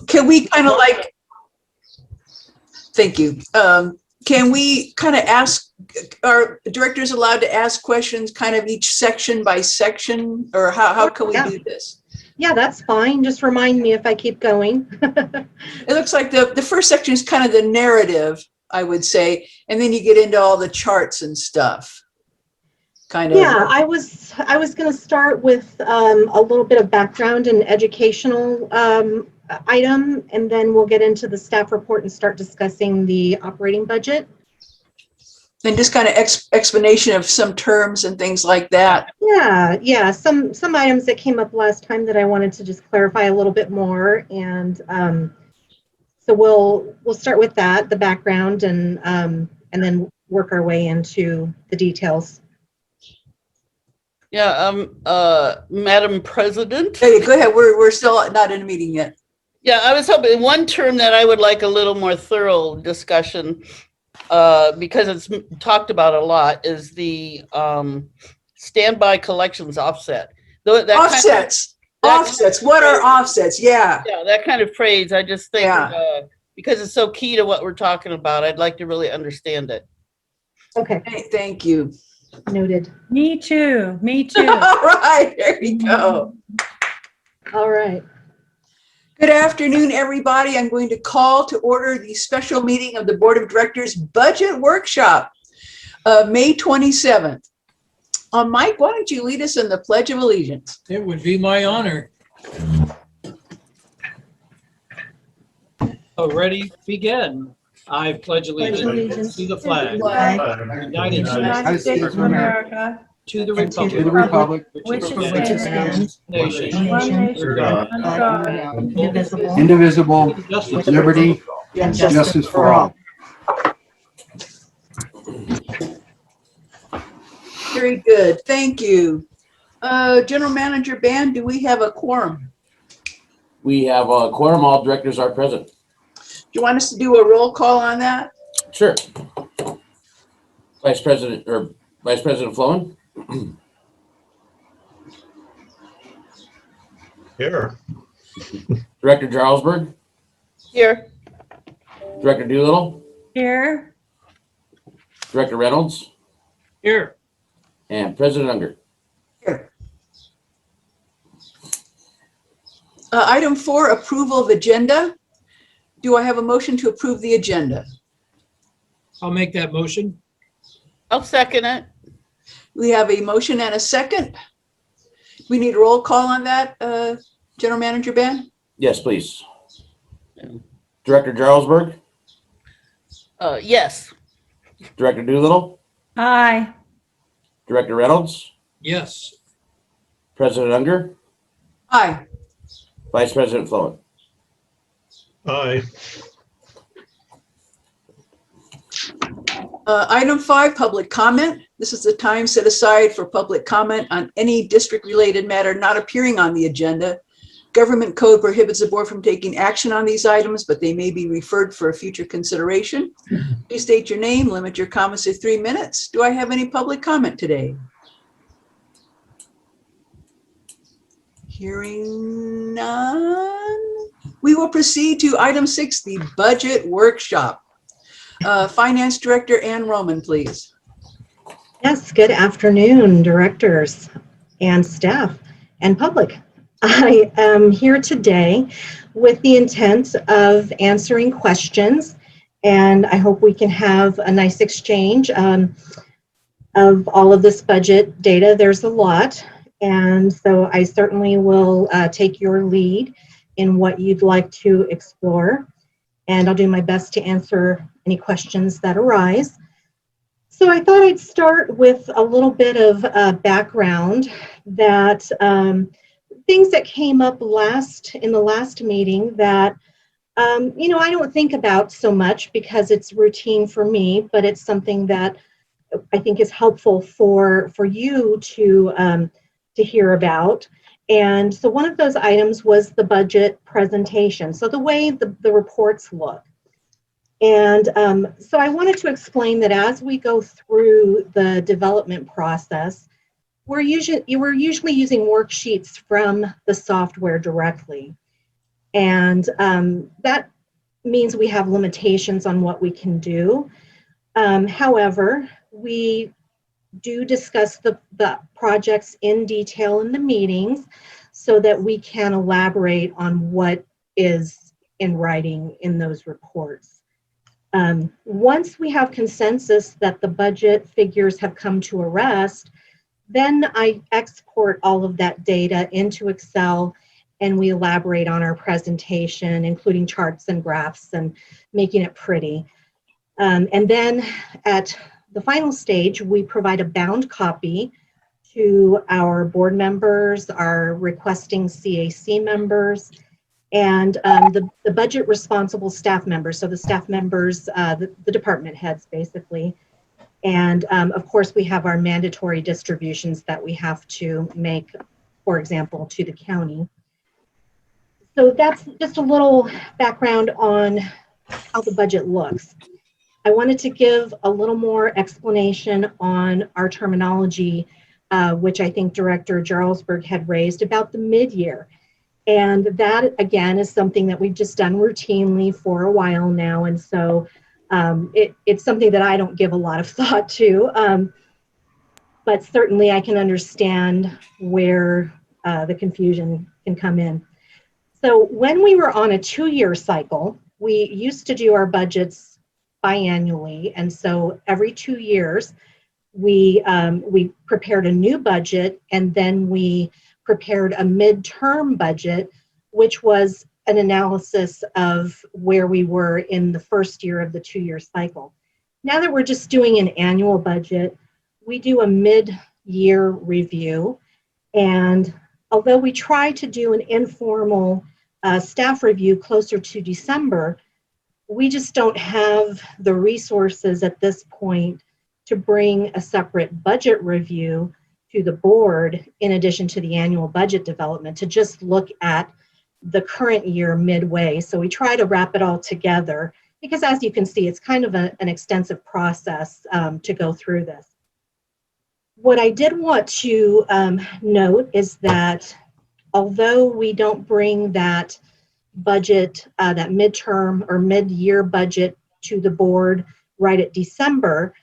can we kind of like, thank you. Can we kind of ask, are directors allowed to ask questions kind of each section by section, or how can we do this? Yeah, that's fine. Just remind me if I keep going. It looks like the first section is kind of the narrative, I would say, and then you get into all the charts and stuff. Kind of. Yeah, I was going to start with a little bit of background and educational item, and then we'll get into the staff report and start discussing the operating budget. And just kind of explanation of some terms and things like that. Yeah. Some items that came up last time that I wanted to just clarify a little bit more, and so we'll start with that, the background, and then work our way into the details. Yeah, Madam President. Hey, go ahead. We're still not in a meeting yet. Yeah, I was hoping one term that I would like a little more thorough discussion, because it's talked about a lot, is the standby collections offset. Offsets. Offsets. What are offsets? Yeah. Yeah, that kind of phrase. I just think because it's so key to what we're talking about, I'd like to really understand it. Okay. Hey, thank you. Noted. Me too. All right, there you go. All right. Good afternoon, everybody. I'm going to call to order the special meeting of the Board of Directors Budget Workshop, May 27th. Mike, why don't you lead us in the Pledge of Allegiance? It would be my honor. Already begin. I pledge allegiance to the flag of the United States of America, to the republic which stands nation under God, indivisible, with liberty and justice for all. Very good. Thank you. General Manager Band, do we have a quorum? We have a quorum. All directors are present. Do you want us to do a roll call on that? Sure. Vice President Flowen? Here. Director Jarlsberg? Here. Director Doolittle? Here. Director Reynolds? here. And President Unger. Here. Item 4, approval of agenda. Do I have a motion to approve the agenda? I'll make that motion. I'll second it. We have a motion and a second. We need a roll call on that, General Manager Ben? Yes, please. Director Jarlsberg? Yes. Director Doolittle? Aye. Director Reynolds? Yes. President Unger? Aye. Vice President Flowen? Aye. Item 5, public comment. This is the time set aside for public comment on any district-related matter not appearing on the agenda. Government code prohibits the board from taking action on these items, but they may be referred for future consideration. Please state your name, limit your comments to 3 minutes. Do I have any public comment today? Hearing none. We will proceed to item 6, the budget workshop. Finance Director Ann Roman, please. Yes, good afternoon, directors and staff and public. I am here today with the intent of answering questions, and I hope we can have a nice exchange of all of this budget data. There's a lot, and so I certainly will take your lead in what you'd like to explore, and I'll do my best to answer any questions that arise. So I thought I'd start with a little bit of background that things that came up in the last meeting that I don't think about so much because it's routine for me, but it's something that I think is helpful for you to hear about. And so one of those items was the budget presentation. So the way the reports look. And so I wanted to explain that as we go through the development process, we're usually using worksheets from the software directly. And that means we have limitations on what we can do. However, we do discuss the projects in detail in the meetings so that we can elaborate on what is in writing in those reports. Once we have consensus that the budget figures have come to a rest, then I export all of that data into Excel and we elaborate on our presentation, including charts and graphs and making it pretty. And then at the final stage, we provide a bound copy to our board members, our requesting CAC members, and the budget responsible staff members. So the staff members, the department heads basically. And of course, we have our mandatory distributions that we have to make, for example, to the county. So that's just a little background on how the budget looks. I wanted to give a little more explanation on our terminology, which I think Director Jarlsberg had raised about the mid-year. And that, again, is something that we've just done routinely for a while now. And so it's something that I don't give a lot of thought to. But certainly I can understand where the confusion can come in. So when we were on a 2-year cycle, we used to do our budgets biannually, and so every 2 years we prepared a new budget, and then we prepared a midterm budget, which was an analysis of where we were in the first year of the 2-year cycle. Now that we're just doing an annual budget, we do a mid-year review, and although we try to do an informal staff review closer to December, we just don't have the resources at this point to bring a separate budget review to the board in addition to the annual budget development to just look at the current year midway. So we try to wrap it all together because, as you can see, it's kind of an extensive process to go through this. What I did want to note is that although we don't bring that budget, that midterm or mid-year budget to the board right at December,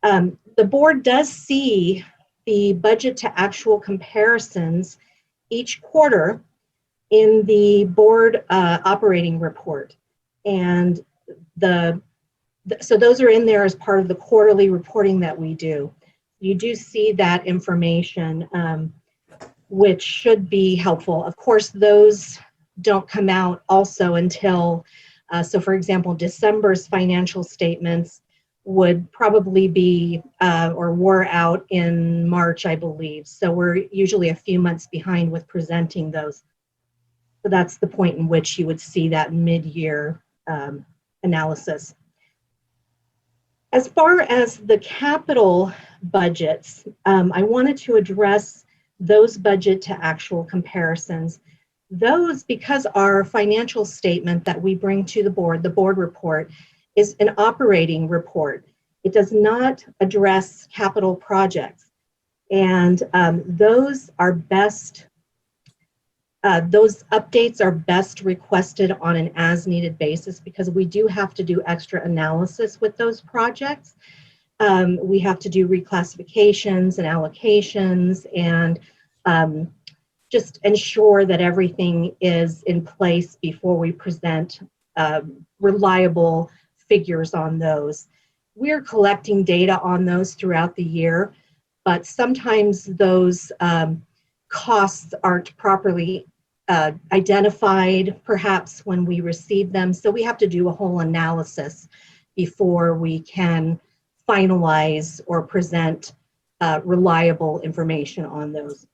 the board does see the budget to actual comparisons each quarter in the board operating report. And so those are in there as part of the quarterly reporting that we do. You do see that information, which should be helpful. Of course, those don't come out also until, so for example, December's financial statements would probably be or were out in March, I believe. So we're usually a few months behind with presenting those. So that's the point in which you would see that mid-year analysis. As far as the capital budgets, I wanted to address those budget to actual comparisons. Those, because our financial statement that we bring to the board report, is an operating report. It does not address capital projects. And those are best, those updates are best requested on an as-needed basis because we do have to do extra analysis with those projects. We have to do reclassifications and allocations and just ensure that everything is in place before we present reliable figures on those. We're collecting data on those throughout the year, but sometimes those costs aren't properly identified, perhaps when we receive them. So we have to do a whole analysis before we can finalize or present reliable information on those.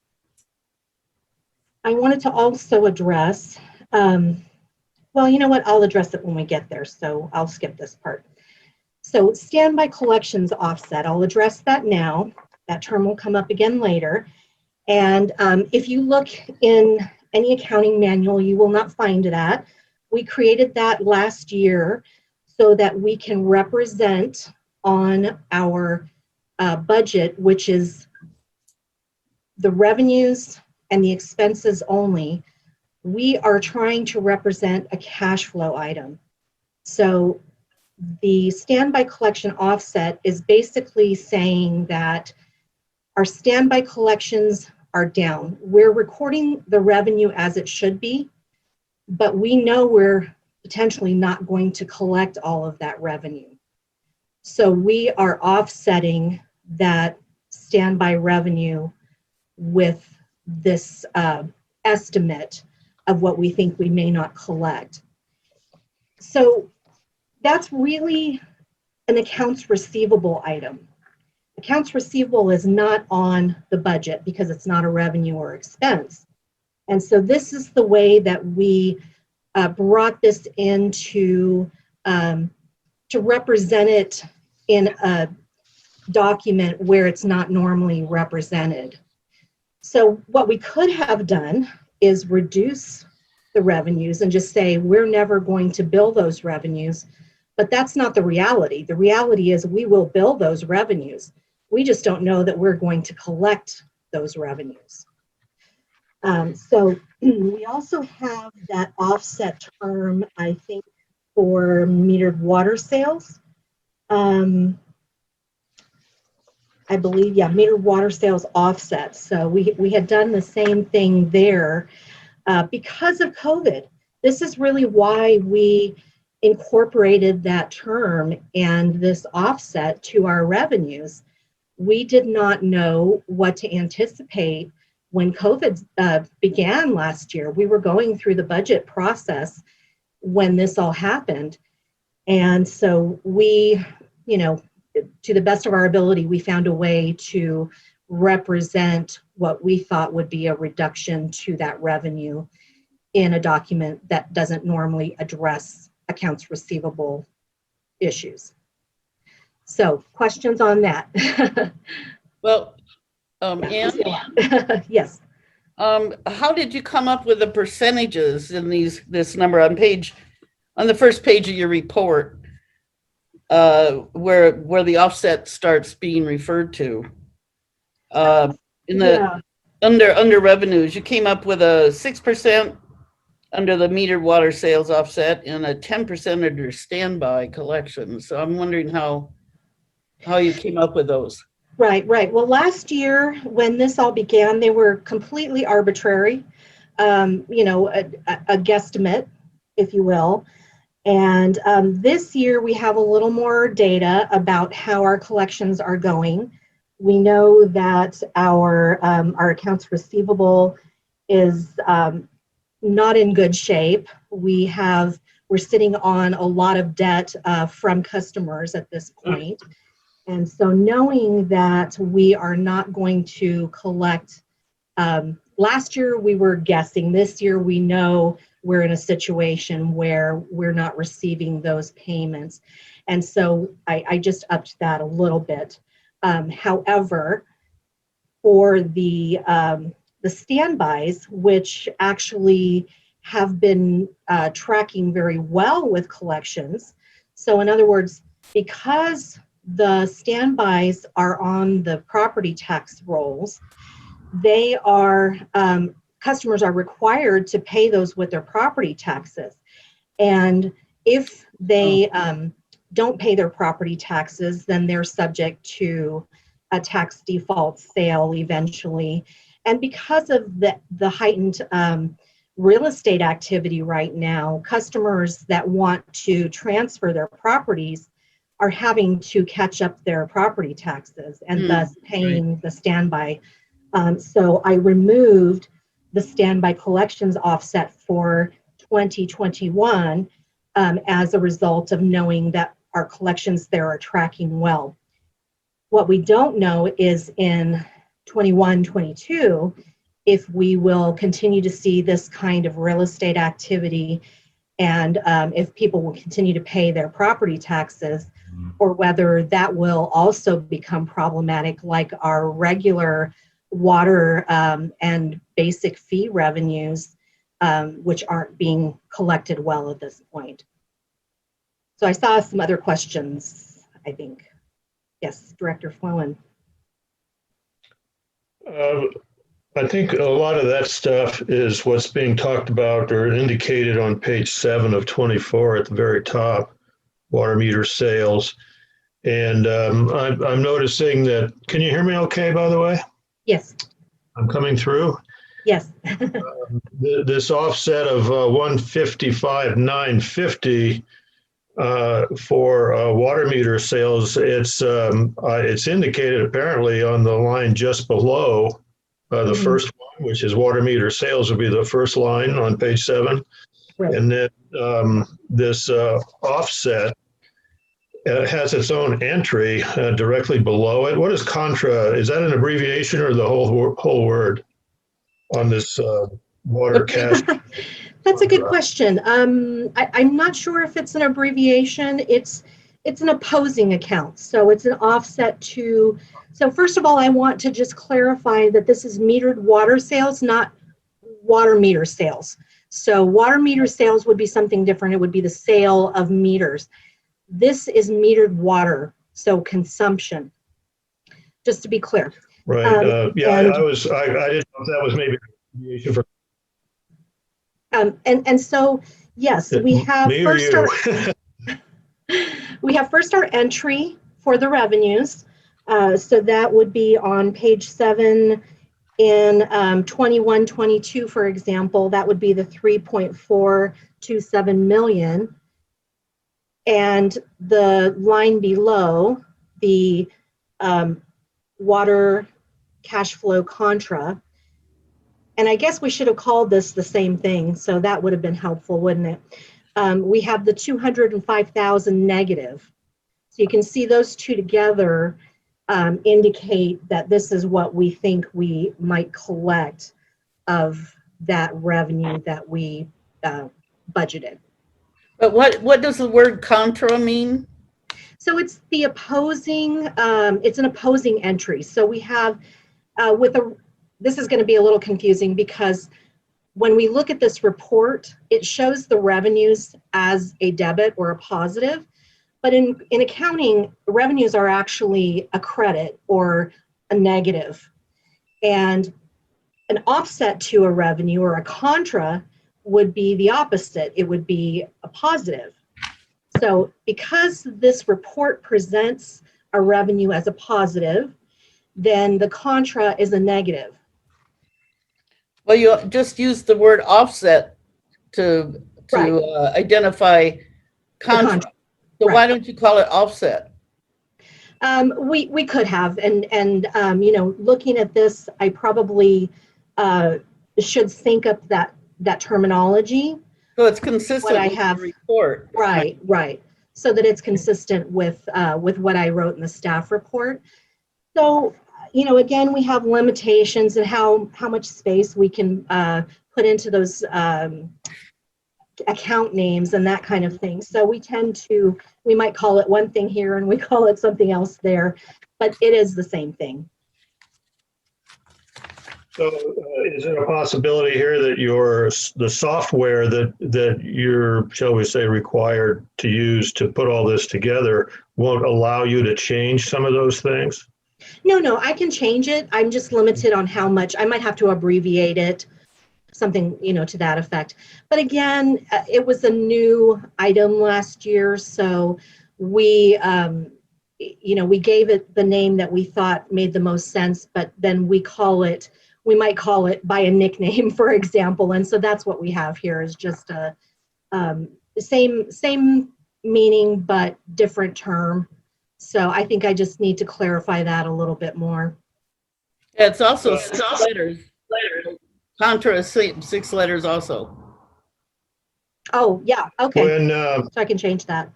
I wanted to also address, well, you know what, I'll address it when we get there, so I'll skip this part. So standby collections offset, I'll address that now. That term will come up again later. And if you look in any accounting manual, you will not find that. We created that last year so that we can represent on our budget, which is the revenues and the expenses only, we are trying to represent a cash flow item. So the standby collection offset is basically saying that our standby collections are down. We're recording the revenue as it should be, but we know we're potentially not going to collect all of that revenue. So we are offsetting that standby revenue with this estimate of what we think we may not collect. So that's really an accounts receivable item. Accounts receivable is not on the budget because it's not a revenue or expense. And so this is the way that we brought this into to represent it in a document where it's not normally represented. So what we could have done is reduce the revenues and just say, we're never going to bill those revenues, but that's not the reality. The reality is we will bill those revenues. We just don't know that we're going to collect those revenues. So we also have that offset term, I think, for metered water sales. I believe, yeah, metered water sales offset. So we had done the same thing there because of COVID. This is really why we incorporated that term and this offset to our revenues. We did not know what to anticipate when COVID began last year. We were going through the budget process when this all happened. And so we, you know, to the best of our ability, we found a way to represent what we thought would be a reduction to that revenue in a document that doesn't normally address accounts receivable issues. So questions on that? Well, Ann, Yes. how did you come up with the percentages in this number on the first page of your report, where the offset starts being referred to? Under revenues, you came up with a 6% under the metered water sales offset and a 10% under standby collections. So I'm wondering how you came up with those. Right. Well, last year when this all began, they were completely arbitrary, you know, a guesstimate, if you will. And this year we have a little more data about how our collections are going. We know that our accounts receivable is not in good shape. We're sitting on a lot of debt from customers at this point. And so knowing that we are not going to collect, last year we were guessing, this year we know we're in a situation where we're not receiving those payments. And so I just upped that a little bit. However, for the standbys, which actually have been tracking very well with collections. So in other words, because the standbys are on the property tax rolls, they are, customers are required to pay those with their property taxes. And if they don't pay their property taxes, then they're subject to a tax default sale eventually. And because of the heightened real estate activity right now, customers that want to transfer their properties are having to catch up their property taxes and thus paying the standby. So I removed the standby collections offset for 2021 as a result of knowing that our collections there are tracking well. What we don't know is in 21, 22, if we will continue to see this kind of real estate activity and if people will continue to pay their property taxes, or whether that will also become problematic like our regular water and basic fee revenues, which aren't being collected well at this point. So I saw some other questions, I think. Yes, Director Flowen. I think a lot of that stuff is what's being talked about or indicated on page 7 of 24 at the very top, water meter sales. And I'm noticing that, can you hear me okay, by the way? Yes, I'm coming through. yes. This offset of 155,950 for water meter sales, it's indicated apparently on the line just below the Mhm. first one, which is water meter sales would be the first line on page 7. Right. And then this offset has its own entry directly below it. What is contra? Is that an abbreviation or the whole word on this water cash? That's a good question. I'm not sure if it's an abbreviation. It's an opposing account. So it's an offset to, so first of all, I want to just clarify that this is metered water sales, not water meter sales. So water meter sales would be something different. It would be the sale of meters. This is metered water, so consumption, just to be clear. Right. Yeah, and- I didn't know if that was maybe an abbreviation for and so, yes, we have me or you. we have first our entry for the revenues. So that would be on page 7 in 21-22, for example, that would be the 3.427 million. And the line below, the water cash flow contra. And I guess we should have called this the same thing, so that would have been helpful, wouldn't it? We have the 205,000 negative. So you can see those two together indicate that this is what we think we might collect of that revenue that we budgeted. But what does the word contra mean? So it's the opposing, it's an opposing entry. So we have this is going to be a little confusing because when we look at this report, it shows the revenues as a debit or a positive. But in accounting, revenues are actually a credit or a negative. And an offset to a revenue or a contra would be the opposite. It would be a positive. So because this report presents a revenue as a positive, then the contra is a negative. Well, you just used the word offset to Right. Identify contra. contra. So Right. why don't you call it offset? We could have, and looking at this, I probably should sync up that terminology. So it's consistent What I with have- the report. Right. So that it's consistent with what I wrote in the staff report. So, again, we have limitations in how much space we can put into those account names and that kind of thing. So we might call it one thing here and we call it something else there, but it is the same thing. So is it a possibility here that the software that you're, shall we say, required to use to put all this together won't allow you to change some of those things? No, I can change it. I'm just limited on how much. I might have to abbreviate it, something, to that effect. But again, it was a new item last year, so we gave it the name that we thought made the most sense, but then we might call it by a nickname, for example. And so that's what we have here is just a same meaning, but different term. So I think I just need to clarify that a little bit more. Yeah, it's also 6 letters. Contra is 6 letters also. Oh, yeah, okay. When So I can change that.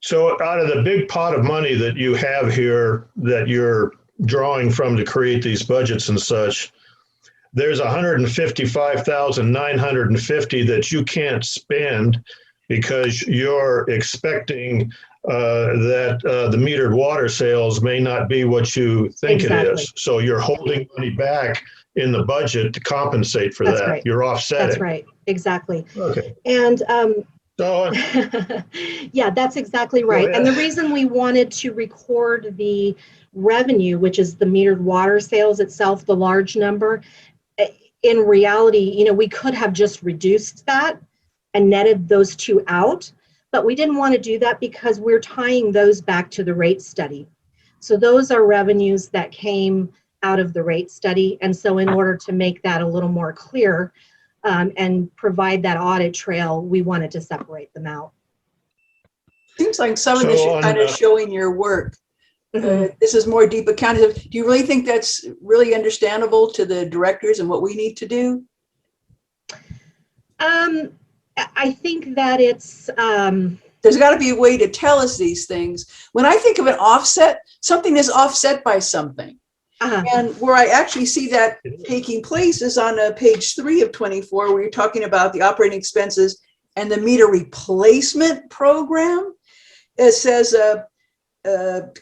so out of the big pot of money that you have here that you're drawing from to create these budgets and such, there's 155,950 that you can't spend because you're expecting that the metered water sales may not be what you think it Exactly. is. So you're holding money back in the budget to compensate for That's that. right. You're offsetting. That's right, exactly. Okay. And So yeah, that's exactly right. And the reason we wanted to record the revenue, which is the metered water sales itself, the large number, in reality, we could have just reduced that and netted those two out, but we didn't want to do that because we're tying those back to the rate study. So those are revenues that came out of the rate study. And so in order to make that a little more clear and provide that audit trail, we wanted to separate them out. Seems like some of this So is on kind of the- showing your work. Mhm. This is more deep accounting. Do you really think that's really understandable to the directors and what we need to do? I think that it's, There's got to be a way to tell us these things. When I think of an offset, something is offset by something. And where I actually see that taking place is on page 3 of 24, where you're talking about the operating expenses and the meter replacement program. It says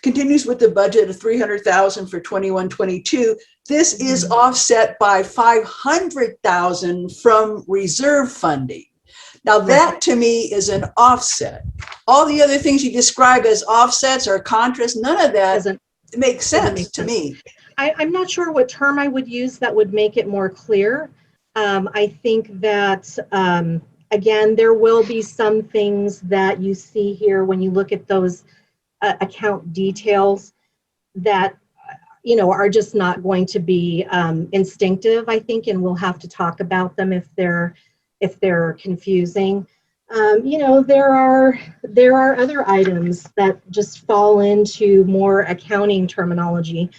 continues with the budget of 300,000 for 21-22. This is offset by 500,000 from reserve funding. Now that to me is an offset. All the other things you describe as offsets or contras, none of that makes sense to me. I'm not sure what term I would use that would make it more clear. I think that, again, there will be some things that you see here when you look at those account details that, are just not going to be instinctive, I think, and we'll have to talk about them if they're confusing. There are other items that just fall into more accounting terminology.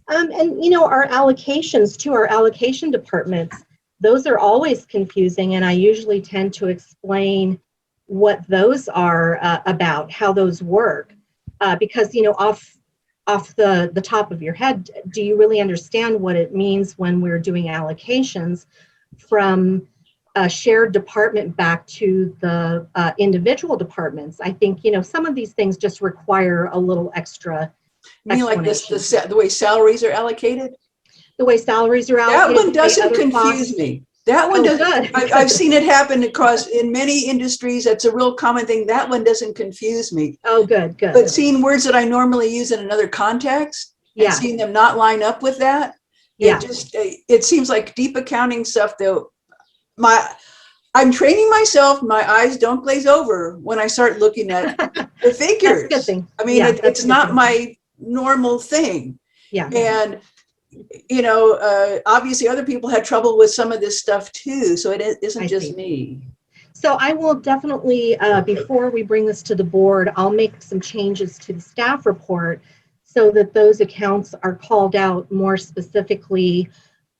And our allocations to our allocation departments, those are always confusing, and I usually tend to explain what those are about, how those work, because off the top of your head, do you really understand what it means when we're doing allocations from a shared department back to the individual departments? I think some of these things just require a little extra. You mean like this, the way salaries are allocated? The way salaries are That allocated. one doesn't confuse me. That one doesn't. I've seen it happen across in many industries. That's a real common thing. That one doesn't confuse me. Oh, good. But seeing words that I normally use in another context and seeing them not line up with that, it seems like deep accounting stuff though. I'm training myself. My eyes don't glaze over when I start looking at the figures. That's a good thing. I mean, it's not my normal thing. Yeah. And, obviously other people had trouble with some of this stuff too. So it isn't just me. So I will definitely, before we bring this to the board, I'll make some changes to the staff report so that those accounts are called out more specifically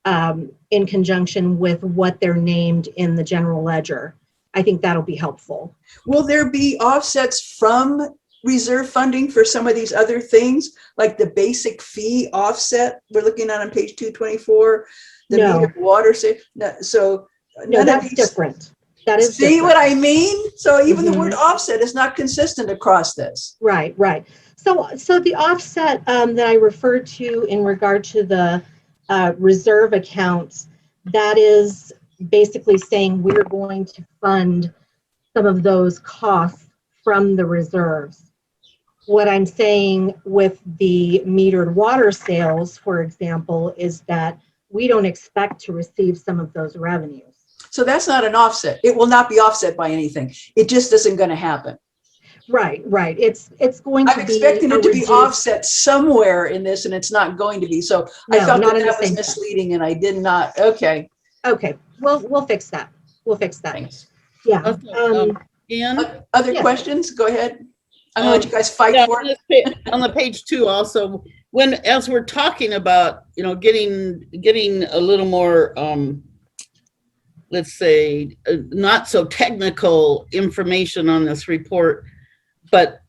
in conjunction with what they're named in the general ledger. I think that'll be helpful. Will there be offsets from reserve funding for some of these other things, like the basic fee offset we're looking at on page 224, the meter water save? No, so no, that's different. That is see different. what I mean? So even the word offset is not consistent across this. Right. So the offset that I referred to in regard to the reserve accounts, that is basically saying we're going to fund some of those costs from the reserves. What I'm saying with the metered water sales, for example, is that we don't expect to receive some of those revenues. So that's not an offset. It will not be offset by anything. It just isn't going to happen. Right. It's going to be. I'm expecting it to be offset somewhere in this, and it's not going to be. So I felt that was misleading, and I did not. Okay. We'll fix that. Thanks. Yeah. Other questions? Go ahead. I'm gonna let you guys fight for it. On the page 2 also, as we're talking about, getting a little more, let's say, not so technical information on this report, but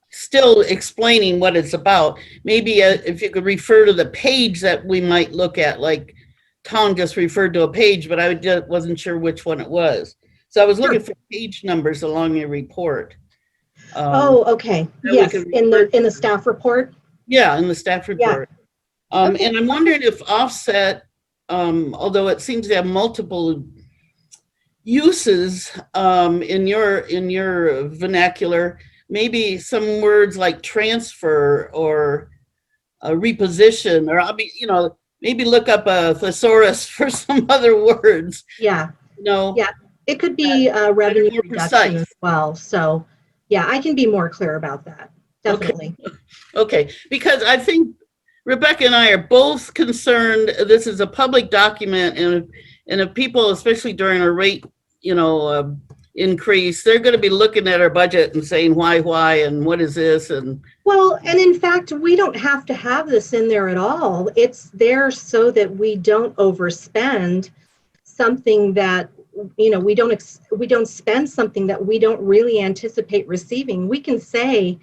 still explaining what it's about. Maybe if you could refer to the page that we might look at, like Tom just referred to a page, but I just wasn't sure which one it was. So I was looking for page numbers along your report. Okay. Yes, in the staff report. Yeah, in the staff report. And I'm wondering if offset, although it seems to have multiple uses in your vernacular, maybe some words like transfer or reposition, or I mean, maybe look up a thesaurus for some other words, Yeah, Yeah. it could be a revenue more reduction precise. as well. So, yeah, I can be more clear about that. Definitely. Okay, because I think Rebecca and I are both concerned, this is a public document, and if people, especially during a rate, increase, they're going to be looking at our budget and saying, why, and what is this? And Well, and in fact, we don't have to have this in there at all. It's there so that we don't overspend something that, we don't spend something that we don't really anticipate receiving. We can say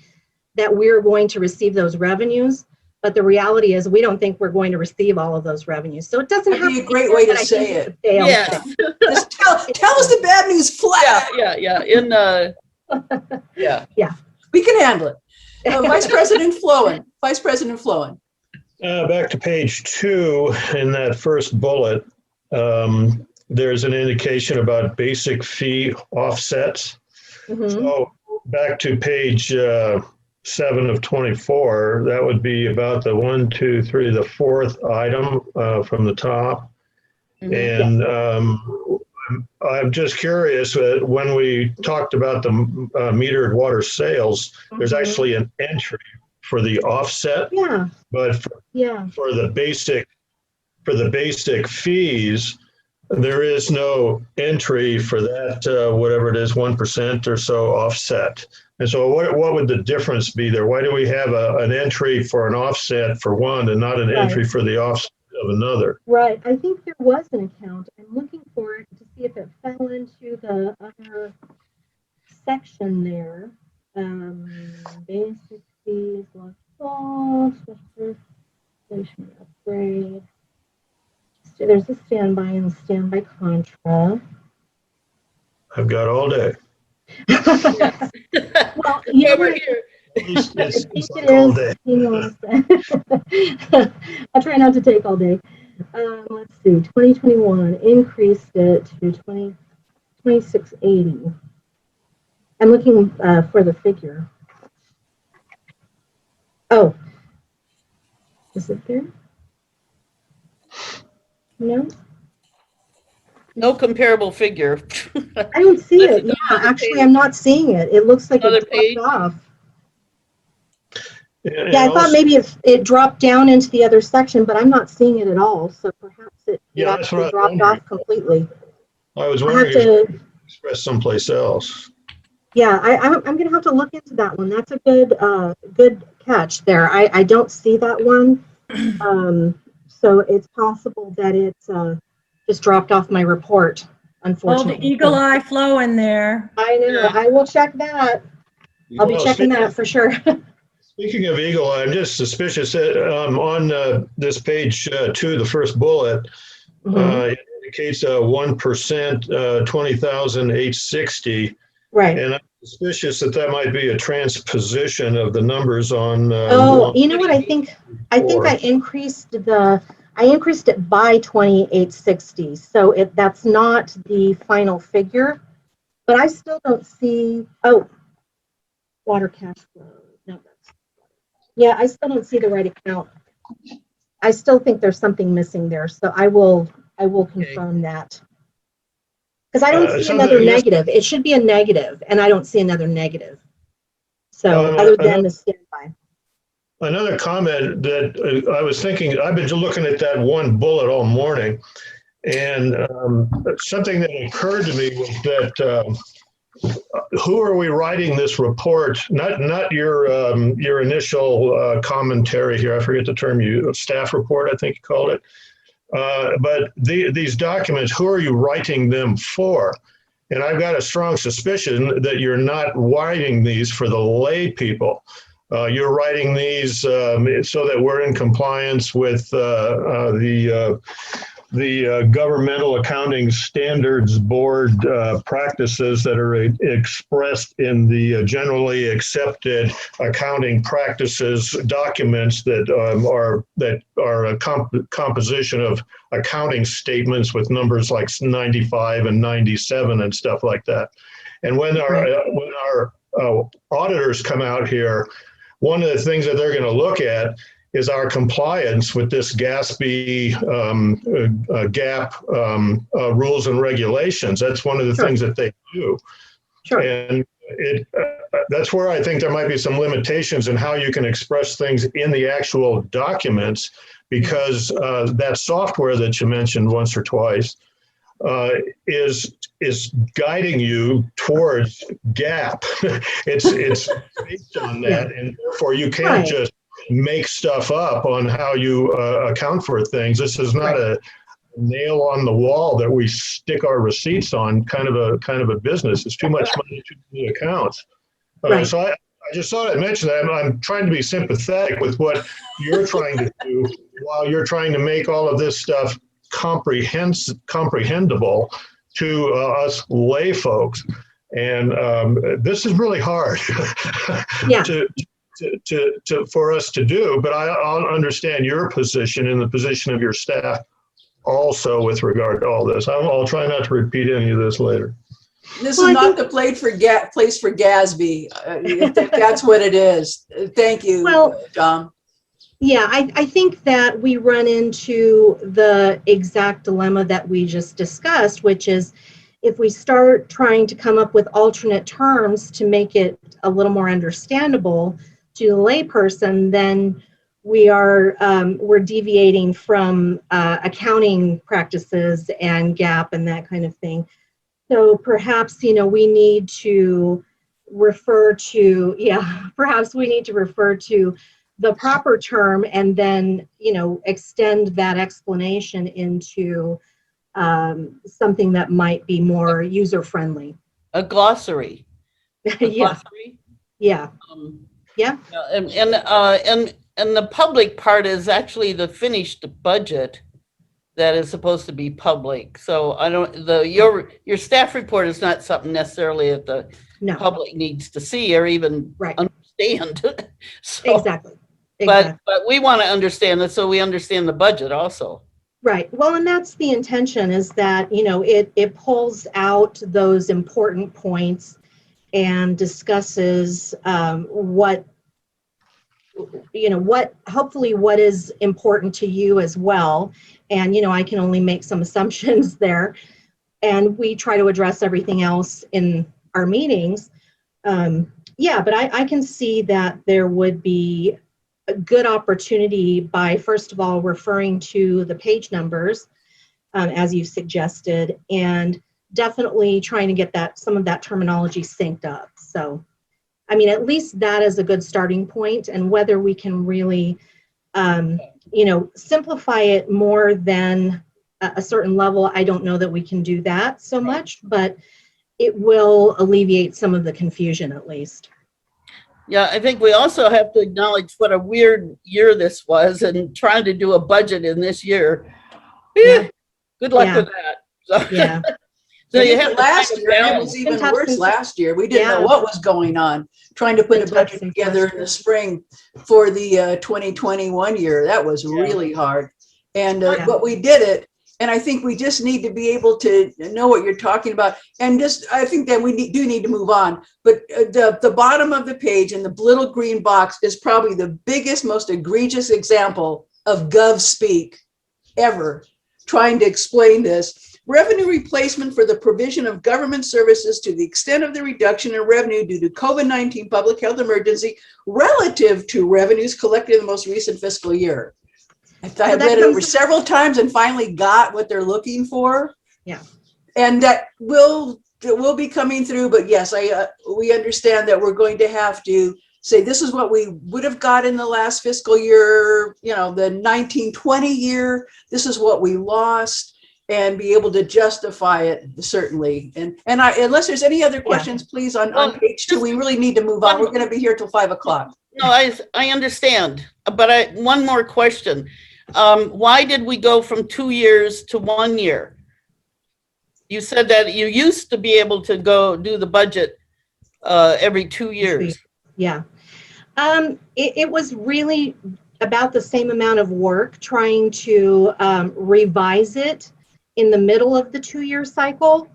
that we're going to receive those revenues, but the reality is we don't think we're going to receive all of those revenues. So it doesn't That'd have be to a great way to but I say think it. it's a fail yeah, state. Just tell us the bad news flat. yeah. We can handle it. Vice President Flowen. Back to page 2 in that first bullet, there's an indication about basic fee offsets. Mhm. So back to page 7 of 24, that would be about the fourth item from the top. And I'm just curious, when we talked about the metered water sales, there's actually an entry for the offset, Yeah, but yeah. for the basic fees, there is no entry for that, whatever it is, 1% or so offset. And so what would the difference be there? Why do we have an entry for an offset for one and not an entry for the offset of another? Right. I think there was an account. I'm looking for it to see if it fell into the other section there. Basic fees, left off, station upgrade. So there's a standby and a standby contra. I've got all day. Well, you know what? It's I think like it all is. day. Hang on. I'll try not to take all day. Let's see. 2021 increased it to 2680. I'm looking for the figure. Oh, is it there? No, no comparable figure. I don't see it. Yeah, actually, I'm not seeing it. It looks like Another it page? dropped off. And Yeah, I thought also- maybe it dropped down into the other section, but I'm not seeing it at all. So perhaps it Yeah, that's what I actually was dropped wondering. off completely. I was I wondering have if to. you expressed someplace else. Yeah, I'm going to have to look into that one. That's a good catch there. I don't see that one. So it's possible that it's just dropped off my report, Oh, unfortunately. the eagle eye flow in there. I know. Yeah. I will check that. I'll be Well, checking that for sure. Speaking of Eagle Eye, I'm just suspicious that on this page 2, the first bullet, it indicates 1%, 20,860. Right. And I'm suspicious that might be a transposition of the numbers on. Oh, you know what? I think I increased it by 2860. So that's not the final figure, but I still don't see. Oh, water cash flow. No, yeah, I still don't see the right account. I still think there's something missing there. So I will confirm that. Because I don't see another negative. It should be a negative, and I don't see another negative. So other than the standby. Another comment that I was thinking, I've been looking at that one bullet all morning, and something that occurred to me was that who are we writing this report? Not your initial commentary here. I forget the term staff report, I think you called it. But these documents, who are you writing them for? And I've got a strong suspicion that you're not writing these for the lay people. You're writing these so that we're in compliance with the Governmental Accounting Standards Board practices that are expressed in the generally accepted accounting practices documents that are a composition of accounting statements with numbers like 95 and 97 and stuff like that. And when our auditors come out here, one of the things that they're going to look at is our compliance with this GASB GAP rules and regulations. That's one of the things that they do. Sure. And that's where I think there might be some limitations in how you can express things in the actual documents, because that software that you mentioned once or twice is guiding you towards GAP. it's based on that, and therefore you can't just make stuff up on how you account for things. This is not a nail on the wall that we stick our receipts on kind of a business. It's too much money, too many accounts. So I just thought I'd mention that. I'm trying to be sympathetic with what you're trying to do while you're trying to make all of this stuff comprehensible to us lay folks. And this is really hard for us to do, but I'll understand your position and the position of your staff also with regard to all this. I'll try not to repeat any of this later. This is not the place for GASB, if that's what it is. Thank you, Tom. Yeah, I think that we run into the exact dilemma that we just discussed, which is if we start trying to come up with alternate terms to make it a little more understandable to the layperson, then we're deviating from accounting practices and GAAP and that kind of thing. So perhaps, we need to refer to, the proper term and then, extend that explanation into something that might be more user-friendly. A glossary. Glossary? Yeah. And the public part is actually the finished budget that is supposed to be public. So your staff report is not something necessarily that the public needs to see or even understand. So, Exactly. But we want to understand it so we understand the budget also. Right. Well, and that's the intention, is that, it pulls out those important points and discusses what is important to you as well. And, I can only make some assumptions there. And we try to address everything else in our meetings. But I can see that there would be a good opportunity by, first of all, referring to the page numbers, as you suggested, and definitely trying to get some of that terminology synced up. So, at least that is a good starting point, and whether we can really, simplify it more than a certain level, I don't know that we can do that so much, but it will alleviate some of the confusion at least. Yeah, I think we also have to acknowledge what a weird year this was, and trying to do a budget in this year. Good luck with that. So, yeah. So you have last year, it was even worse last year. We didn't know what was going on. Trying to put a budget together in the spring for the 2021 year, that was really hard. And but we did it. And I think we just need to be able to know what you're talking about. And I think that we do need to move on. But the bottom of the page in the little green box is probably the biggest, most egregious example of gov speak ever, trying to explain this. Revenue replacement for the provision of government services to the extent of the reduction in revenue due to COVID-19 public health emergency relative to revenues collected in the most recent fiscal year. I read it over several times and finally got what they're looking for. Yeah. And that will be coming through. But yes, we understand that we're going to have to say this is what we would have got in the last fiscal year, the 1920 year. This is what we lost, and be able to justify it, certainly. And unless there's any other questions, please, on page 2, we really need to move on. We're going to be here till 5 o'clock. No, I understand, but one more question. Why did we go from 2 years to 1 year? You said that you used to be able to go do the budget every 2 years. Yeah. It was really about the same amount of work trying to revise it in the middle of the 2-year cycle.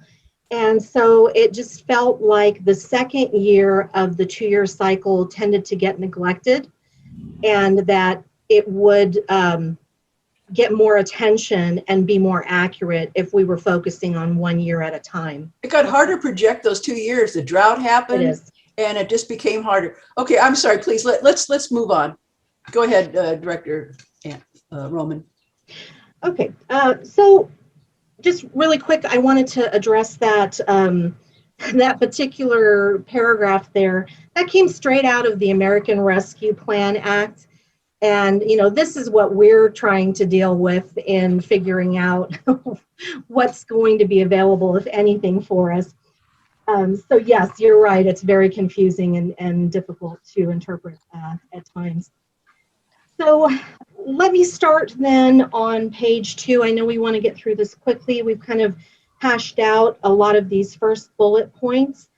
And so it just felt like the second year of the 2-year cycle tended to get neglected, and that it would get more attention and be more accurate if we were focusing on 1 year at a time. It got harder to project those 2 years. The drought It happened is. and it just became harder. Okay, I'm sorry, please, let's move on. Go ahead, Director Roman. Okay, so just really quick, I wanted to address that that particular paragraph there. That came straight out of the American Rescue Plan Act. And, you know, this is what we're trying to deal with in figuring out what's going to be available, if anything, for us. So yes, you're right. It's very confusing and difficult to interpret at times. So let me start then on page 2. I know we want to get through this quickly. We've kind of hashed out a lot of these first bullet points.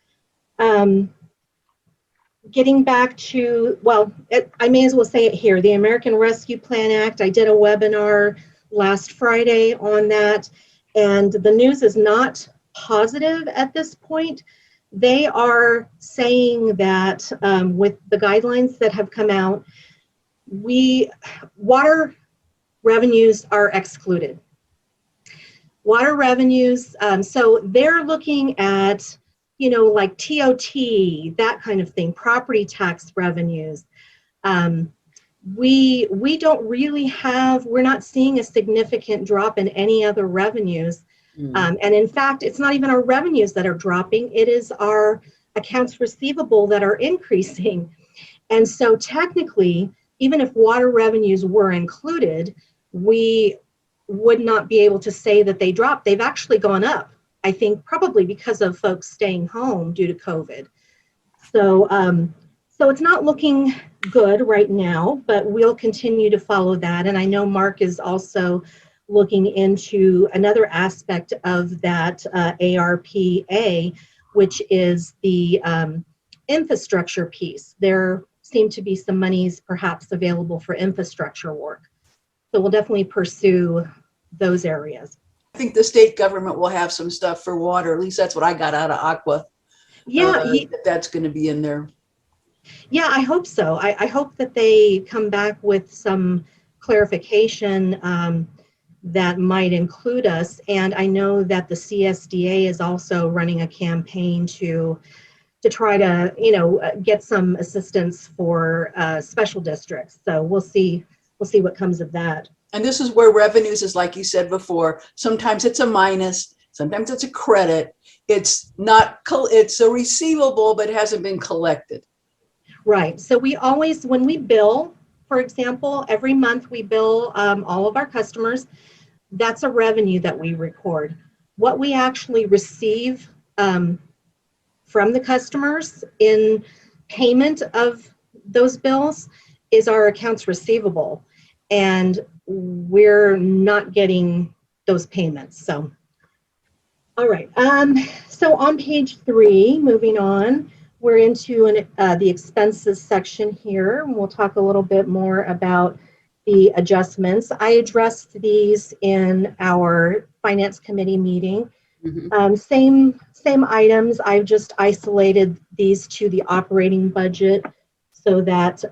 Getting back to, well, I may as well say it here, the American Rescue Plan Act. I did a webinar last Friday on that, and the news is not positive at this point. They are saying that with the guidelines that have come out, water revenues are excluded. Water revenues, so they're looking at, you know, like TOT, that kind of thing, property tax revenues. We don't really have, we're not seeing a significant drop in any other revenues. And in fact, it's not even our revenues that are dropping, it is our accounts receivable that are increasing. And so technically, even if water revenues were included, we would not be able to say that they dropped. They've actually gone up. I think probably because of folks staying home due to COVID. So, so it's not looking good right now, but we'll continue to follow that. And I know Mark is also looking into another aspect of that ARPA, which is the infrastructure piece. There seem to be some monies perhaps available for infrastructure work. So we'll definitely pursue those areas. I think the state government will have some stuff for water. At least that's what I got out of Aqua. Yeah, that's going to be in there. Yeah, I hope so. I hope that they come back with some clarification that might include us. And I know that the CSDA is also running a campaign to try to, you know, get some assistance for special districts. So we'll see what comes of that. And this is where revenues is, like you said before, sometimes it's a minus, sometimes it's a credit. It's not, it's a receivable, but it hasn't been collected. Right. So we always, when we bill, for example, every month we bill all of our customers, that's a revenue that we record. What we actually receive from the customers in payment of those bills is our accounts receivable. And we're not getting those payments. So, all right. So on page 3, moving on, we're into the expenses section here. And we'll talk a little bit more about the adjustments. I addressed these in our finance committee meeting. Same items. I've just isolated these to the operating budget so that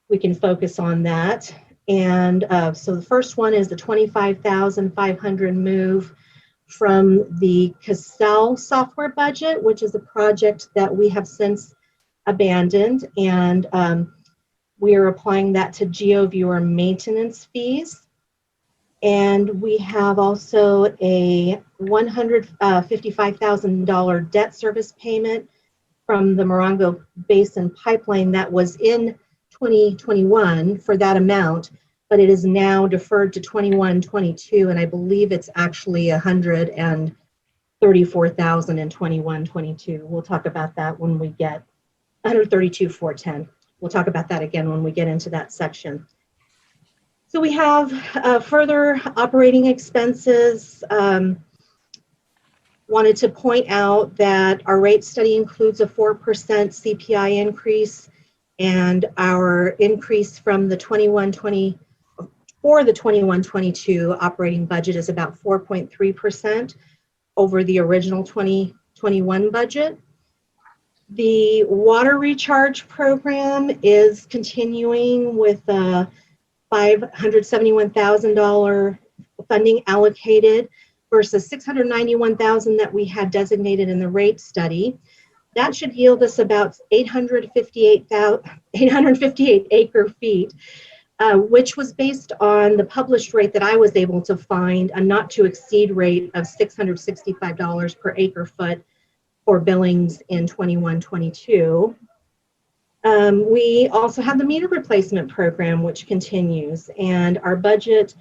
we can focus on that. And so the first one is the $25,500 move from the Cassell software budget, which is a project that we have since abandoned. And we are applying that to GeoViewer maintenance fees. And we have also a $155,000 debt service payment from the Morongo Basin pipeline that was in 2021 for that amount, but it is now deferred to 21-22, and I believe it's actually $134,000 in 21-22. We'll talk about that when we get $132,410. We'll talk about that again when we get into that section. So we have further operating expenses. Wanted to point out that our rate study includes a 4% CPI increase, and our increase from the 21-22 operating budget is about 4.3% over the original 2021 budget. The water recharge program is continuing with $571,000 funding allocated versus $691,000 that we had designated in the rate study. That should yield us about 858 acre feet, which was based on the published rate that I was able to find, a not to exceed rate of $665 per acre foot for billings in 21-22. We also have the meter replacement program, which continues, and our budget,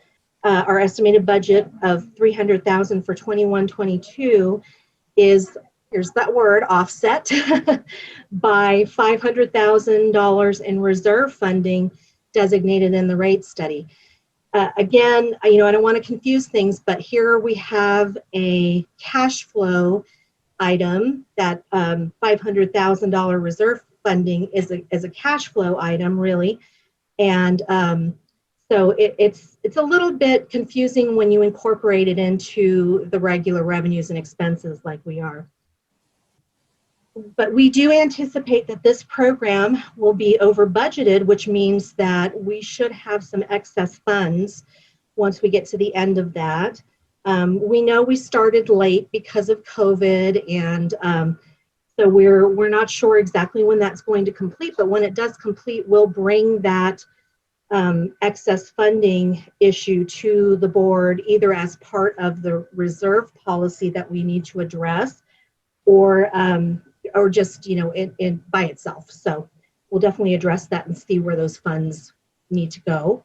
our estimated budget of $300,000 for 21-22 is, here's that word, offset by $500,000 in reserve funding designated in the rate study. Again, I don't want to confuse things, but here we have a cash flow item that $500,000 reserve funding is a cash flow item, really, and so it's a little bit confusing when you incorporate it into the regular revenues and expenses like we are. But we do anticipate that this program will be over budgeted, which means that we should have some excess funds once we get to the end of that. We know we started late because of COVID, and so we're not sure exactly when that's going to complete, but when it does complete, we'll bring that excess funding issue to the board, either as part of the reserve policy that we need to address, or just in by itself. So we'll definitely address that and see where those funds need to go.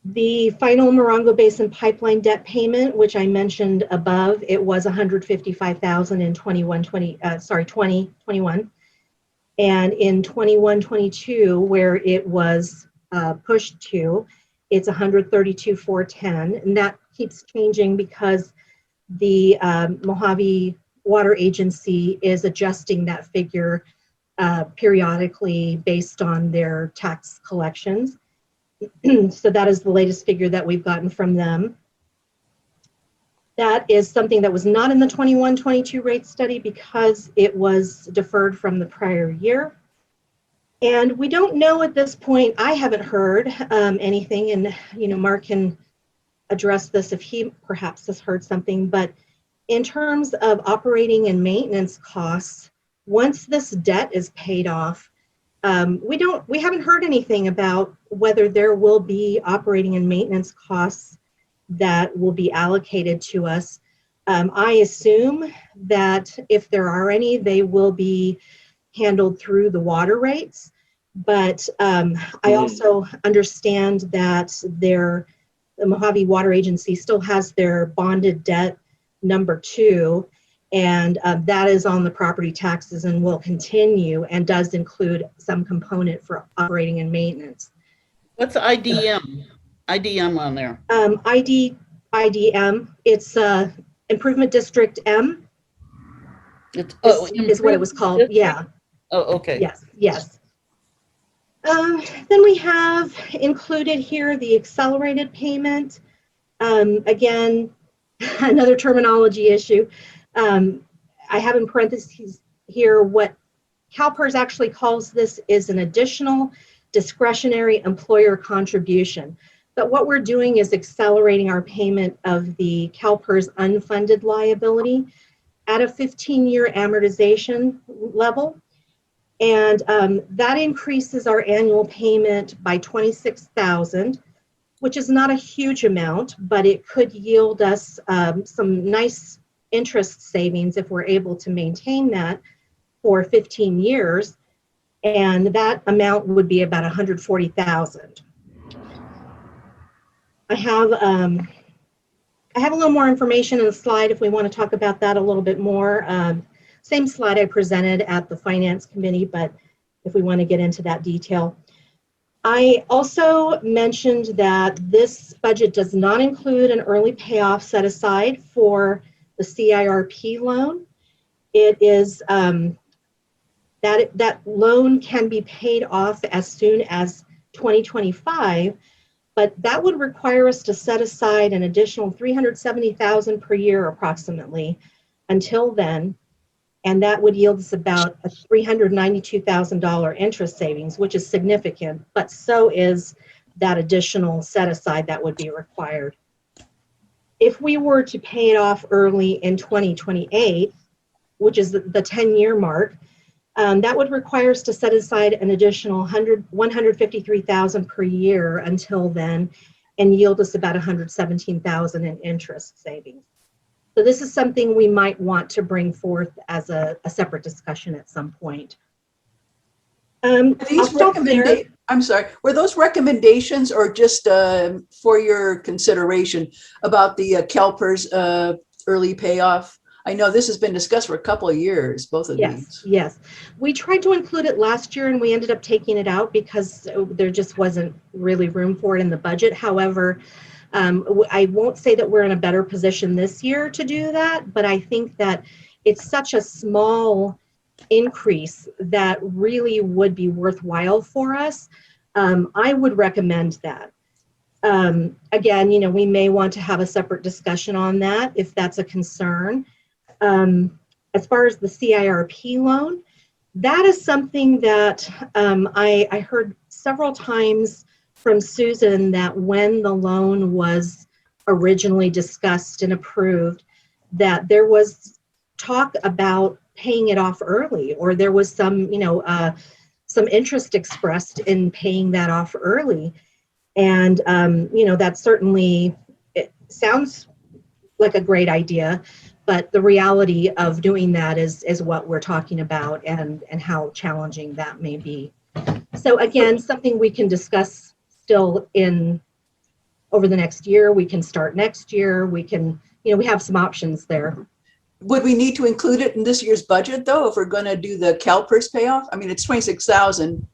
The final Morongo Basin pipeline debt payment, which I mentioned above, it was $155,000 in 2021, and in 21-22, where it was pushed to, it's $132,410, and that keeps changing because the Mojave Water Agency is adjusting that figure periodically based on their tax collections. So that is the latest figure that we've gotten from them. That is something that was not in the 21-22 rate study because it was deferred from the prior year. And we don't know at this point, I haven't heard anything, and Mark can address this if he perhaps has heard something, but in terms of operating and maintenance costs, once this debt is paid off, we haven't heard anything about whether there will be operating and maintenance costs that will be allocated to us. I assume that if there are any, they will be handled through the water rates, but I also understand that the Mojave Water Agency still has their bonded debt number 2, and that is on the property taxes and will continue and does include some component for operating and maintenance. What's IDM? IDM on there? IDM, it's Improvement District M. It's is what it was called. District? Yeah. Oh, okay. Yes. Then we have included here the accelerated payment. Again, another terminology issue. I have in parentheses here what CalPERS actually calls this is an additional discretionary employer contribution. But what we're doing is accelerating our payment of the CalPERS unfunded liability at a 15-year amortization level. And that increases our annual payment by $26,000, which is not a huge amount, but it could yield us some nice interest savings if we're able to maintain that for 15 years. And that amount would be about $140,000. I have a little more information in the slide if we want to talk about that a little bit more. Same slide I presented at the Finance Committee, but if we want to get into that detail. I also mentioned that this budget does not include an early payoff set aside for the CIRP loan. It is that loan can be paid off as soon as 2025, but that would require us to set aside an additional $370,000 per year approximately until then, and that would yield us about a $392,000 interest savings, which is significant, but so is that additional set aside that would be required. If we were to pay it off early in 2028, which is the 10-year mark, that would require us to set aside an additional $153,000 per year until then, and yield us about $117,000 in interest savings. So this is something we might want to bring forth as a separate discussion at some point. These I'm sorry, were those recommendations or just for your consideration about the CalPERS early payoff? I know this has been discussed for a couple of years, both of these. Yes. We tried to include it last year and we ended up taking it out because there just wasn't really room for it in the budget. However, I won't say that we're in a better position this year to do that, but I think that it's such a small increase that really would be worthwhile for us. I would recommend that. Again, you know, we may want to have a separate discussion on that if that's a concern. As far as the CIRP loan, that is something that I heard several times from Susan that when the loan was originally discussed and approved, that there was talk about paying it off early, or there was some, you know, some interest expressed in paying that off early. And, you know, that certainly, it sounds like a great idea, but the reality of doing that is what we're talking about and how challenging that may be. So again, something we can discuss still over the next year. We can start next year. We can, you know, we have some options there. Would we need to include it in this year's budget though, if we're going to do the CalPERS payoff? I mean, it's 26,000.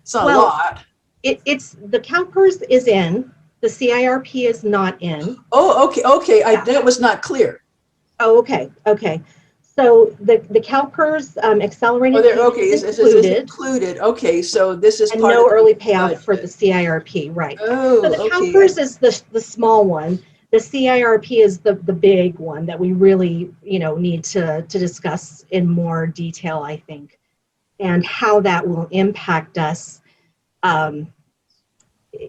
It's not a lot. It's the CalPERS is in, the CIRP is not in. Oh, okay. Yeah. That was not clear. Oh, okay. So the CalPERS accelerated is included. Okay, so this is and part no of early payoff for the CIRP, right? Oh, so the CalPERS is the small one. The CIRP is the big one that we really, you know, need to discuss in more detail, I think, and how that will impact us.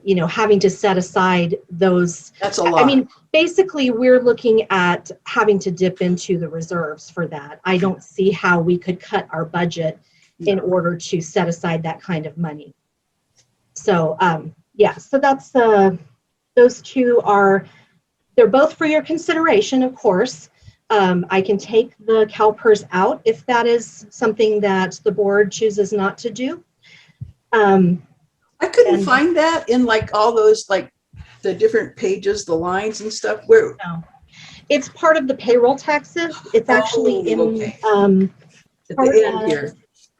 You know, having to set aside those. That's a lot. I mean, basically, we're looking at having to dip into the reserves for that. I don't see how we could cut our budget in order to set aside that kind of money. So, yeah, so that's those two are. They're both for your consideration, of course. I can take the CalPERS out if that is something that the board chooses not to do. I couldn't find that in like all those, like the different pages, the lines and stuff. Where? No. It's part of the payroll taxes. It's actually in at the end here.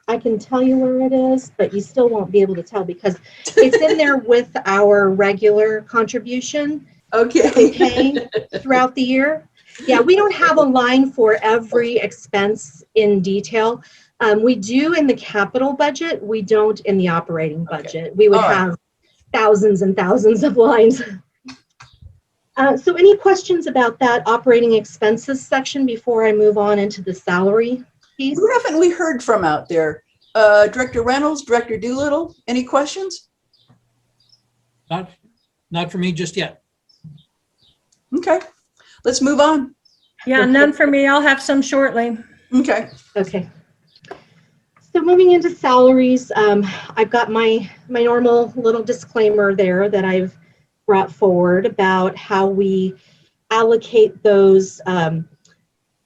I can tell you where it is, but you still won't be able to tell because it's in there with our regular contribution. Okay. That we pay throughout the year. Yeah, we don't have a line for every expense in detail. We do in the capital budget. We don't in the operating budget. We would have thousands and thousands of lines. So any questions about that operating expenses section before I move on into the salary piece? Who haven't we heard from out there? Director Reynolds, Director Doolittle, any questions? Not for me just yet. Okay, let's move on. Yeah, none for me. I'll have some shortly. Okay. So moving into salaries, I've got my normal little disclaimer there that I've brought forward about how we allocate those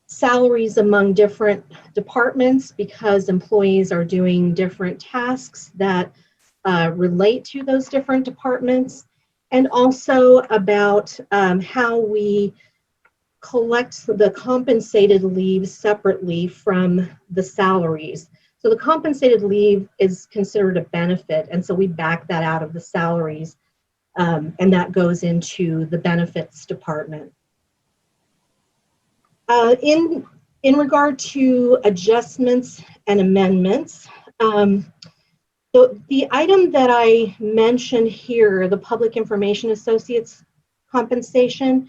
salaries among different departments because employees are doing different tasks that relate to those different departments, and also about how we collect the compensated leave separately from the salaries. So the compensated leave is considered a benefit, and so we back that out of the salaries, and that goes into the benefits department. In regard to adjustments and amendments, the item that I mentioned here, the Public Information Associates compensation,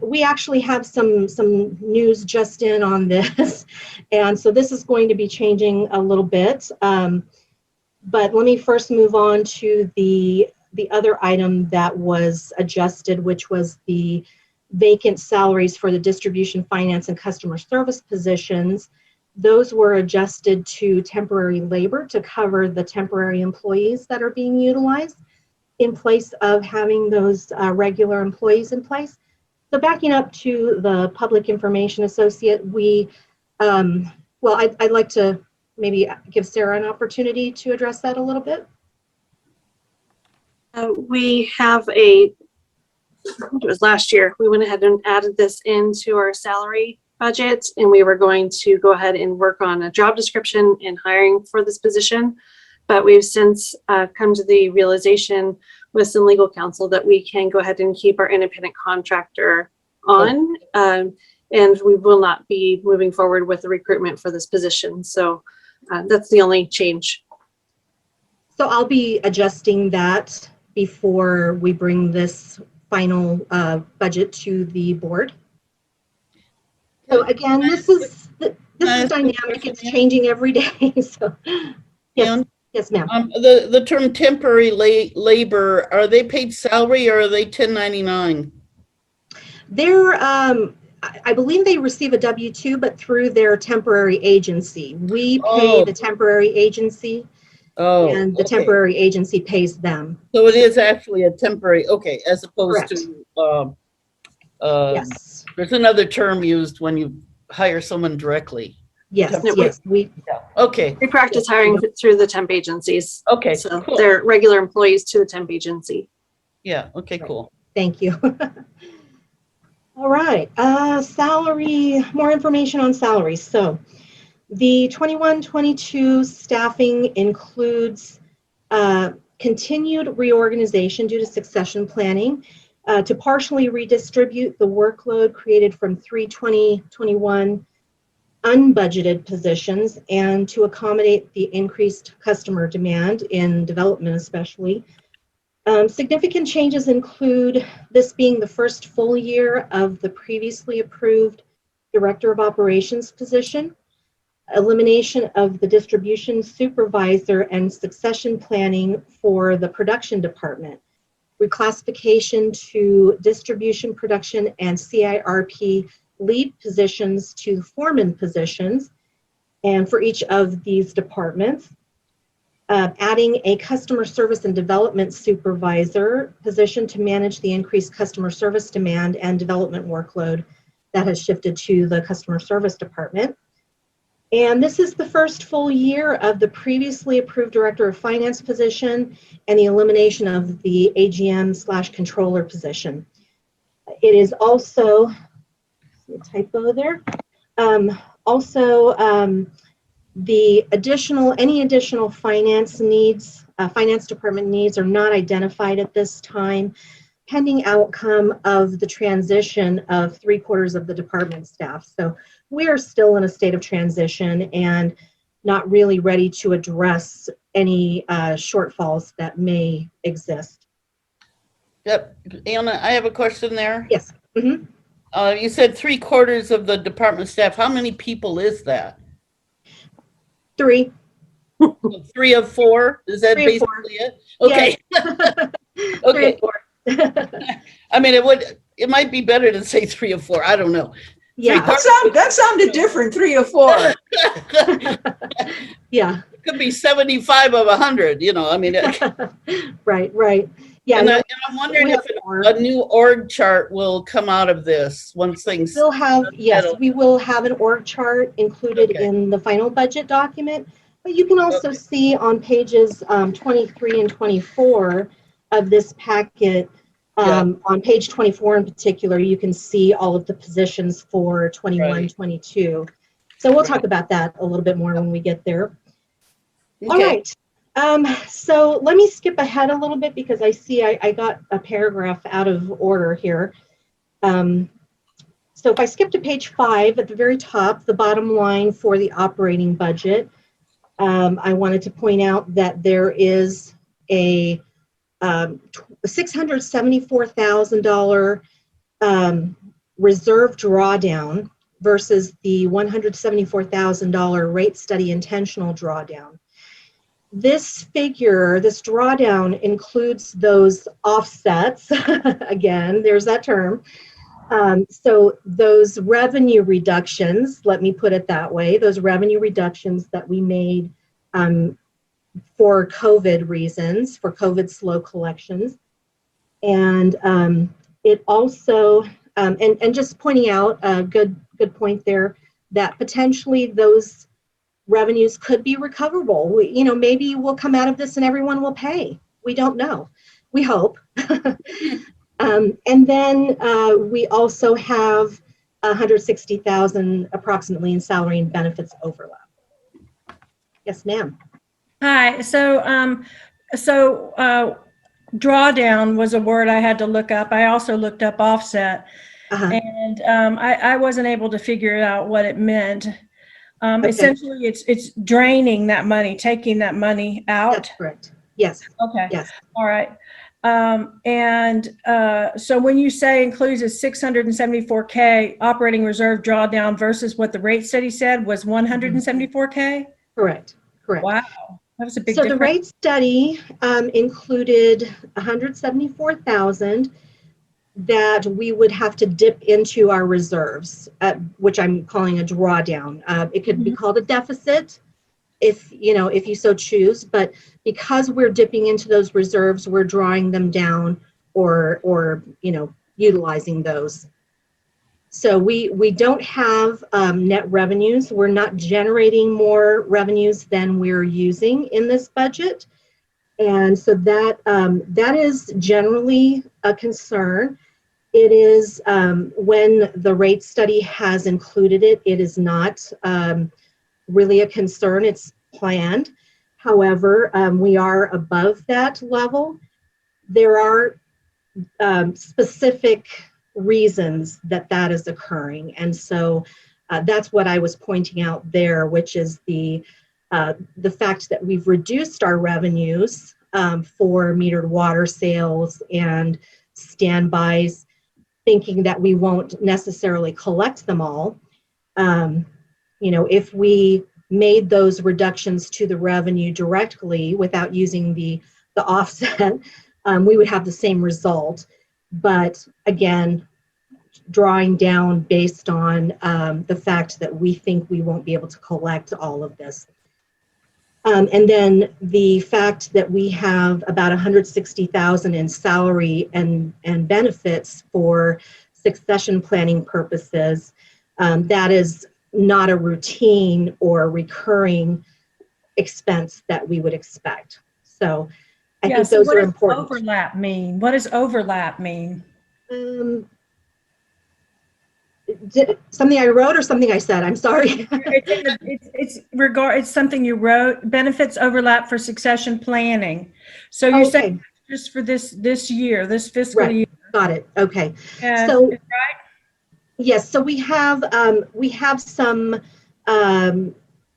we actually have some news just in on this, and so this is going to be changing a little bit. But let me first move on to the the other item that was adjusted, which was the vacant salaries for the distribution, finance, and customer service positions. Those were adjusted to temporary labor to cover the temporary employees that are being utilized in place of having those regular employees in place. So backing up to the Public Information Associate, well, I'd like to maybe give Sarah an opportunity to address that a little bit. We have it was last year, we went ahead and added this into our salary budget, and we were going to go ahead and work on a job description and hiring for this position. But we've since come to the realization with some legal counsel that we can go ahead and keep our independent contractor on, and we will not be moving forward with the recruitment for this position. So that's the only change. So I'll be adjusting that before we bring this final budget to the board. So again, this is dynamic. It's changing every day. So yes, yes, ma'am. The term temporary labor, are they paid salary or are they 1099? They're I believe they receive a W-2, but through their temporary agency. We pay the temporary agency. And the temporary agency pays them. So it is actually a temporary, as opposed Correct. to, Yes. there's another term used when you hire someone directly. Yes, yes. Okay. We practice hiring through the temp agencies. Okay, So cool. they're regular employees to the temp agency. Yeah, okay, cool. Thank you. All right, salary, more information on salaries. So the 21-22 staffing includes continued reorganization due to succession planning to partially redistribute the workload created from 3/20/21 unbudgeted positions and to accommodate the increased customer demand in development especially. Significant changes include this being the first full year of the previously approved Director of Operations position, elimination of the distribution supervisor and succession planning for the production department, reclassification to distribution, production, and CIRP lead positions to foreman positions, and for each of these departments, adding a customer service and development supervisor position to manage the increased customer service demand and development workload that has shifted to the customer service department. And this is the first full year of the previously approved Director of Finance position and the elimination of the AGM/controller position. It is also, a typo there, any additional finance needs, finance department needs are not identified at this time, pending outcome of the transition of 3/4 of the department staff. So we are still in a state of transition and not really ready to address any shortfalls that may exist. Yep. Anna, I have a question there. Yes. Mm-hmm. You said 3/4 of the department staff. How many people is that? 3. 3 of 4? Is that 3 of 4. basically it? Okay. Yes. Okay. 3 of 4. I mean, it might be better to say 3 of 4. I don't know. Yeah. That sounded different, 3 or 4. Yeah. It could be 75 of 100, I mean. Right. Yeah. And I'm wondering if a new org chart will come out of this once things. We'll have, yes, we will have an org chart included in the final budget document, but you can also see on pages 23 and 24 of this packet, on page 24 in particular, you can see all of the positions for 21-22. So we'll talk about that a little bit more when we get there. All right. So let me skip ahead a little bit because I see I got a paragraph out of order here. So if I skip to page 5 at the very top, the bottom line for the operating budget, I wanted to point out that there is a $674,000 reserve drawdown versus the $174,000 rate study intentional drawdown. this figure, this drawdown includes those offsets. Again, there's that term. So those revenue reductions, let me put it that way, those revenue reductions that we made for COVID reasons, for COVID slow collections. And it also, and just pointing out a good point there, that potentially those revenues could be recoverable. Maybe we'll come out of this and everyone will pay. We don't know. We hope. And then we also have 160,000 approximately in salary and benefits overlap. Yes, ma'am. Hi, so drawdown was a word I had to look up. I also looked up offset, and I wasn't able to figure out what it meant. Okay. Essentially, it's draining that money, taking that money out. That's correct. Yes. Okay. Yes. All right. So when you say includes a 674K operating reserve drawdown versus what the rate study said was 174K? Correct. Correct. Wow. That was a big So difference. the rate study included 174,000 that we would have to dip into our reserves, which I'm calling a drawdown. It could be called a deficit if you so choose, but because we're dipping into those reserves, we're drawing them down or utilizing those. So we don't have net revenues. We're not generating more revenues than we're using in this budget. And so that is generally a concern. It is when the rate study has included it, it is not really a concern. It's planned. However, we are above that level. There are specific reasons that is occurring. And so that's what I was pointing out there, which is the fact that we've reduced our revenues for metered water sales and standbys, thinking that we won't necessarily collect them all. If we made those reductions to the revenue directly without using the offset, we would have the same result. But again, drawing down based on the fact that we think we won't be able to collect all of this. And then the fact that we have about 160,000 in salary and benefits for succession planning purposes, that is not a routine or recurring expense that we would expect. So I think those are important. What does overlap mean? What does overlap mean? Something I wrote or something I said? I'm sorry. It's something you wrote. Benefits overlap for succession planning. So you're saying just for this year, this fiscal year. Got it. Okay. And So right? yes. So we have some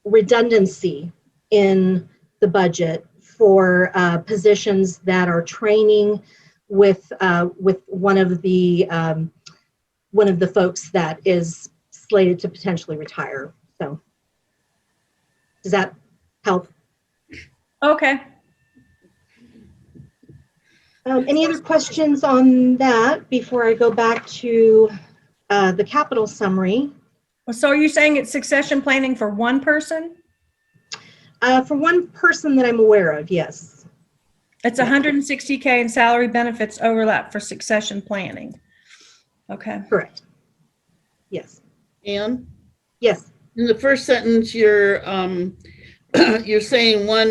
redundancy in the budget for positions that are training with one of the folks that is slated to potentially retire. So does that help? Okay. Any other questions on that before I go back to the capital summary? So are you saying it's succession planning for one person? For one person that I'm aware of, yes. It's 160K in salary benefits overlap for succession planning. Okay. Correct. Yes. Ann? Yes. In the first sentence, you're saying one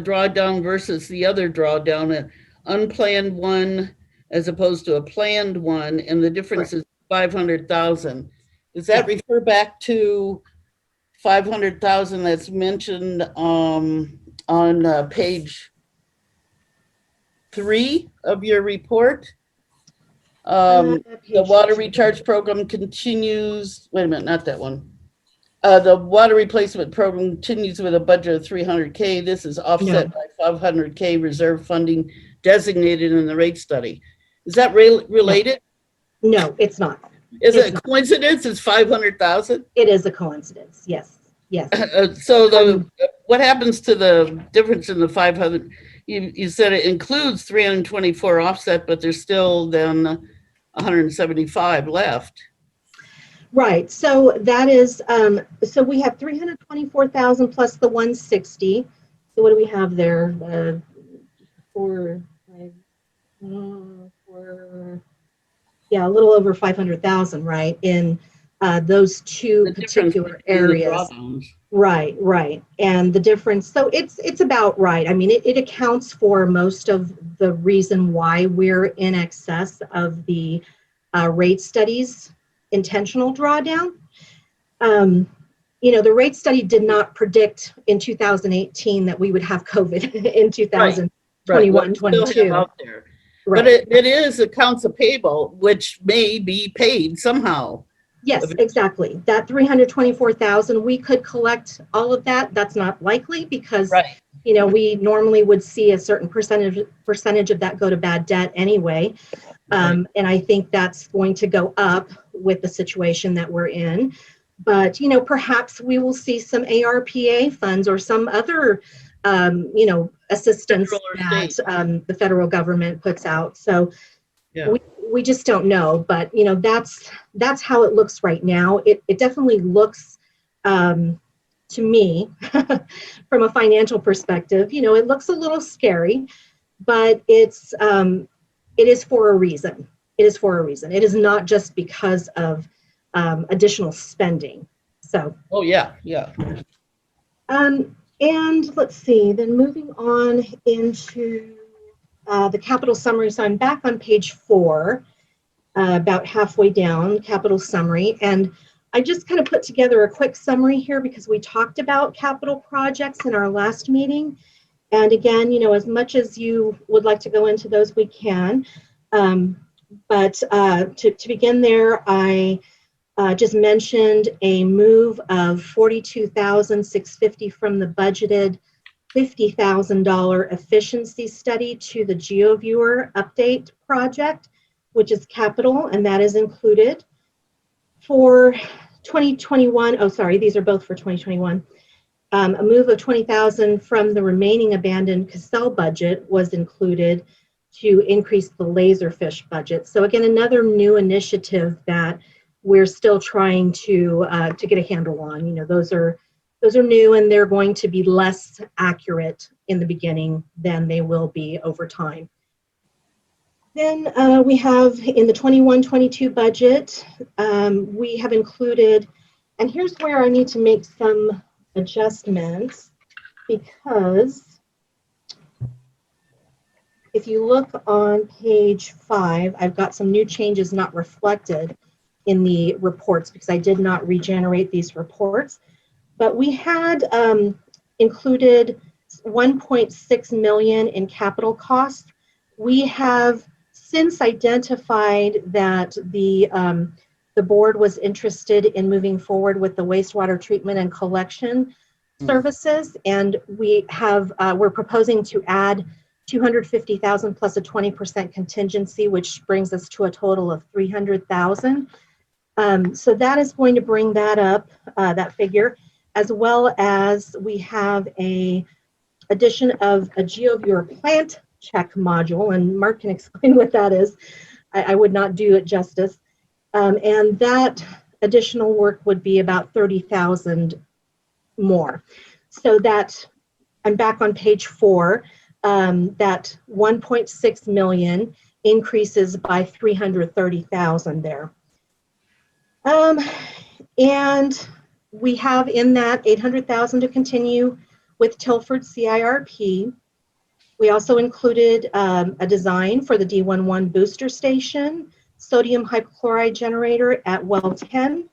drawdown versus the other drawdown, an unplanned one as opposed to a planned one, and the difference is 500,000. Does that refer back to 500,000 that's mentioned on page 3 of your report? The water recharge program continues. Wait a minute, not that one. The water replacement program continues with a budget of 300K. This is offset by 500K reserve funding designated in the rate study. Is that related? No, it's not. Is it a coincidence? It's 500,000? It is a coincidence. Yes. Yes. So what happens to the difference in the 500? You said it includes 324 offset, but there's still then 175 left. Right. So that is, so we have 324,000 plus the 160. So what do we have there? Yeah, a little over 500,000, right? In those two The difference particular between the areas. drawdowns. Right, right. And the difference, so it's about right. I mean, it accounts for most of the reason why we're in excess of the rate studies intentional drawdown. You know, the rate study did not predict in 2018 that we would have COVID in 2021, 22. Out there. Right. But it is accounts payable, which may be paid somehow. Yes, exactly. That 324,000, we could collect all of that. That's not likely because, Right. you know, we normally would see a certain percentage of that go to bad debt anyway. And I think that's going to go up with the situation that we're in. But, you know, perhaps we will see some ARPA funds or some other, you know, assistance that the federal government puts out. So yeah. We just don't know. But, you know, that's how it looks right now. It definitely looks to me from a financial perspective, you know, it looks a little scary, but it is for a reason. It is for a reason. It is not just because of additional spending. So. Oh yeah, yeah. And let's see. Then moving on into the capital summary. So I'm back on page 4, about halfway down, capital summary, and I just kind of put together a quick summary here because we talked about capital projects in our last meeting. And again, you know, as much as you would like to go into those, we can. But to begin there, I just mentioned a move of $42,650 from the budgeted $50,000 efficiency study to the GeoViewer update project, which is capital, and that is included. For 2021, oh, sorry, these are both for 2021. A move of $20,000 from the remaining abandoned Cassell budget was included to increase the laserfish budget. So again, another new initiative that we're still trying to get a handle on. You know, those are new, and they're going to be less accurate in the beginning than they will be over time. Then we have in the 21-22 budget, we have included, and here's where I need to make some adjustments, because if you look on page 5, I've got some new changes not reflected in the reports because I did not regenerate these reports. But we had included 1.6 million in capital costs. We have since identified that the board was interested in moving forward with the wastewater treatment and collection services, and we have we're proposing to add 250,000 plus a 20% contingency, which brings us to a total of 300,000. So that is going to bring that up, that figure, as well as we have a addition of a GeoViewer plant check module, and Mark can explain what that is. I would not do it justice. And that additional work would be about 30,000 more. So that, I'm back on page 4, that 1.6 million increases by 330,000 there. And we have in that 800,000 to continue with Tilford CIRP. We also included a design for the D11 booster station, sodium hypochlorite generator at well 10,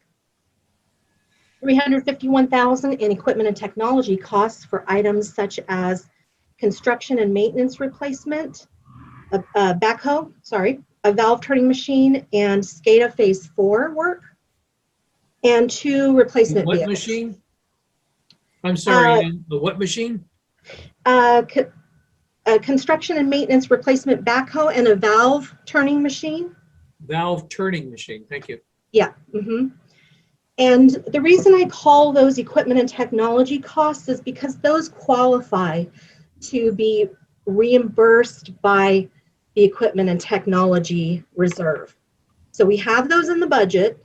351,000 in equipment and technology costs for items such as construction and maintenance replacement, a backhoe, a valve turning machine, and SCADA phase 4 work, and 2 replacement What vehicles. Machine? I'm sorry, the what machine? A construction and maintenance replacement backhoe and a valve turning machine. Valve turning machine, thank you. Yeah. Mm-hmm. And the reason I call those equipment and technology costs is because those qualify to be reimbursed by the equipment and technology reserve. So we have those in the budget,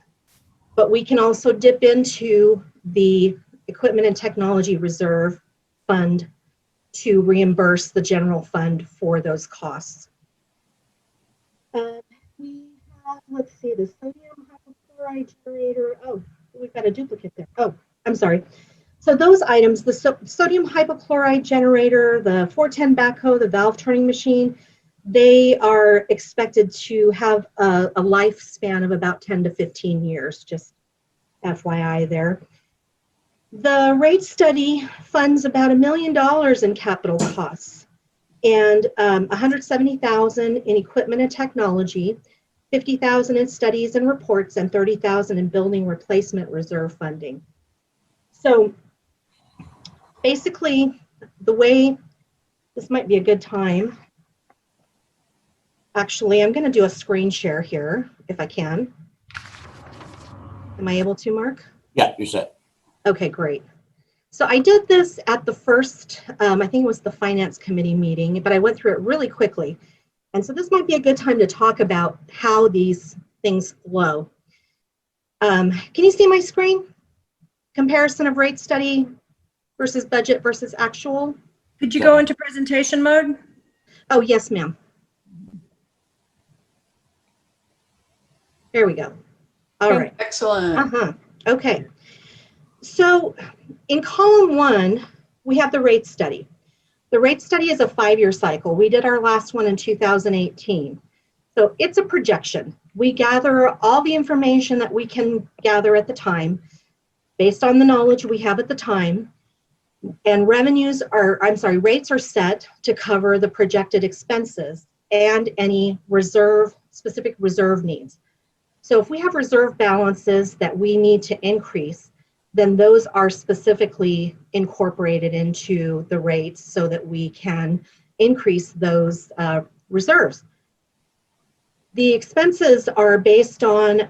but we can also dip into the equipment and technology reserve fund to reimburse the general fund for those costs. We have, let's see, the sodium hypochlorite generator. Oh, we've got a duplicate there. Oh, I'm sorry. So those items, the sodium hypochlorite generator, the 410 backhoe, the valve turning machine, they are expected to have a lifespan of about 10 to 15 years, just FYI there. The rate study funds about $1 million in capital costs and 170,000 in equipment and technology, 50,000 in studies and reports, and 30,000 in building replacement reserve funding. So basically, the way this might be a good time. Actually, I'm going to do a screen share here if I can. Am I able to, Mark? Yeah, you're set. Okay, great. So I did this at the first, I think it was the Finance Committee meeting, but I went through it really quickly. And so this might be a good time to talk about how these things flow. Can you see my screen? Comparison of rate study versus budget versus actual. Could you go into presentation mode? Oh, yes, ma'am. There we go. All right. Excellent. Okay. So in column 1, we have the rate study. The rate study is a 5-year cycle. We did our last one in 2018. So it's a projection. We gather all the information that we can gather at the time based on the knowledge we have at the time. And rates are set to cover the projected expenses and any specific reserve needs. So if we have reserve balances that we need to increase, then those are specifically incorporated into the rates so that we can increase those reserves. The expenses are based on,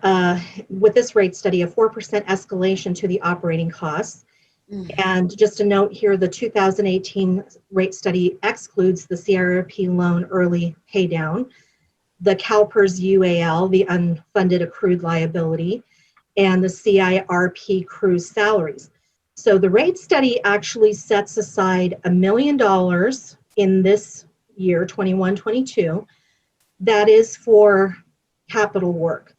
with this rate study, a 4% escalation to the operating costs. And just a note here, the 2018 rate study excludes the CRP loan early pay down, the CalPERS UAL, the unfunded accrued liability, and the CIRP crew salaries. So the rate study actually sets aside $1 million in this year, 21-22, that is for capital work.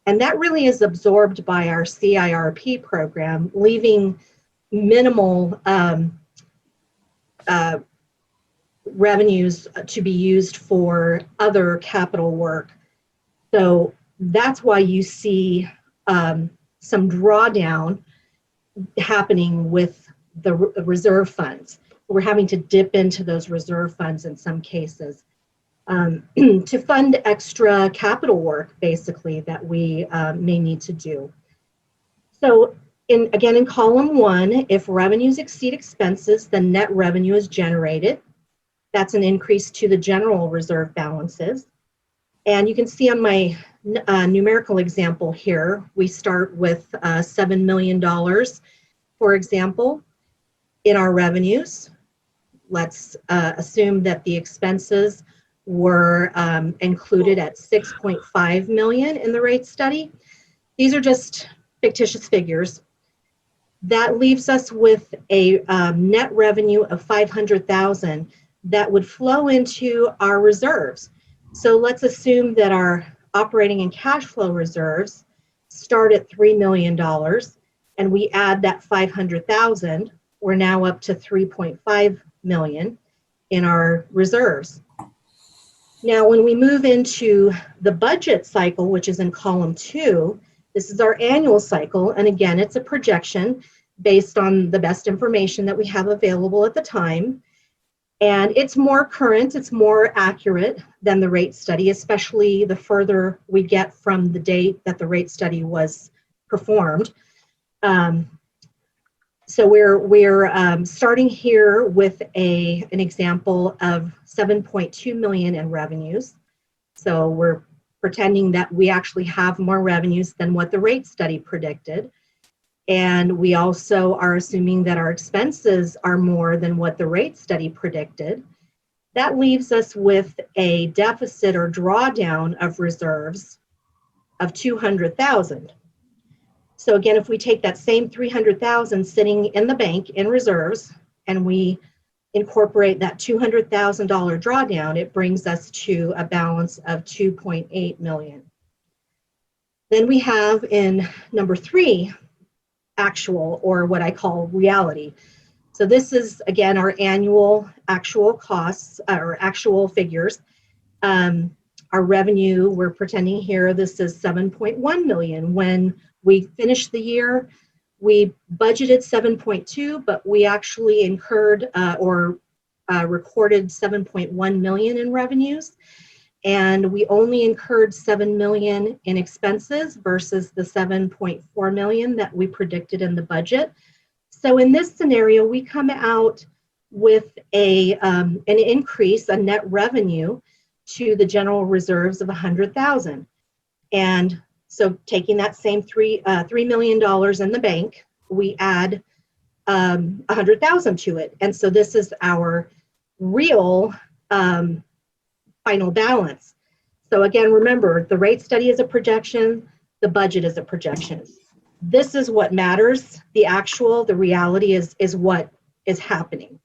And that really is absorbed by our CIRP program, leaving minimal revenues to be used for other capital work. So that's why you see some drawdown happening with the reserve funds. We're having to dip into those reserve funds in some cases to fund extra capital work, basically, that we may need to do. So again, in column 1, if revenues exceed expenses, then net revenue is generated. That's an increase to the general reserve balances. And you can see on my numerical example here, we start with $7 million, for example, in our revenues. Let's assume that the expenses were included at 6.5 million in the rate study. These are just fictitious figures. That leaves us with a net revenue of 500,000 that would flow into our reserves. So let's assume that our operating and cash flow reserves start at $3 million and we add that 500,000, we're now up to 3.5 million in our reserves. Now, when we move into the budget cycle, which is in column 2, this is our annual cycle. And again, it's a projection based on the best information that we have available at the time. And it's more current, it's more accurate than the rate study, especially the further we get from the date that the rate study was performed. So we're starting here with an example of 7.2 million in revenues. So we're pretending that we actually have more revenues than what the rate study predicted. And we also are assuming that our expenses are more than what the rate study predicted. That leaves us with a deficit or drawdown of reserves of 200,000. So again, if we take that same 300,000 sitting in the bank in reserves and we incorporate that $200,000 drawdown, it brings us to a balance of 2.8 million. Then we have in number 3, actual, or what I call reality. So this is, again, our annual actual costs or actual figures. Our revenue, we're pretending here, this is 7.1 million. When we finished the year, we budgeted 7.2, but we actually incurred recorded 7.1 million in revenues. And we only incurred 7 million in expenses versus the 7.4 million that we predicted in the budget. So in this scenario, we come out with an increase, a net revenue to the general reserves of 100,000. And so taking that same $3 million in the bank, we add 100,000 to it. And so this is our real final balance. So again, remember, the rate study is a projection, the budget is a projection. This is what matters. The actual, the reality is what is happening.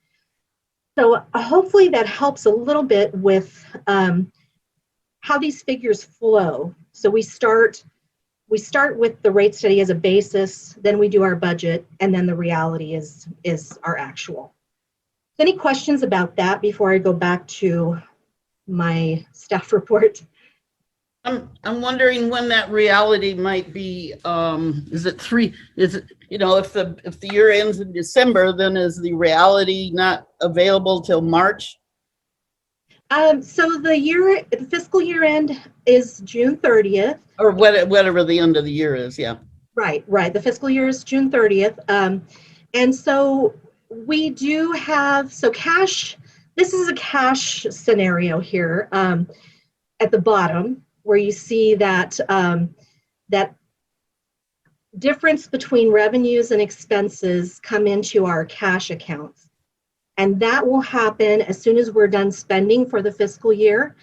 So hopefully that helps a little bit with how these figures flow. So we start with the rate study as a basis, then we do our budget, and then the reality is our actual. Any questions about that before I go back to my staff report? I'm wondering when that reality might be. Is it if the year ends in December, then is the reality not available till March? So the fiscal year end is June 30th. Or whatever the end of the year is, yeah. Right. The fiscal year is June 30th. And so we do have, cash, this is a cash scenario here at the bottom, where you see that that difference between revenues and expenses come into our cash accounts. And that will happen as soon as we're done spending for the fiscal year,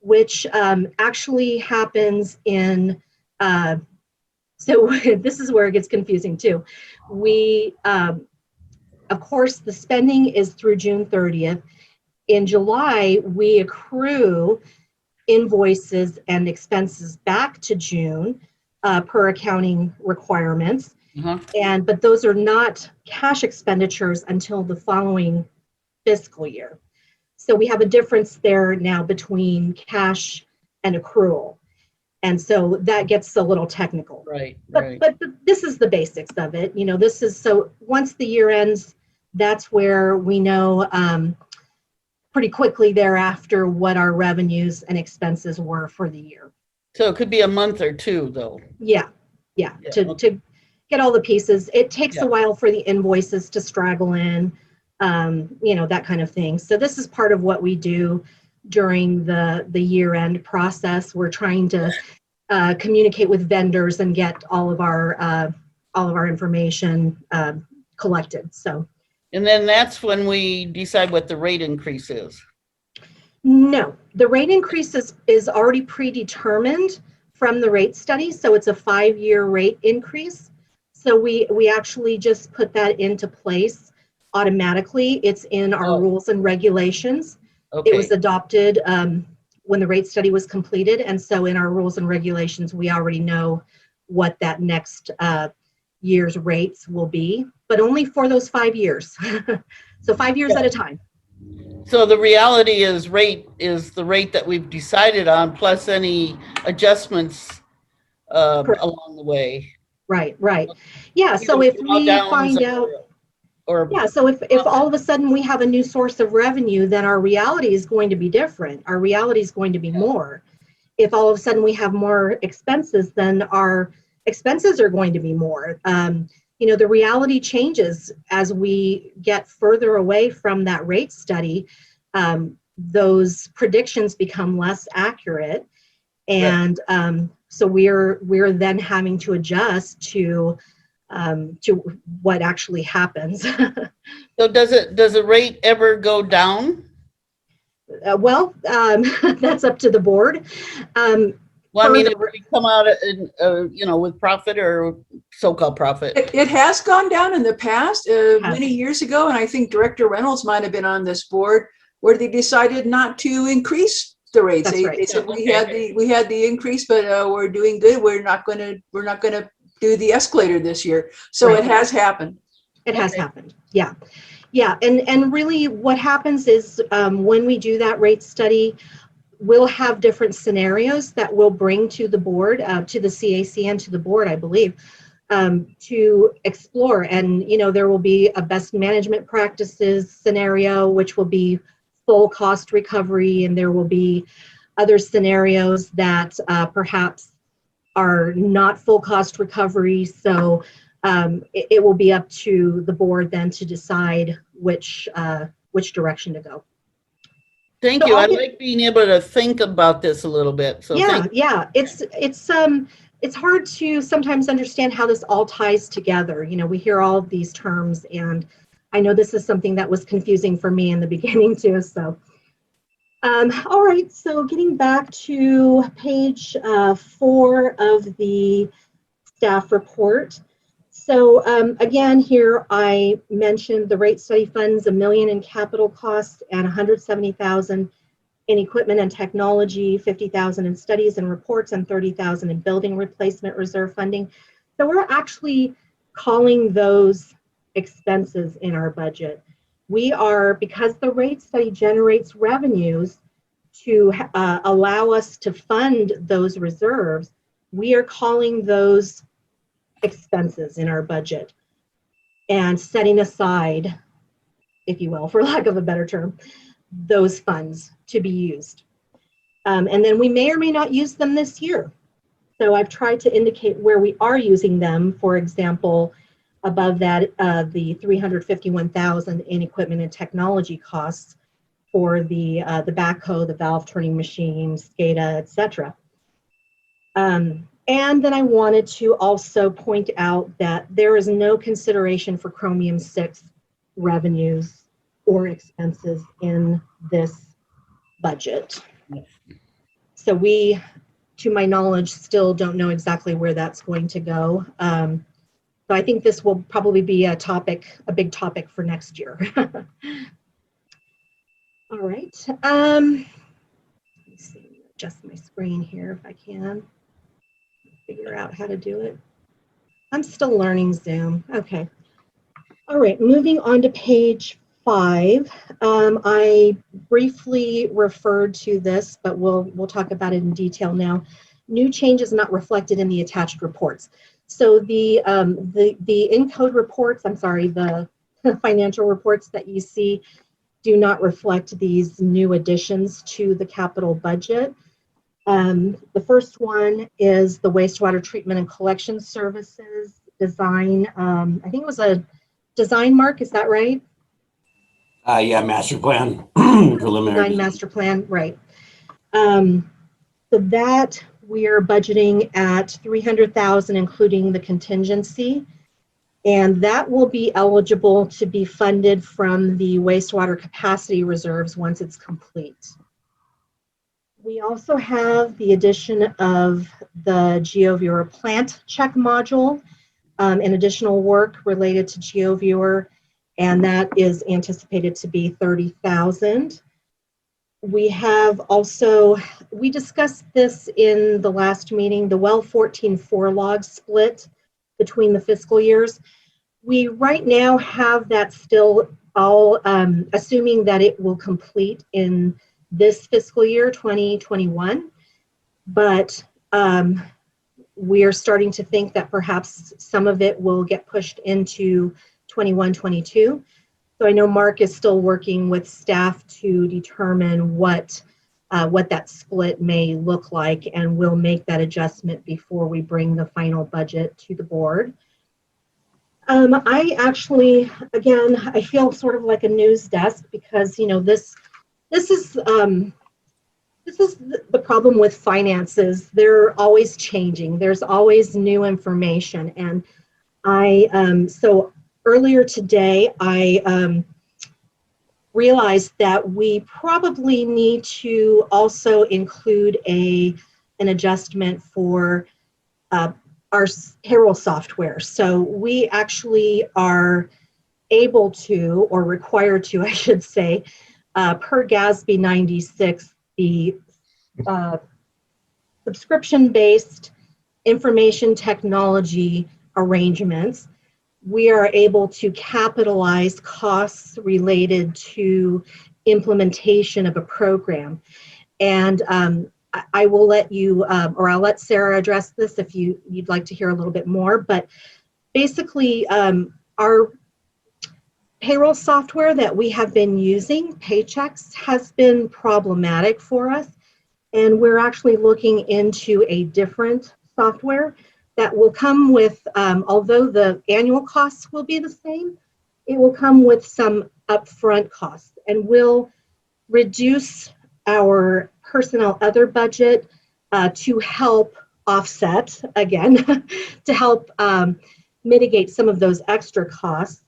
which actually happens in, so this is where it gets confusing too. We, of course, the spending is through June 30th. In July, we accrue invoices and expenses back to June per accounting requirements. But those are not cash expenditures until the following fiscal year. So we have a difference there now between cash and accrual. And so that gets a little technical. Right. But this is the basics of it. This is, so once the year ends, that's where we know pretty quickly thereafter what our revenues and expenses were for the year. So it could be a month or two, though. Yeah. To get all the pieces. It takes a while for the invoices to straggle in, that kind of thing. So this is part of what we do during the year-end process. We're trying to communicate with vendors and get all of our information collected. So. And then that's when we decide what the rate increase is. No, the rate increase is already predetermined from the rate study. So it's a 5-year rate increase. So we actually just put that into place automatically. It's in our rules and regulations. Okay. It was adopted when the rate study was completed. And so in our rules and regulations, we already know what that next year's rates will be, but only for those 5 years. So 5 years at a time. So the reality is the rate that we've decided on plus any adjustments along the way. Right. Yeah, so if we find out, so if all of a sudden we have a new source of revenue, then our reality is going to be different. Our reality is going to be more. If all of a sudden we have more expenses, then our expenses are going to be more. The reality changes as we get further away from that rate study. Those predictions become less accurate. And so we're then having to adjust to to what actually happens. So does the rate ever go down? Well, that's up to the board. Well, I mean, if Further- we come out in, you know, with profit or so-called profit. It has gone down in the past, Has. many years ago, and I think Director Reynolds might have been on this board where they decided not to increase the rates. That's right. They said Okay. we had the increase, but we're doing good. We're not going to do the escalator this year. So Right. it has happened. It has Okay. happened. Yeah. Yeah. And really what happens is when we do that rate study, we'll have different scenarios that we'll bring to the board, to the CAC and to the board, I believe, to explore. And, you know, there will be a best management practices scenario, which will be full cost recovery. And there will be other scenarios that perhaps are not full cost recovery. So it will be up to the board then to decide which direction to go. Thank So you. I I'll get- like being able to think about this a little bit. So Yeah, yeah. It's hard to sometimes understand how this all ties together. You know, we hear all of these terms, and I know this is something that was confusing for me in the beginning too. So, all right. So getting back to page 4 of the staff report. So again, here I mentioned the rate study funds, $1 million in capital costs and $170,000 in equipment and technology, $50,000 in studies and reports, and $30,000 in building replacement reserve funding. So we're actually calling those expenses in our budget. We are, because the rate study generates revenues to allow us to fund those reserves, we are calling those expenses in our budget and setting aside, if you will, for lack of a better term, those funds to be used. And then we may or may not use them this year. So I've tried to indicate where we are using them. For example, above that, the $351,000 in equipment and technology costs for the backhoe, the valve turning machine, SCADA, etc. And then I wanted to also point out that there is no consideration for Chromium 6 revenues or expenses in this budget. So we, to my knowledge, still don't know exactly where that's going to go. So I think this will probably be a big topic for next year. All right. Let me see, adjust my screen here if I can. Figure out how to do it. I'm still learning Zoom. Okay. All right, moving on to page 5. I briefly referred to this, but we'll talk about it in detail now. New changes not reflected in the attached reports. So the in-code reports, I'm sorry, the financial reports that you see do not reflect these new additions to the capital budget. The first one is the wastewater treatment and collection services design. I think it was a design, Mark, is that right? Yeah, master plan, preliminary. Design master plan, right. So that we are budgeting at $300,000, including the contingency. And that will be eligible to be funded from the wastewater capacity reserves once it's complete. We also have the addition of the GeoViewer plant check module and additional work related to GeoViewer, and that is anticipated to be $30,000. We have also, we discussed this in the last meeting, the well 14 4-log split between the fiscal years. We right now have that still all, assuming that it will complete in this fiscal year, 2021, but we are starting to think that perhaps some of it will get pushed into 21-22. So I know Mark is still working with staff to determine what that split may look like, and we'll make that adjustment before we bring the final budget to the board. I actually, again, I feel sort of like a news desk because, you know, this is the problem with finances. They're always changing. There's always new information. And So earlier today, I realized that we probably need to also include an adjustment for our payroll software. So we actually are able to, or required to, I should say, per GASB 96, the subscription-based information technology arrangements, we are able to capitalize costs related to implementation of a program. And I will let you, or I'll let Sarah address this if you'd like to hear a little bit more. But basically, our payroll software that we have been using, Paychex, has been problematic for us. And we're actually looking into a different software that will come with, although the annual costs will be the same, it will come with some upfront costs and will reduce our personnel other budget to help offset, again, to help mitigate some of those extra costs.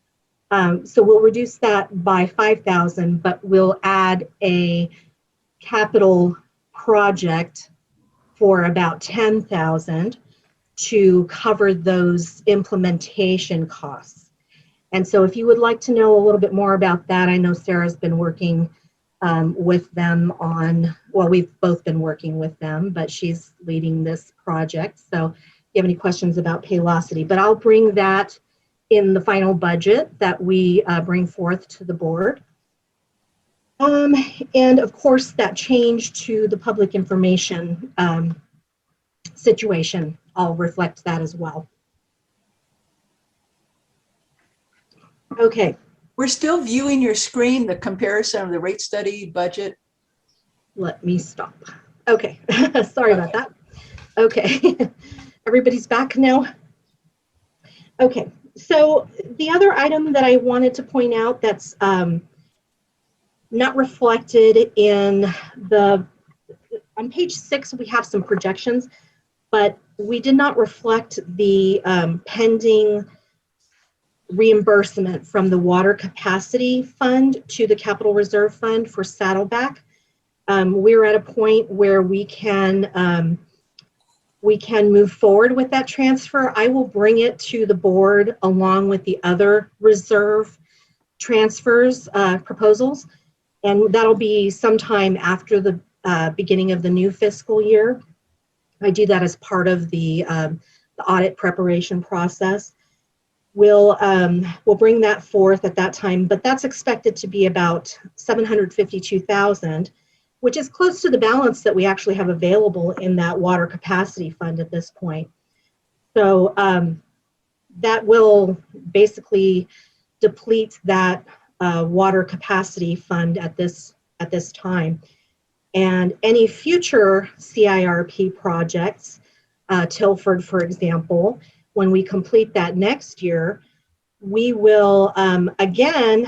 So we'll reduce that by $5,000, but we'll add a capital project for about $10,000 to cover those implementation costs. And so if you would like to know a little bit more about that, I know Sarah's been working with them on, well, we've both been working with them, but she's leading this project. So if you have any questions about Paylocity, but I'll bring that in the final budget that we bring forth to the board. And of course, that change to the public information situation, I'll reflect that as well. Okay. We're still viewing your screen, the comparison of the rate study budget. Let me stop. Okay, sorry about that. Okay, everybody's back now. Okay, so the other item that I wanted to point out that's not reflected in on page 6, we have some projections, but we did not reflect the pending reimbursement from the water capacity fund to the capital reserve fund for Saddleback. We're at a point where we can move forward with that transfer. I will bring it to the board along with the other reserve transfers proposals, and that'll be sometime after the beginning of the new fiscal year. I do that as part of the audit preparation process. We'll bring that forth at that time, but that's expected to be about $752,000, which is close to the balance that we actually have available in that water capacity fund at this point. So that will basically deplete that water capacity fund at this time. And any future CIRP projects, Tilford, for example, when we complete that next year, we will, again,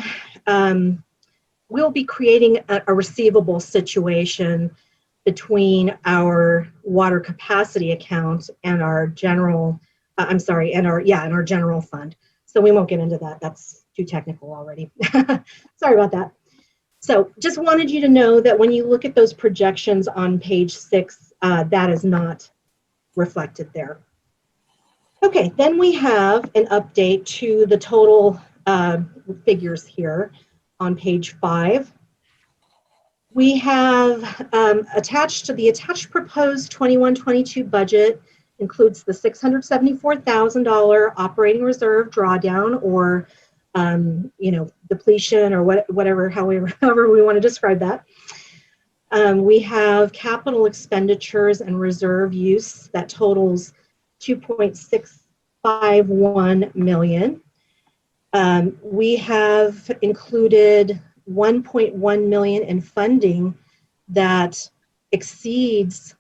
we'll be creating a receivable situation between our water capacity account and our general, and our general fund. So we won't get into that. That's too technical already. Sorry about that. So just wanted you to know that when you look at those projections on page 6, that is not reflected there. Okay, then we have an update to the total figures here on page 5. We have attached to the proposed 21-22 budget includes the $674,000 operating reserve drawdown, or depletion, or whatever, however we want to describe that. We have capital expenditures and reserve use that totals $2.651 million. We have included $1.1 million in funding that exceeds,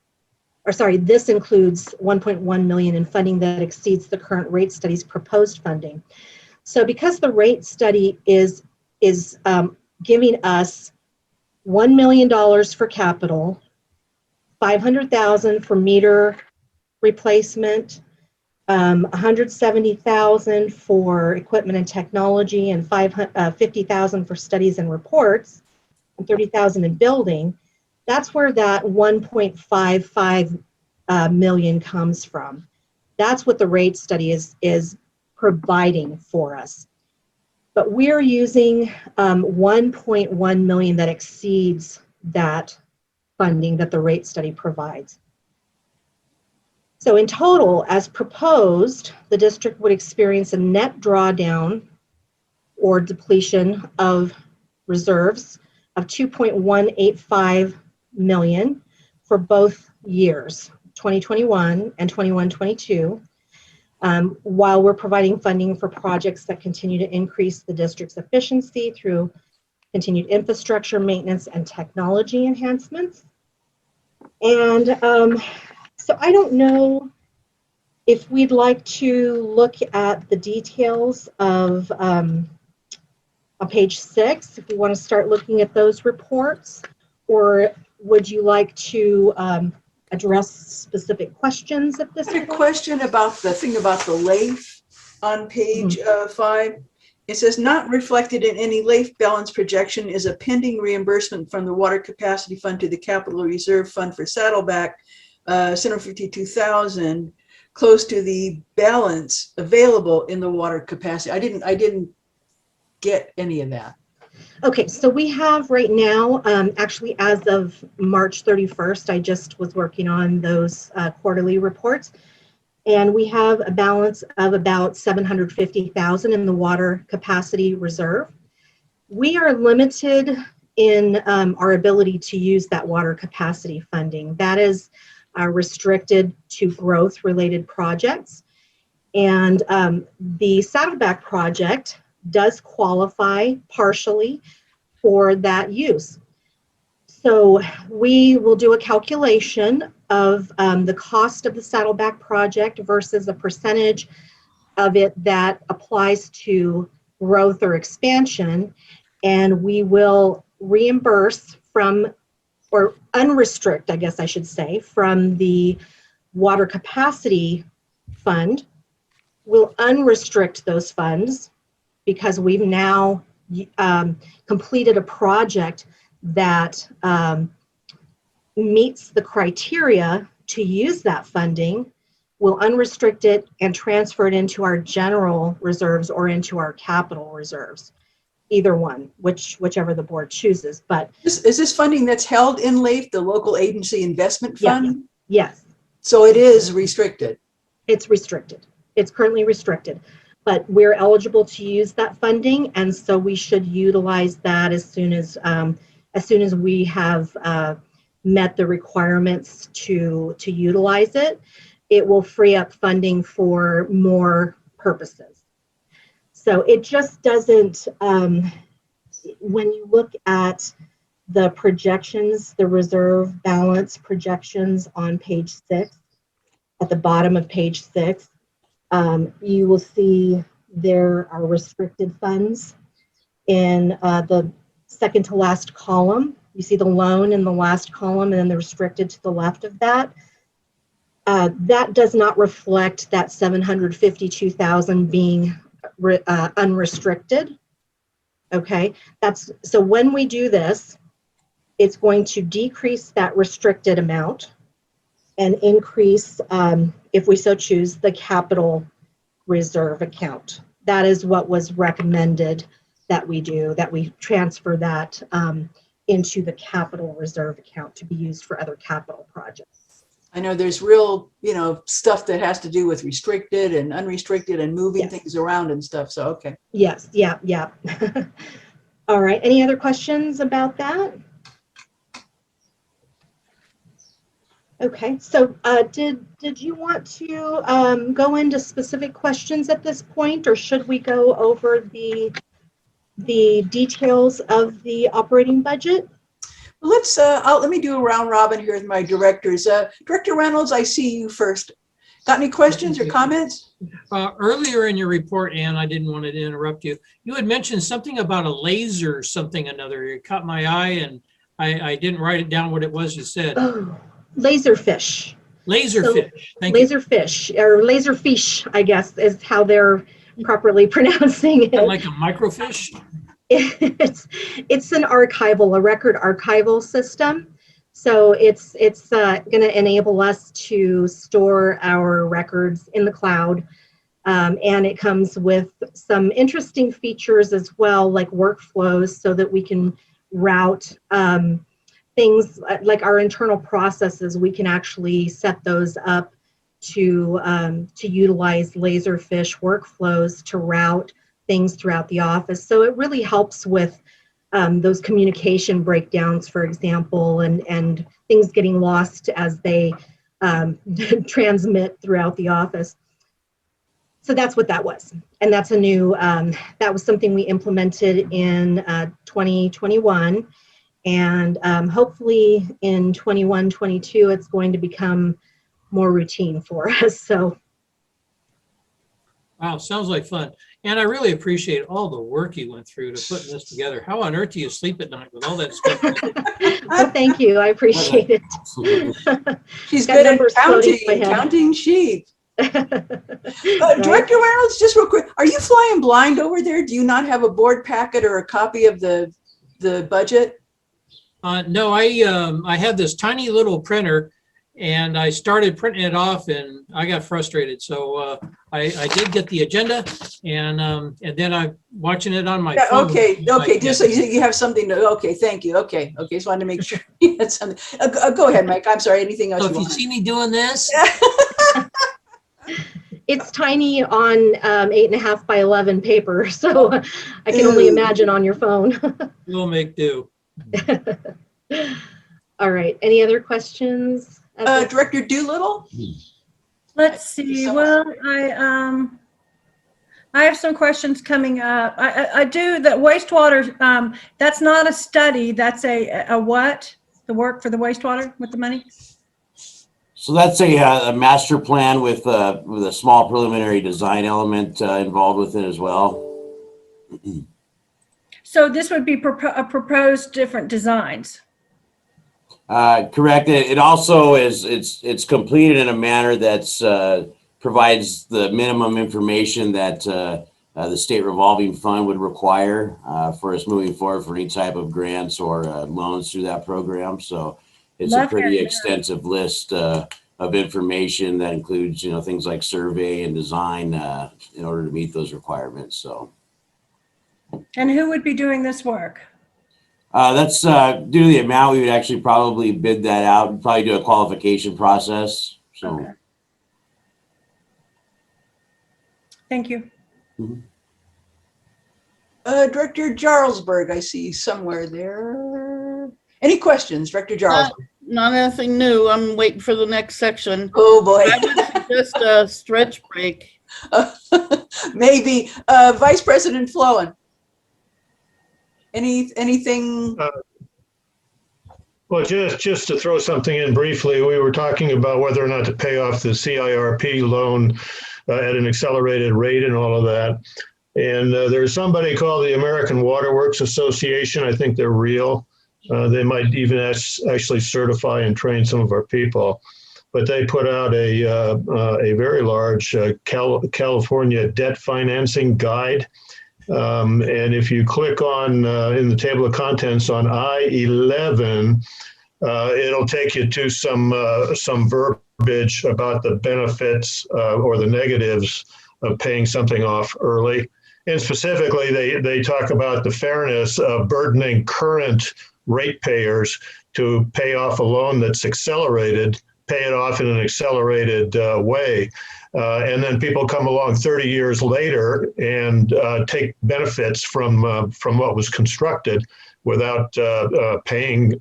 this includes $1.1 million in funding that exceeds the current rate study's proposed funding. So because the rate study is giving us $1 million for capital, $500,000 for meter replacement, 170,000 for equipment and technology, and 50,000 for studies and reports, and 30,000 in building. That's where that 1.55 million comes from. That's what the rate study is providing for us. But we're using 1.1 million that exceeds that funding that the rate study provides. So in total, as proposed, the district would experience a net drawdown or depletion of reserves of 2.185 million for both years, 2021 and 21-22, while we're providing funding for projects that continue to increase the district's efficiency through continued infrastructure maintenance and technology enhancements. And so I don't know if we'd like to look at the details of on page 6, if you want to start looking at those reports, or would you like to address specific questions at this I had a point? question about the thing about the LAIF on page 5. It says not reflected in any LAIF balance projection is a pending reimbursement from the Water Capacity Fund to the Capital Reserve Fund for Saddleback, 752,000, close to the balance available in the water capacity. I didn't get any of that. Okay, so we have right now, actually as of March 31st, I just was working on those quarterly reports, and we have a balance of about 750,000 in the water capacity reserve. We are limited in our ability to use that water capacity funding. That is restricted to growth related projects. And the Saddleback project does qualify partially for that use. So we will do a calculation of the cost of the Saddleback project versus a percentage of it that applies to growth or expansion, and we will reimburse from, or unrestrict, I guess I should say, from the water capacity fund. We'll unrestrict those funds because we've now completed a project that meets the criteria to use that funding. We'll unrestrict it and transfer it into our general reserves or into our capital reserves, either one, whichever the board chooses. But is this funding that's held in LAIF, the local agency investment fund? Yes. So it is restricted. It's restricted. It's currently restricted, but we're eligible to use that funding, and so we should utilize that as soon as we have met the requirements to utilize it. It will free up funding for more purposes. So it just doesn't, when you look at the projections, the reserve balance projections on page 6, at the bottom of page 6, you will see there are restricted funds in the second to last column. You see the loan in the last column and then the restricted to the left of that. That does not reflect that 752,000 being unrestricted. Okay, so when we do this, it's going to decrease that restricted amount and increase, if we so choose, the capital reserve account. That is what was recommended that we do, that we transfer that into the capital reserve account to be used for other capital projects. I know there's real, stuff that has to do with restricted and unrestricted and moving things around and stuff. So, okay. Yes, yeah. All right, any other questions about that? Okay, so did you want to go into specific questions at this point, or should we go over the details of the operating budget? Well, let me do a round robin here with my directors. Director Reynolds, I see you first. Got any questions or comments? Earlier in your report, Ann, I didn't want to interrupt you. You had mentioned something about a laser something another. It caught my eye and I didn't write it down what it was you said. Oh, laserfish. Laserfish. Thank you. Laserfish, or laserfish, I guess, is how they're properly pronouncing it. Like a microfish? It's an archival, a record archival system. So it's going to enable us to store our records in the cloud. And it comes with some interesting features as well, like workflows, so that we can route things like our internal processes. We can actually set those up to utilize Laserfish workflows to route things throughout the office. So it really helps with those communication breakdowns, for example, and things getting lost as they transmit throughout the office. So that's what that was. And that's a new, that was something we implemented in 2021. And hopefully in 21, 22, it's going to become more routine for us. So. Wow, sounds like fun. And I really appreciate all the work you went through to putting this together. How on earth do you sleep at night with all that stuff? Well, thank you. I appreciate it. She's Got good at numbers floating in my head. counting sheep. Right? Director Reynolds, just real quick, are you flying blind over there? Do you not have a board packet or a copy of the budget? No, I had this tiny little printer and I started printing it off and I got frustrated. So I did get the agenda and then I'm watching it on my phone. Okay, just so you have something to, okay, thank you. Okay, just wanted to make sure you had something. Go ahead, Mike. I'm sorry, anything else So you if you want? see me doing this, It's tiny on 8.5 by 11 paper, so I can only imagine on your phone. we'll make do. All right, any other questions? Director Doolittle? Let's see. Well, I have some questions coming up. I do the wastewater. That's not a study. That's a what? The work for the wastewater with the money? So that's a master plan with a small preliminary design element involved with it as well. So this would be proposed different designs. Correct. It also is, it's completed in a manner that's provides the minimum information that the state revolving fund would require for us moving forward for any type of grants or loans through that program. So it's a pretty extensive list of information that includes, things like survey and design in order to meet those requirements. So. And who would be doing this work? That's due to the amount, we would actually probably bid that out and probably do a qualification process. So. Okay. Thank you. Mm-hmm. Director Jarlsberg, I see somewhere there. Any questions, Director Jarlsberg? Not anything new. I'm waiting for the next section. Oh, boy. I would suggest a stretch break. Maybe. Vice President Flowen. Anything? Well, just to throw something in briefly, we were talking about whether or not to pay off the CIRP loan at an accelerated rate and all of that. And there's somebody called the American Water Works Association. I think they're real. They might even actually certify and train some of our people. But they put out a very large California debt financing guide. And if you click on in the table of contents on I-11, it'll take you to some verbiage about the benefits or the negatives of paying something off early. And specifically, they talk about the fairness of burdening current ratepayers to pay off a loan that's accelerated, pay it off in an accelerated way. And then people come along 30 years later and take benefits from what was constructed without paying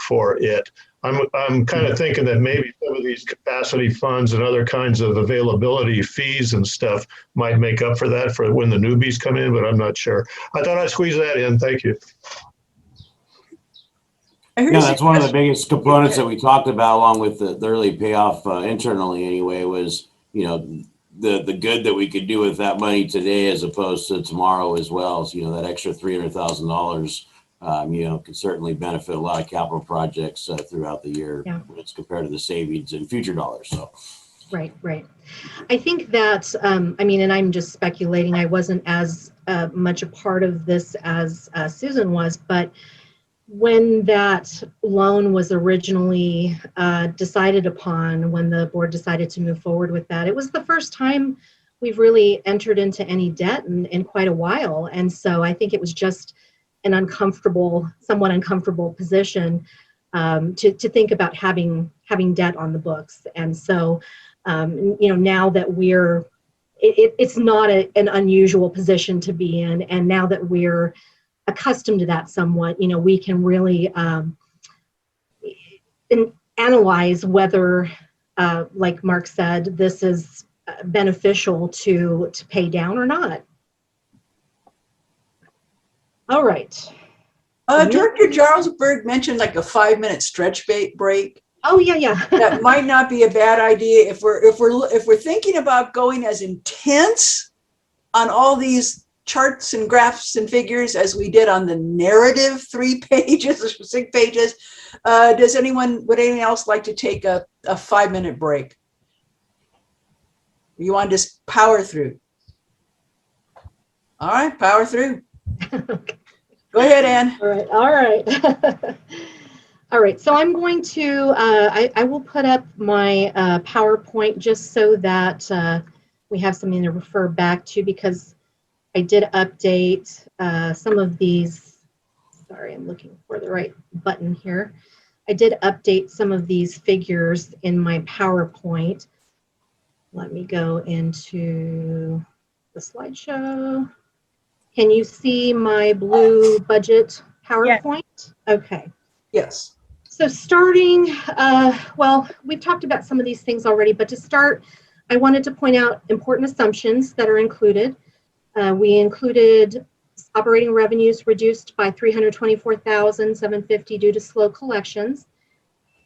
for it. I'm kind of thinking that maybe some of these capacity funds and other kinds of availability fees and stuff might make up for that for when the newbies come in, but I'm not sure. I thought I'd squeeze that in. Thank you. Yeah, that's one of the biggest components that we talked about, along with the early payoff internally anyway, was, the good that we could do with that money today as opposed to tomorrow as well. So, that extra $300,000 Could certainly benefit a lot of capital projects throughout the year as compared to the savings in future dollars. So. Right. I think that, and I'm just speculating, I wasn't as much a part of this as Susan was, but when that loan was originally decided upon, when the board decided to move forward with that, it was the first time we've really entered into any debt in quite a while. And so I think it was just an somewhat uncomfortable position to think about having debt on the books. And so, now that it's not an unusual position to be in, and now that we're accustomed to that somewhat, we can really analyze whether, like Mark said, this is beneficial to pay down or not. All right. Director Jarlsberg mentioned like a 5-minute stretch break. Oh yeah. That might not be a bad idea if we're thinking about going as intense on all these charts and graphs and figures as we did on the narrative 3 pages or 6 pages. Would anyone else like to take a 5-minute break? You want to just power through? All right, power through. Go ahead, Ann. All right. All right, so I'm going to, I will put up my PowerPoint just so that we have something to refer back to, because I did update some of these. Sorry, I'm looking for the right button here. I did update some of these figures in my PowerPoint. Let me go into the slideshow. Can you see my blue budget PowerPoint? Yes. Okay. Yes. So starting, we've talked about some of these things already, but to start, I wanted to point out important assumptions that are included. We included operating revenues reduced by $324,750 due to slow collections.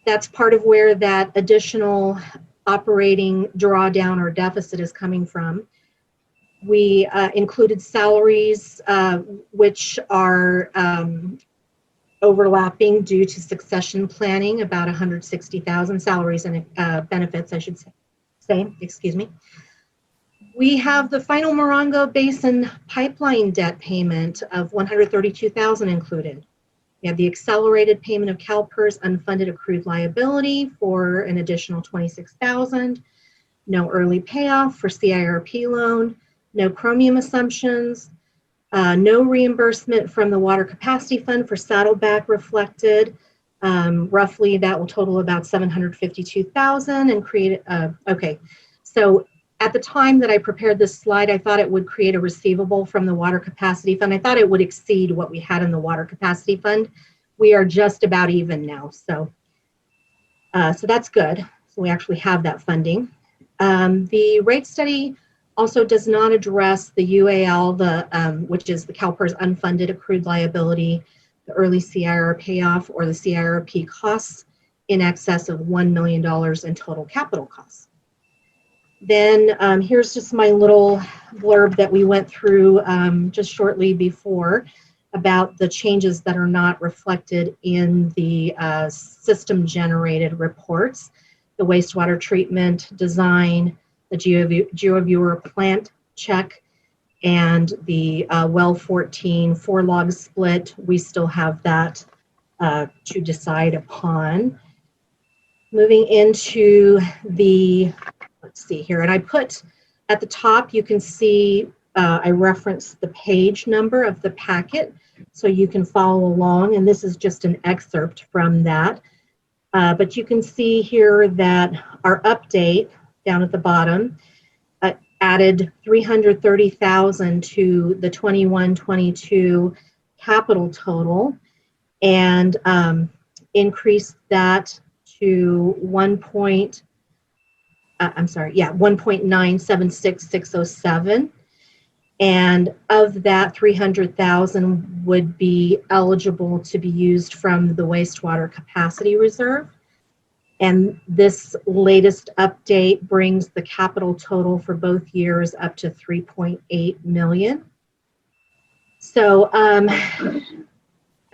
That's part of where that additional operating drawdown or deficit is coming from. We included salaries, which are overlapping due to succession planning, about 160,000 salaries and benefits, I should say, excuse me. We have the final Morongo Basin pipeline debt payment of 132,000 included. We have the accelerated payment of CalPERS unfunded accrued liability for an additional 26,000. No early payoff for CIRP loan. No chromium assumptions. No reimbursement from the Water Capacity Fund for Saddleback reflected. Roughly that will total about 752,000 and create, okay. So at the time that I prepared this slide, I thought it would create a receivable from the Water Capacity Fund. I thought it would exceed what we had in the Water Capacity Fund. We are just about even now, so that's good. So we actually have that funding. The rate study also does not address the UAL, which is the CalPERS unfunded accrued liability, the early CIR payoff, or the CIRP costs in excess of $1 million in total capital costs. Then here's just my little blurb that we went through just shortly before about the changes that are not reflected in the system-generated reports, the wastewater treatment design, the GeoViewer plant check, and the well 14 4-log split. We still have that to decide upon. Moving into the, let's see here, and I put at the top, you can see I referenced the page number of the packet so you can follow along, and this is just an excerpt from that. But you can see here that our update down at the bottom added 330,000 to the 21-22 capital total and increased that to 1.976607. And of that, 300,000 would be eligible to be used from the wastewater capacity reserve. And this latest update brings the capital total for both years up to 3.8 million. So I'm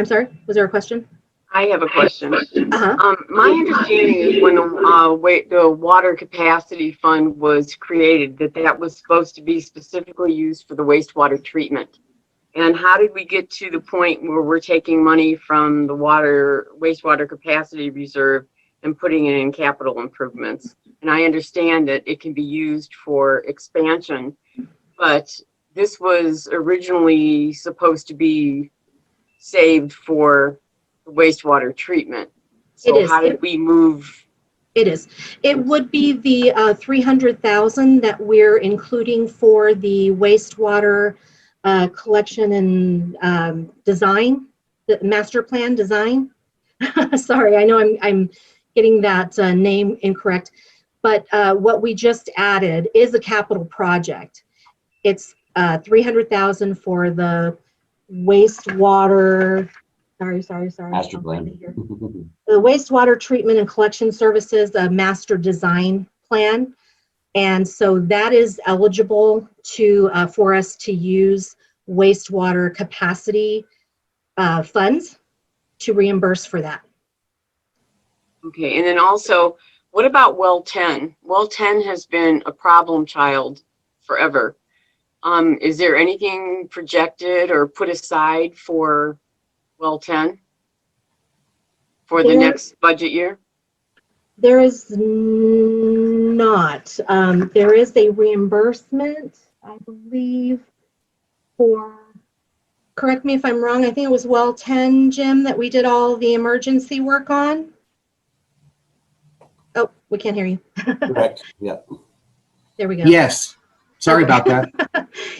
I'm sorry, was there a question? I have a question. Uh-huh. My understanding is when the water capacity fund was created, that was supposed to be specifically used for the wastewater treatment. And how did we get to the point where we're taking money from the wastewater capacity reserve and putting it in capital improvements? And I understand that it can be used for expansion, but this was originally supposed to be saved for the wastewater treatment. It So is. how did we move? It is. It would be the 300,000 that we're including for the wastewater collection and design, the master plan design. Sorry, I know I'm getting that name incorrect, but what we just added is a capital project. It's 300,000 for the wastewater. Sorry. Master I'll plan. find it here. The wastewater treatment and collection services, a master design plan. And so that is eligible to for us to use wastewater capacity funds to reimburse for that. Okay, and then also, what about well 10? Well 10 has been a problem child forever. Is there anything projected or put aside for well 10 for the next budget year? There is not. There is a reimbursement, I believe, for, correct me if I'm wrong, I think it was well 10, Jim, that we did all the emergency work on. Oh, we can't hear you. Correct. Yeah. There we go. Yes. Sorry about that.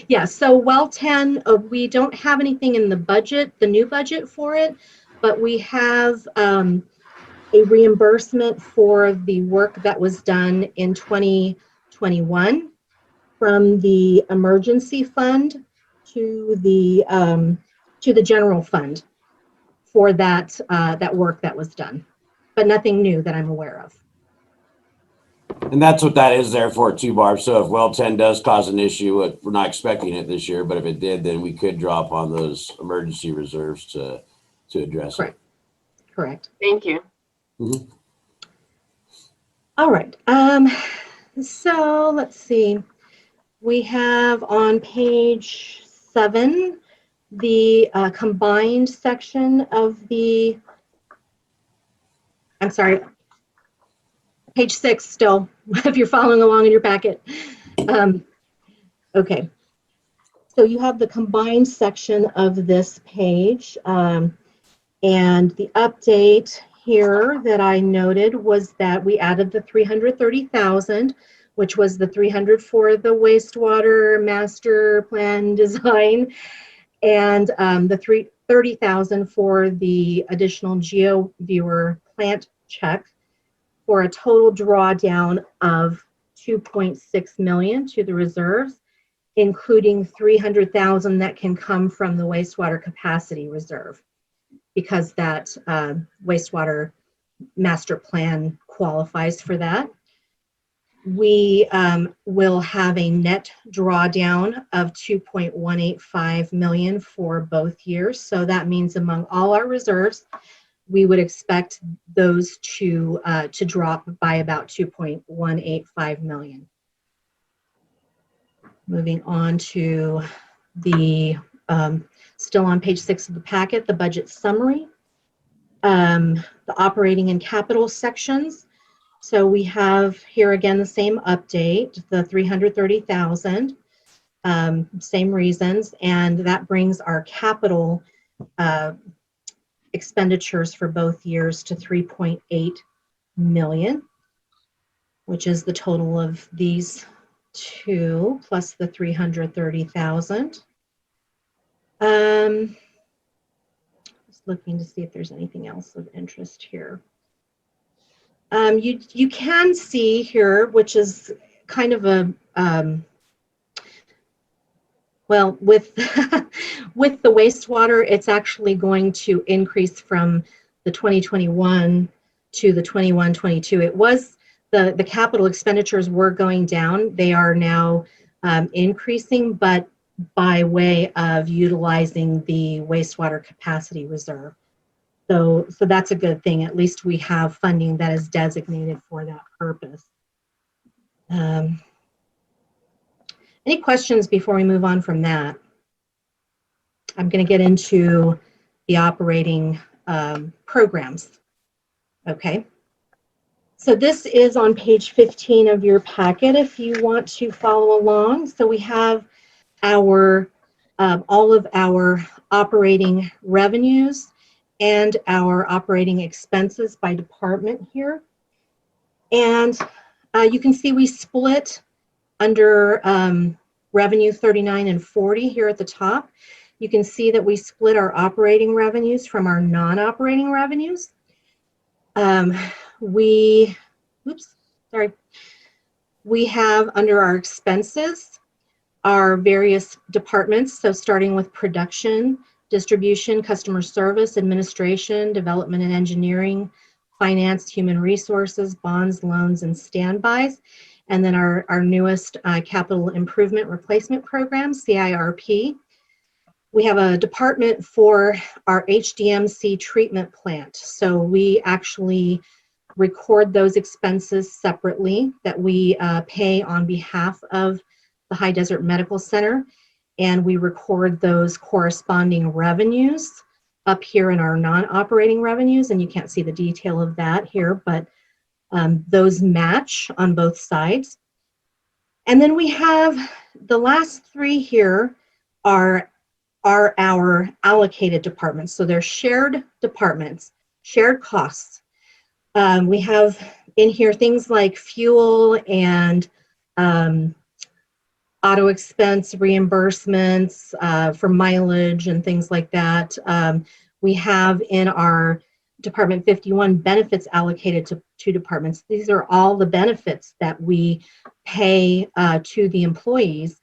Yeah, so well 10, we don't have anything in the budget, the new budget for it, but we have a reimbursement for the work that was done in 2021 from the emergency fund to the general fund for that that work that was done, but nothing new that I'm aware of. And that's what that is there for too, Barb. So if well 10 does cause an issue, we're not expecting it this year, but if it did, then we could draw upon those emergency reserves to address Correct. it. Correct. Thank you. Mm-hmm. All right. So let's see. We have on page 7 the combined section of the, I'm sorry, page 6 still, if you're following along in your packet. Okay. So you have the combined section of this page. And the update here that I noted was that we added the 330,000, which was the 300 for the wastewater master plan design, and the 30,000 for the additional GeoViewer plant check, for a total drawdown of 2.6 million to the reserves, including 300,000 that can come from the wastewater capacity reserve, because that wastewater master plan qualifies for that. We will have a net drawdown of 2.185 million for both years. So that means among all our reserves, we would expect those to drop by about 2.185 million. Moving on to the, still on page 6 of the packet, the budget summary, the operating and capital sections. So we have here again the same update, the 330,000, same reasons, and that brings our capital expenditures for both years to 3.8 million, which is the total of these two plus the 330,000. Just looking to see if there's anything else of interest here. You can see here, which is kind of a well, with with the wastewater, it's actually going to increase from the 2021 to the 21-22. It was the capital expenditures were going down. They are now increasing, but by way of utilizing the wastewater capacity reserve. So that's a good thing. At least we have funding that is designated for that purpose. Any questions before we move on from that? I'm going to get into the operating programs. Okay. So this is on page 15 of your packet if you want to follow along. So we have our all of our operating revenues and our operating expenses by department here. And you can see we split under revenue 39 and 40 here at the top. You can see that we split our operating revenues from our non-operating revenues. We have under our expenses our various departments. So starting with production, distribution, customer service, administration, development and engineering, finance, human resources, bonds, loans, and standbys. And then our newest capital improvement replacement program, CIRP. We have a department for our HDMC treatment plant. So we actually record those expenses separately that we pay on behalf of the High Desert Medical Center, and we record those corresponding revenues up here in our non-operating revenues, and you can't see the detail of that here, but those match on both sides. And then we have the last three here are our allocated departments. So they're shared departments, shared costs. We have in here things like fuel and auto expense reimbursements for mileage and things like that. We have in our Department 51 benefits allocated to two departments. These are all the benefits that we pay to the employees,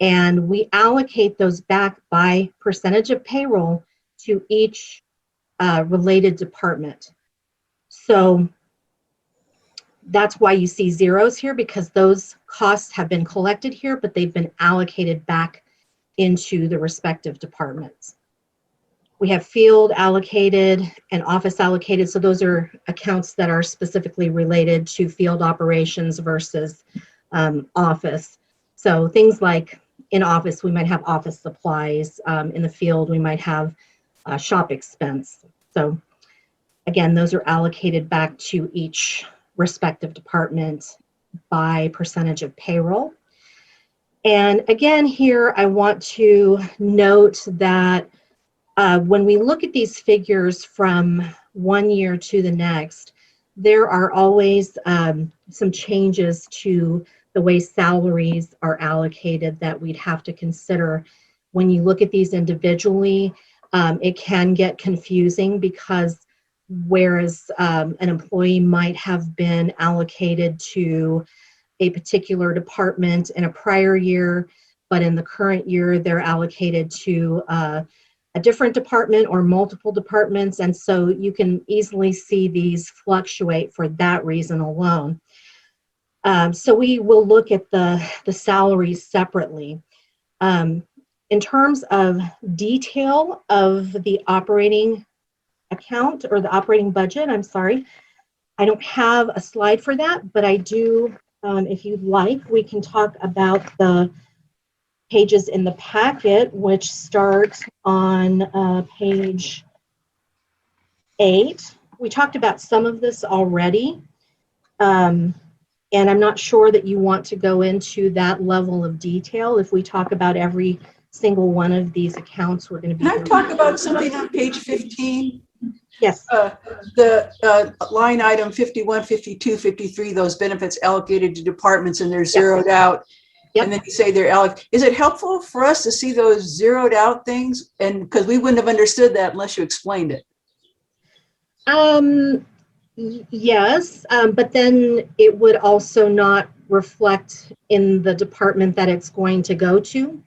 and we allocate those back by percentage of payroll to each related department. So that's why you see zeros here, because those costs have been collected here, but they've been allocated back into the respective departments. We have field allocated and office allocated. So those are accounts that are specifically related to field operations versus office. So things like in office, we might have office supplies. In the field, we might have shop expense. So again, those are allocated back to each respective department by percentage of payroll. And again, here I want to note that when we look at these figures from one year to the next, there are always some changes to the way salaries are allocated that we'd have to consider. When you look at these individually, it can get confusing, because whereas an employee might have been allocated to a particular department in a prior year, but in the current year they're allocated to a different department or multiple departments, and so you can easily see these fluctuate for that reason alone. So we will look at the salaries separately. In terms of detail of the operating account or the operating budget, I'm sorry, I don't have a slide for that, but I do, if you'd like, we can talk about the pages in the packet, which start on page 8. We talked about some of this already, and I'm not sure that you want to go into that level of detail. If we talk about every single one of these accounts, we're going to be— Can I talk about something on page 15? Yes. The line item 51, 52, 53, those benefits allocated to departments, and they're zeroed out. Yep. And then you say they're allocated. Is it helpful for us to see those zeroed out things? And because we wouldn't have understood that unless you explained it. Yes, but then it would also not reflect in the department that it's going to go to.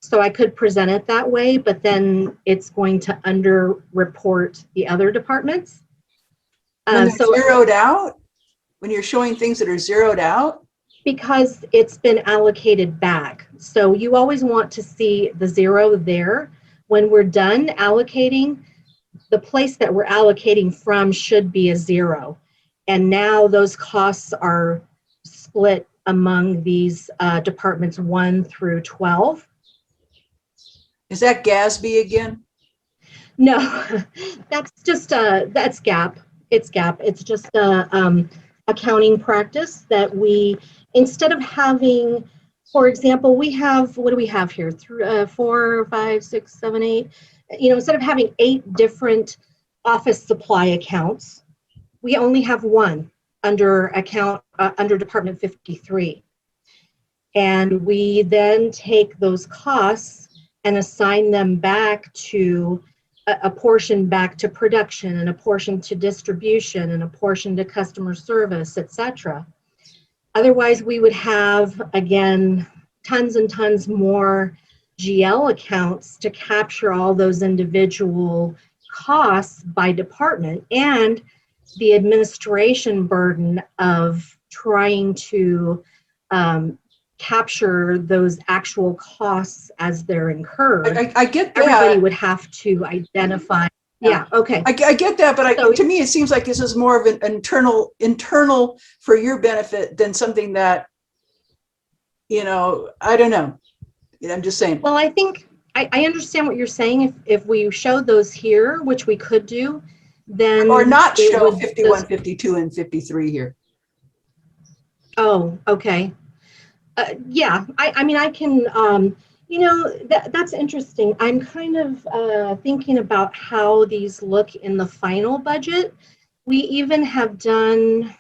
So I could present it that way, but then it's going to under-report the other departments. When they're zeroed out, when you're showing things that are zeroed out? because it's been allocated back. So you always want to see the zero there. When we're done allocating, the place that we're allocating from should be a zero. And now those costs are split among these departments 1 through 12. Is that GASB again? No, that's just that's GAAP. It's GAAP. It's just a accounting practice that we, instead of having, for example, we have, what do we have here? 4, 5, 6, 7, 8. Instead of having 8 different office supply accounts, we only have one under under Department 53. And we then take those costs and assign them back to a portion back to production, and a portion to distribution, and a portion to customer service, etc. Otherwise, we would have, again, tons and tons more GL accounts to capture all those individual costs by department, and the administration burden of trying to capture those actual costs as they're incurred. I get that. Everybody would have to identify. Yeah, okay. I get that, but So- to me, it seems like this is more of an internal for your benefit than something that, I don't know. I'm just saying. Well, I think I understand what you're saying. If we showed those here, which we could do, then Or not it show would 51, 52, and 53 here. Oh, okay. Yeah, I mean, I can, that's interesting. I'm kind of thinking about how these look in the final budget. We even have done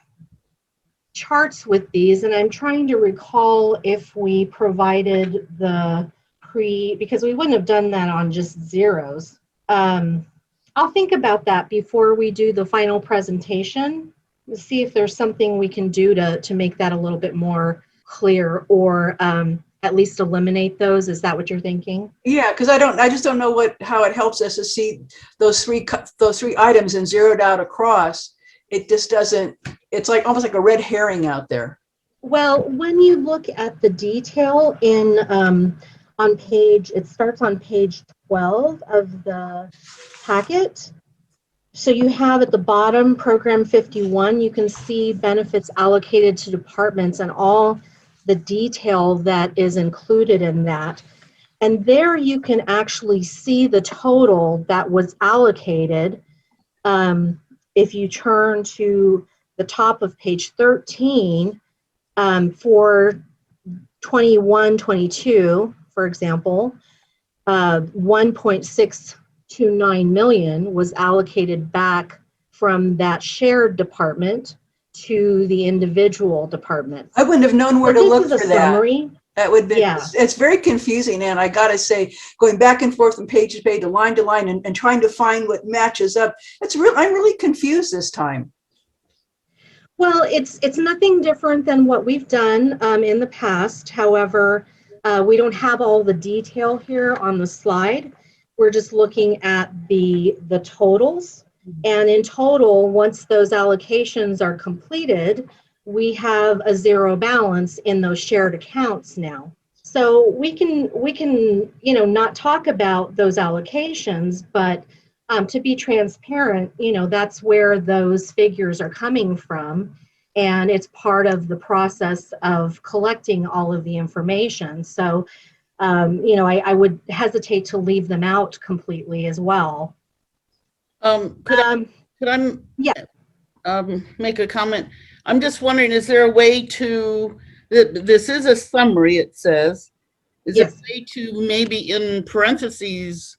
charts with these, and I'm trying to recall if we provided the because we wouldn't have done that on just zeros. I'll think about that before we do the final presentation, see if there's something we can do to make that a little bit more clear, or at least eliminate those. Is that what you're thinking? Yeah, because I just don't know how it helps us to see those three items and zeroed out across. It just doesn't. It's like almost like a red herring out there. Well, when you look at the detail in on page, it starts on page 12 of the packet. So you have at the bottom, program 51, you can see benefits allocated to departments and all the detail that is included in that. And there you can actually see the total that was allocated. If you turn to the top of page 13, for 21, 22, for example, 1.629 million was allocated back from that shared department to the individual departments. I wouldn't have known where to look for that. Summary. That would be, Yeah. It's very confusing, and I gotta say, going back and forth from page to page, line to line, and trying to find what matches up. I'm really confused this time. Well, it's nothing different than what we've done in the past. However, we don't have all the detail here on the slide. We're just looking at the totals. And in total, once those allocations are completed, we have a zero balance in those shared accounts now. So we can not talk about those allocations, but to be transparent, that's where those figures are coming from. And it's part of the process of collecting all of the information. So, I would hesitate to leave them out completely as well. Could I Yeah. make a comment? I'm just wondering, is there a way to, this is a summary, it says, is there Yes. a way to maybe in parentheses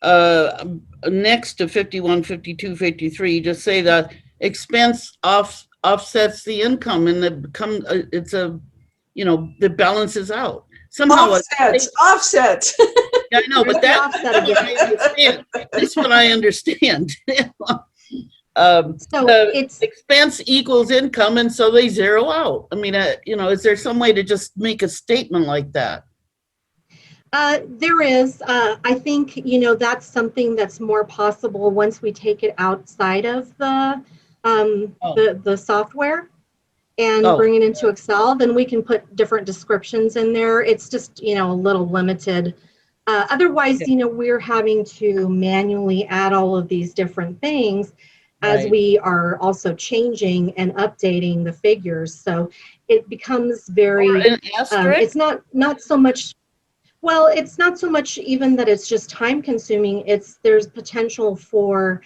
next to 51, 52, 53, just say that expense offsets the income, and the balances out somehow. Offsets. Yeah, I know, but that's what I understand. That's what I understand. So it's Expense equals income, and so they zero out. I mean, is there some way to just make a statement like that? there is. I think that's something that's more possible once we take it outside of the software. and Oh. bring it into Excel, then we can put different descriptions in there. It's just, a little limited. Otherwise, Okay. we're having to manually add all of these different things as Right. we are also changing and updating the figures. So it becomes very, Or an asterisk? it's not so much, well, it's not so much even that it's just time consuming. There's potential for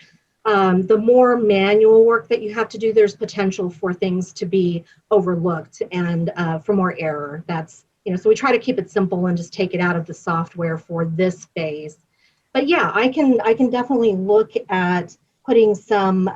the more manual work that you have to do, there's potential for things to be overlooked and for more error. That's, so we try to keep it simple and just take it out of the software for this phase. But yeah, I can definitely look at putting some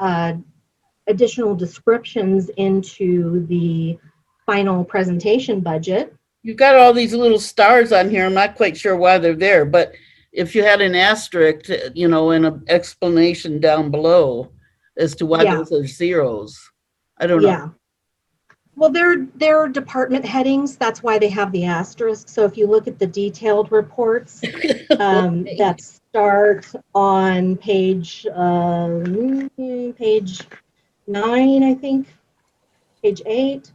additional descriptions into the final presentation budget. You've got all these little stars on here. I'm not quite sure why they're there, but if you had an asterisk, and an explanation down below as to why Yeah. those are zeros. I don't Yeah. know. Well, they're department headings. That's why they have the asterisk. So if you look at the detailed reports that start on page 9, I think, page 8.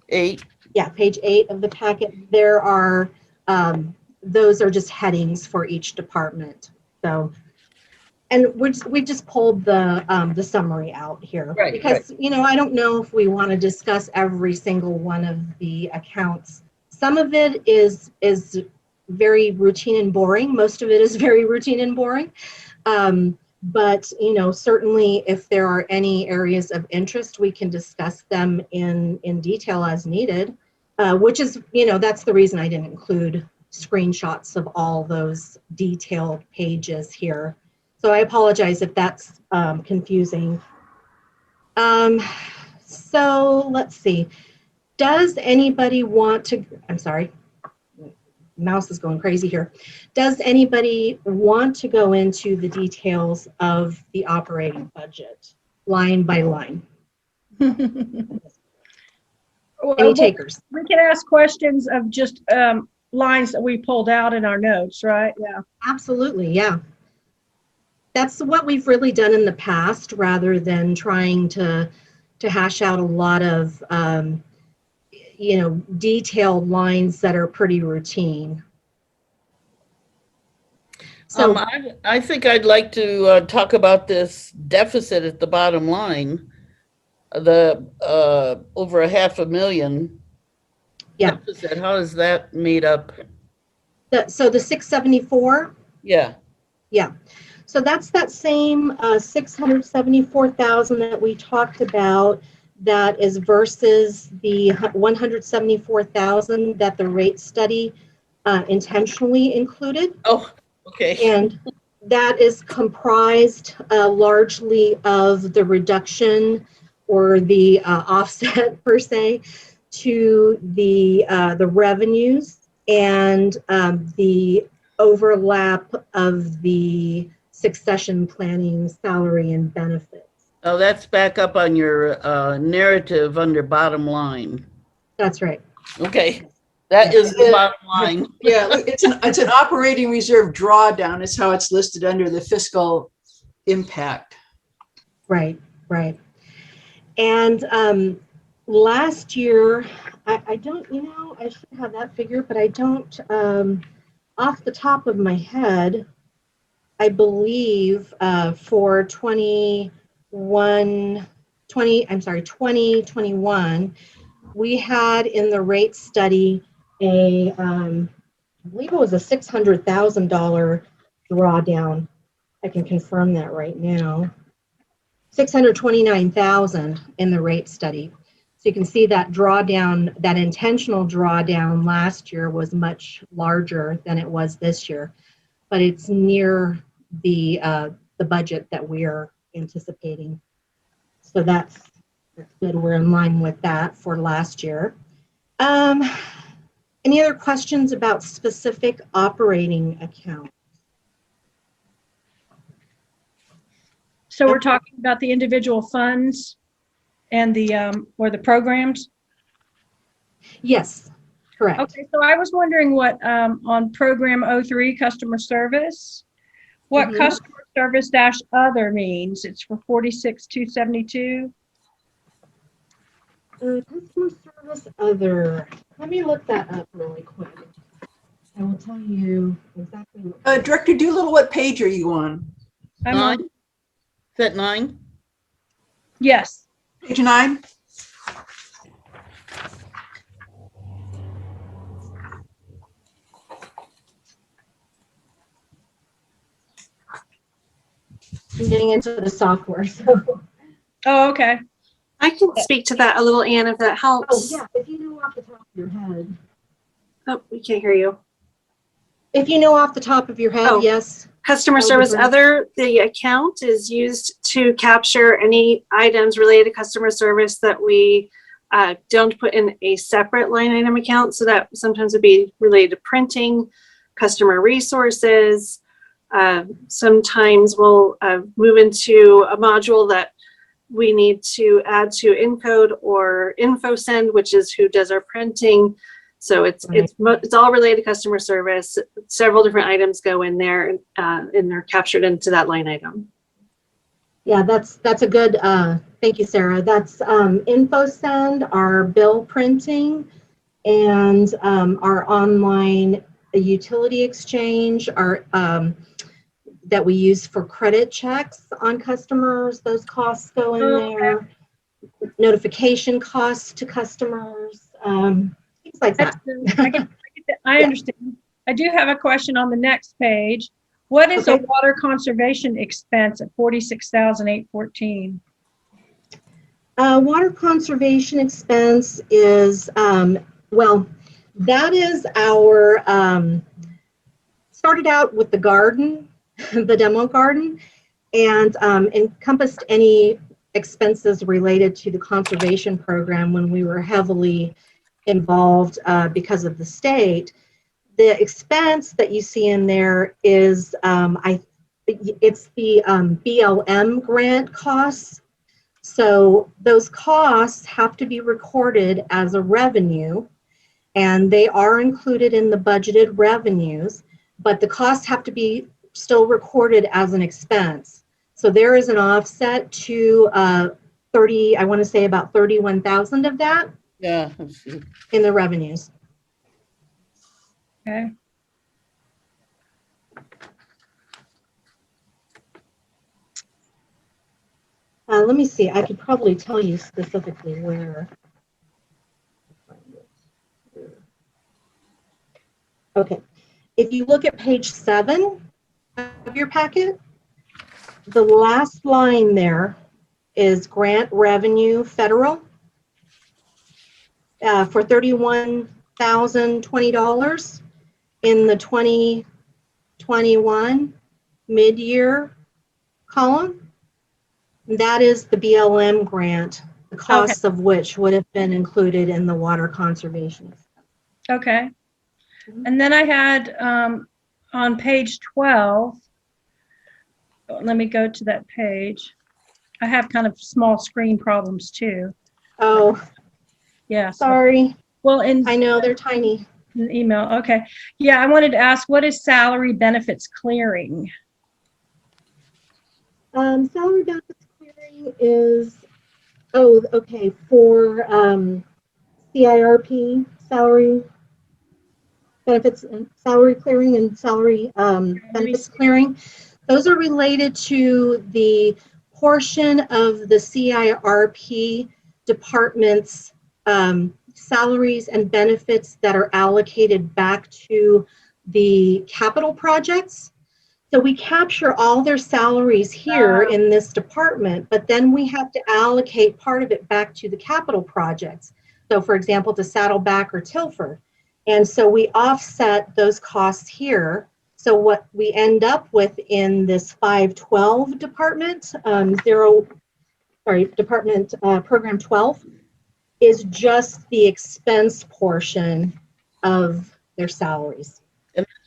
8. Yeah, page 8 of the packet. There are those are just headings for each department. So, and we've just pulled the summary out here, Right, because I don't know if we want to discuss every single one of the accounts. Some of it is very routine and boring. Most of it is very routine and boring. But certainly if there are any areas of interest, we can discuss them in detail as needed. Which is, that's the reason I didn't include screenshots of all those detailed pages here. So I apologize if that's confusing. So let's see. Does anybody want to, I'm sorry, mouse is going crazy here. Does anybody want to go into the details of the operating budget, line by line? Any takers? We can ask questions of just lines that we pulled out in our notes, right? Yeah. Absolutely, yeah. That's what we've really done in the past, rather than trying to hash out a lot of detailed lines that are pretty routine. So I think I'd like to talk about this deficit at the bottom line, the over $500,000 yeah, deficit. How is that made up? so the 674. Yeah. Yeah. So that's that same 674,000 that we talked about, that is versus the 174,000 that the rate study intentionally included. Oh, okay. And that is comprised largely of the reduction or the offset per se to the revenues and the overlap of the succession planning salary and benefits. Oh, that's back up on your narrative under bottom line. That's right. Okay. That is the bottom line. Yeah, it's an operating reserve drawdown is how it's listed under the fiscal impact. Right, right. And last year, I don't, I should have that figure, but I don't, off the top of my head, I believe for 2021, we had in the rate study I believe it was a $600,000 drawdown. I can confirm that right now. 629,000 in the rate study. So you can see that drawdown, that intentional drawdown last year was much larger than it was this year, but it's near the budget that we're anticipating. So that's good. We're in line with that for last year. Any other questions about specific operating accounts? So we're talking about the individual funds and the or the programs? Yes, correct. Okay, so I was wondering what on program 03, customer service, what customer service dash other means. It's for 46,272. Customer service other. Let me look that up really quick. I will tell you exactly. Director Doolittle, what page are you on? I'm Nine? on, Is that 9? yes. Page 9? I'm getting into the software. So. Oh, okay. I can speak to that a little, Anne, if that Oh, helps. yeah. If you know off the top of your head. Oh, we can't hear you. If you know off the top of your head, Oh. yes. Customer That would be service great. other, the account is used to capture any items related to customer service that we don't put in a separate line item account. So that sometimes would be related to printing, customer resources. Sometimes we'll move into a module that we need to add to Encode or InfoSend, which is who does our printing. So it's all related to customer service. Several different items go in there, and they're captured into that line item. Yeah, that's a good. Thank you, Sarah. That's InfoSend, our bill printing, and our online utility exchange, our that we use for credit checks on customers. Those costs go in there. Notification costs to customers, things like that. I understand. I do have a question on the next page. What is a Okay. water conservation expense at 46,814? Water conservation expense is, well, that is our, started out with the garden, the demo garden, and encompassed any expenses related to the conservation program when we were heavily involved because of the state. The expense that you see in there is, it's the BLM grant costs. So those costs have to be recorded as a revenue, and they are included in the budgeted revenues, but the costs have to be still recorded as an expense. So there is an offset to 30, I want to say about 31,000 of that. Yeah. In the revenues. Okay. Let me see, I could probably tell you specifically where. Okay, if you look at page 7 of your packet, the last line there is grant revenue federal for $31,020 in the 2021 mid-year column. That is the BLM grant, the costs of which would have been included in the water conservation. Okay. And then I had on page 12, let me go to that page. I have kind of small screen problems too. Oh, yeah. Sorry. Well, I know they're tiny. An email. Okay. Yeah, I wanted to ask, what is salary benefits clearing? Salary benefits clearing is, okay, for CIRP, salary benefits and salary clearing and salary benefits clearing. Those are related to the portion of the CIRP department's salaries and benefits that are allocated back to the capital projects. So we capture all their salaries here in this department, but then we have to allocate part of it back to the capital projects. So for example, to Saddleback or Tilford. And so we offset those costs here. So what we end up with in this 512 department, department program 12, is just the expense portion of their salaries.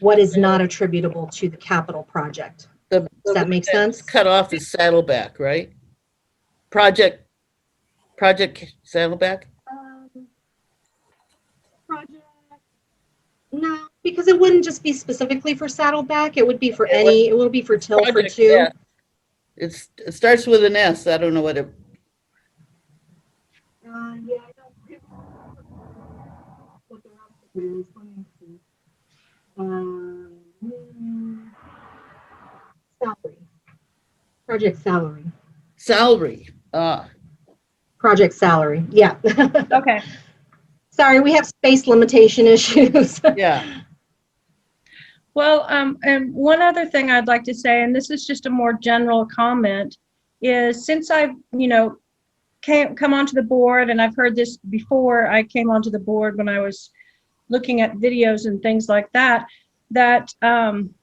What is not attributable to the capital project. Does that make sense? Cut off is Saddleback, right? Project Saddleback? No, because it wouldn't just be specifically for Saddleback. It would be for it will be for Tilford too. Yeah. It starts with an S. I don't know what it. Yeah, I don't is, let me see, salary, project salary, Salary. project salary, yeah. Okay. Sorry, we have space limitation issues. Yeah. Well, and one other thing I'd like to say, and this is just a more general comment, is since I've, come onto the board, and I've heard this before I came onto the board when I was looking at videos and things like that, and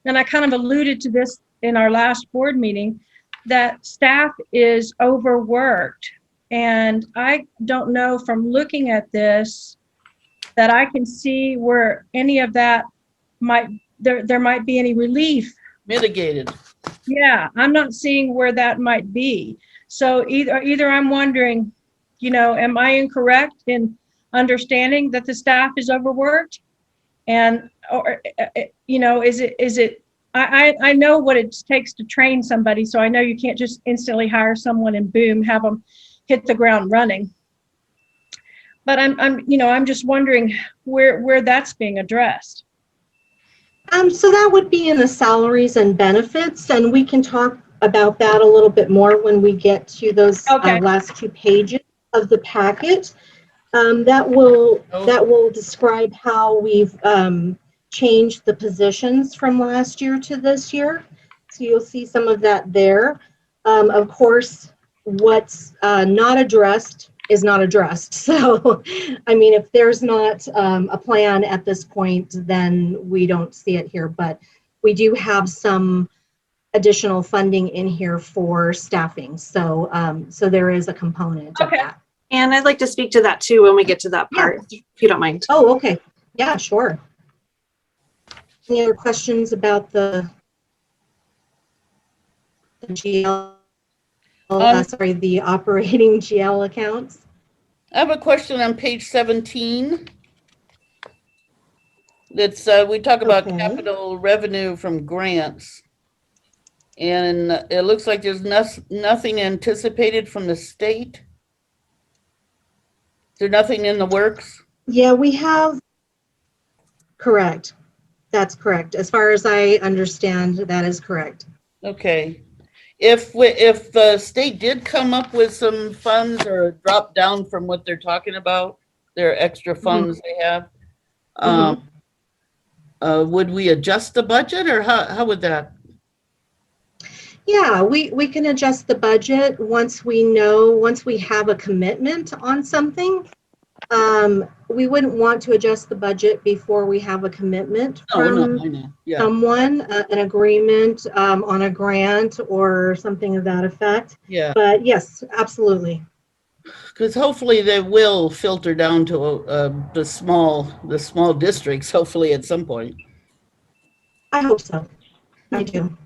I kind of alluded to this in our last board meeting, that staff is overworked. And I don't know from looking at this that I can see where any of that there might be any relief. Mitigated. Yeah, I'm not seeing where that might be. So either I'm wondering, am I incorrect in understanding that the staff is overworked? And, or, is it, I know what it takes to train somebody. So I know you can't just instantly hire someone and boom, have them hit the ground running. But I'm just wondering where that's being addressed. So that would be in the salaries and benefits, and we can talk about that a little bit more when we get to those last 2 pages of the packet. That will describe how we've changed the positions from last year to this year. So you'll see some of that there. Of course, what's not addressed is not addressed. So, I mean, if there's not a plan at this point, then we don't see it here. But we do have some additional funding in here for staffing. So, so there is a component of that. And I'd like to speak to that too when we get to that part, if you don't mind. Oh, okay. Yeah, sure. Any other questions about the GL? Sorry, the operating GL accounts. I have a question on page 17. That's we talk about capital revenue from grants, and it looks like there's nothing anticipated from the state. Is there nothing in the works? Yeah, we have. Correct. That's correct. As far as I understand, that is correct. Okay. If the state did come up with some funds or drop down from what they're talking about, their extra funds they have, would we adjust the budget, or how would that? Yeah, we can adjust the budget once we have a commitment on something. We wouldn't want to adjust the budget before we have a commitment from someone, an agreement on a grant or something of that effect. Yeah. But yes, absolutely. Because hopefully they will filter down to the small districts, hopefully at some point. I hope so. I do.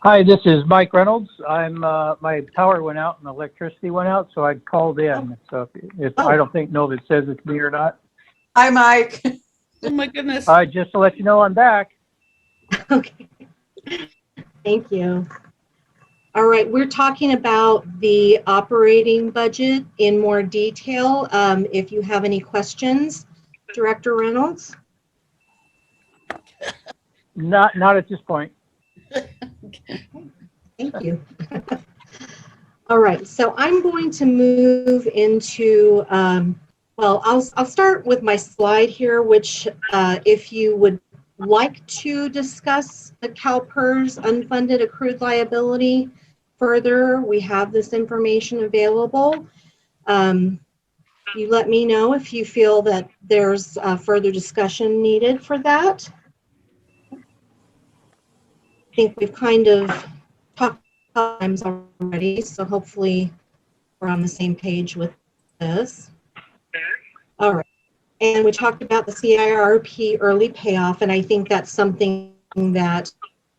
Hi, this is Mike Reynolds. I'm my power went out and electricity went out, so I called in. So I don't know if it says it's me or not. Hi, Mike. Oh my goodness. Just to let you know, I'm back. Okay. Thank you. All right, we're talking about the operating budget in more detail. If you have any questions, Director Reynolds? Not at this point. Thank you. All right, so I'm going to move into, well, I'll start with my slide here, which if you would like to discuss the CalPERS unfunded accrued liability further, we have this information available. You let me know if you feel that there's further discussion needed for that. I think we've kind of talked about times already, so hopefully we're on the same page with this. All right, and we talked about the CIRP early payoff, and I think that's something that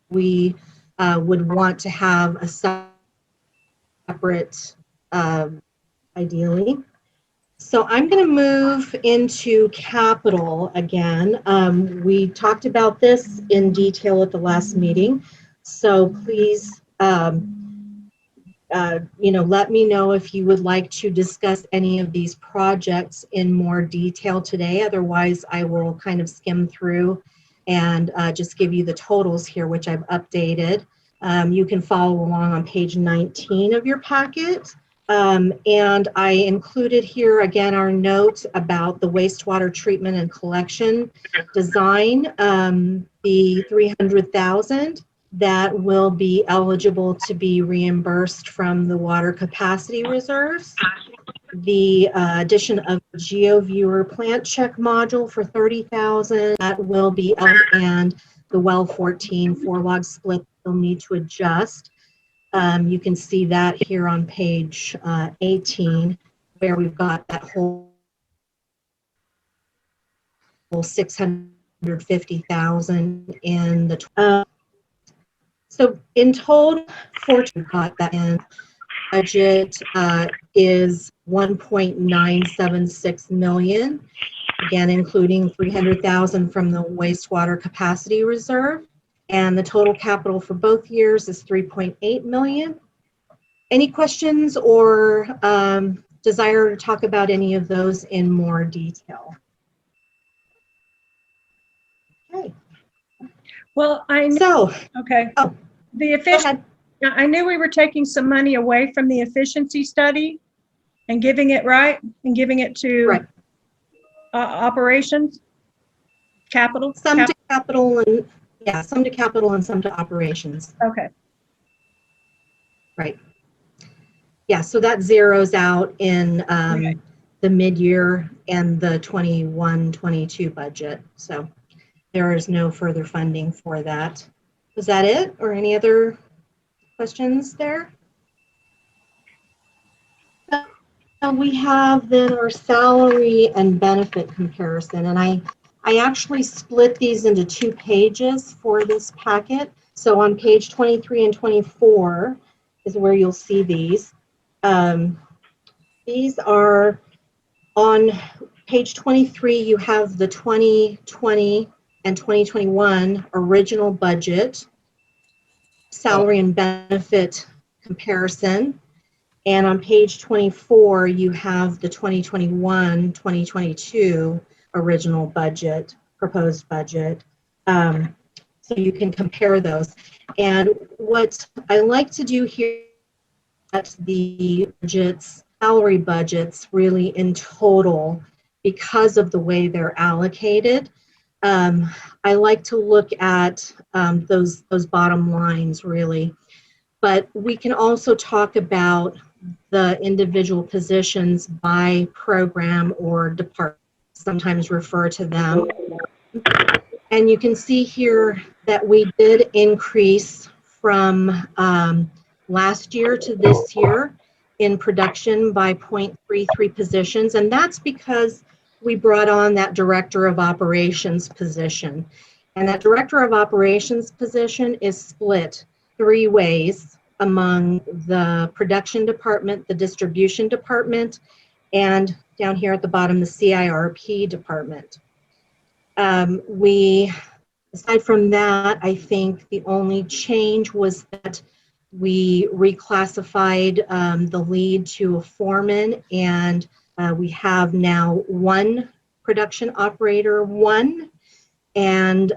we would want to have a separate, ideally. So I'm going to move into capital again. We talked about this in detail at the last meeting, so please let me know if you would like to discuss any of these projects in more detail today. Otherwise, I will kind of skim through and just give you the totals here, which I've updated. You can follow along on page 19 of your packet. And I included here again our note about the wastewater treatment and collection design, the $300,000 that will be eligible to be reimbursed from the water capacity reserves. The addition of GeoViewer plant check module for $30,000 that will be, and the well 14 4-log split will need to adjust. You can see that here on page 18, where we've got that whole $650,000 in the. So in total, fortunately, got that in. Budget is 1.976 million. Again, including 300,000 from the wastewater capacity reserve. And the total capital for both years is 3.8 million. Any questions or desire to talk about any of those in more detail? Okay. Well, okay. Oh, The efficient, I knew we were taking some money away from the efficiency study and giving it to operations, capital. Some to capital and some to capital and some to operations. Okay. Right. Yeah, so that zeroes out in the mid-year and the 21-22 budget. So there is no further funding for that. Was that it, or any other questions there? We have then our salary and benefit comparison, and I actually split these into 2 pages for this packet. So on page 23 and 24 is where you'll see these. These are on page 23, you have the 2020 and 2021 original budget, salary and benefit comparison. And on page 24, you have the 2021-2022 original budget, proposed budget. So you can compare those. And what I like to do here at the budgets, salary budgets, really in total, because of the way they're allocated, I like to look at those bottom lines, really. But we can also talk about the individual positions by program or department, sometimes refer to them. And you can see here that we did increase from last year to this year in production by 0.33 positions. And that's because we brought on that director of operations position. And that director of operations position is split 3 ways among the production department, the distribution department, and down here at the bottom, the CIRP department. Aside from that, I think the only change was that we reclassified the lead to a foreman, and we have now 1 production operator 1, and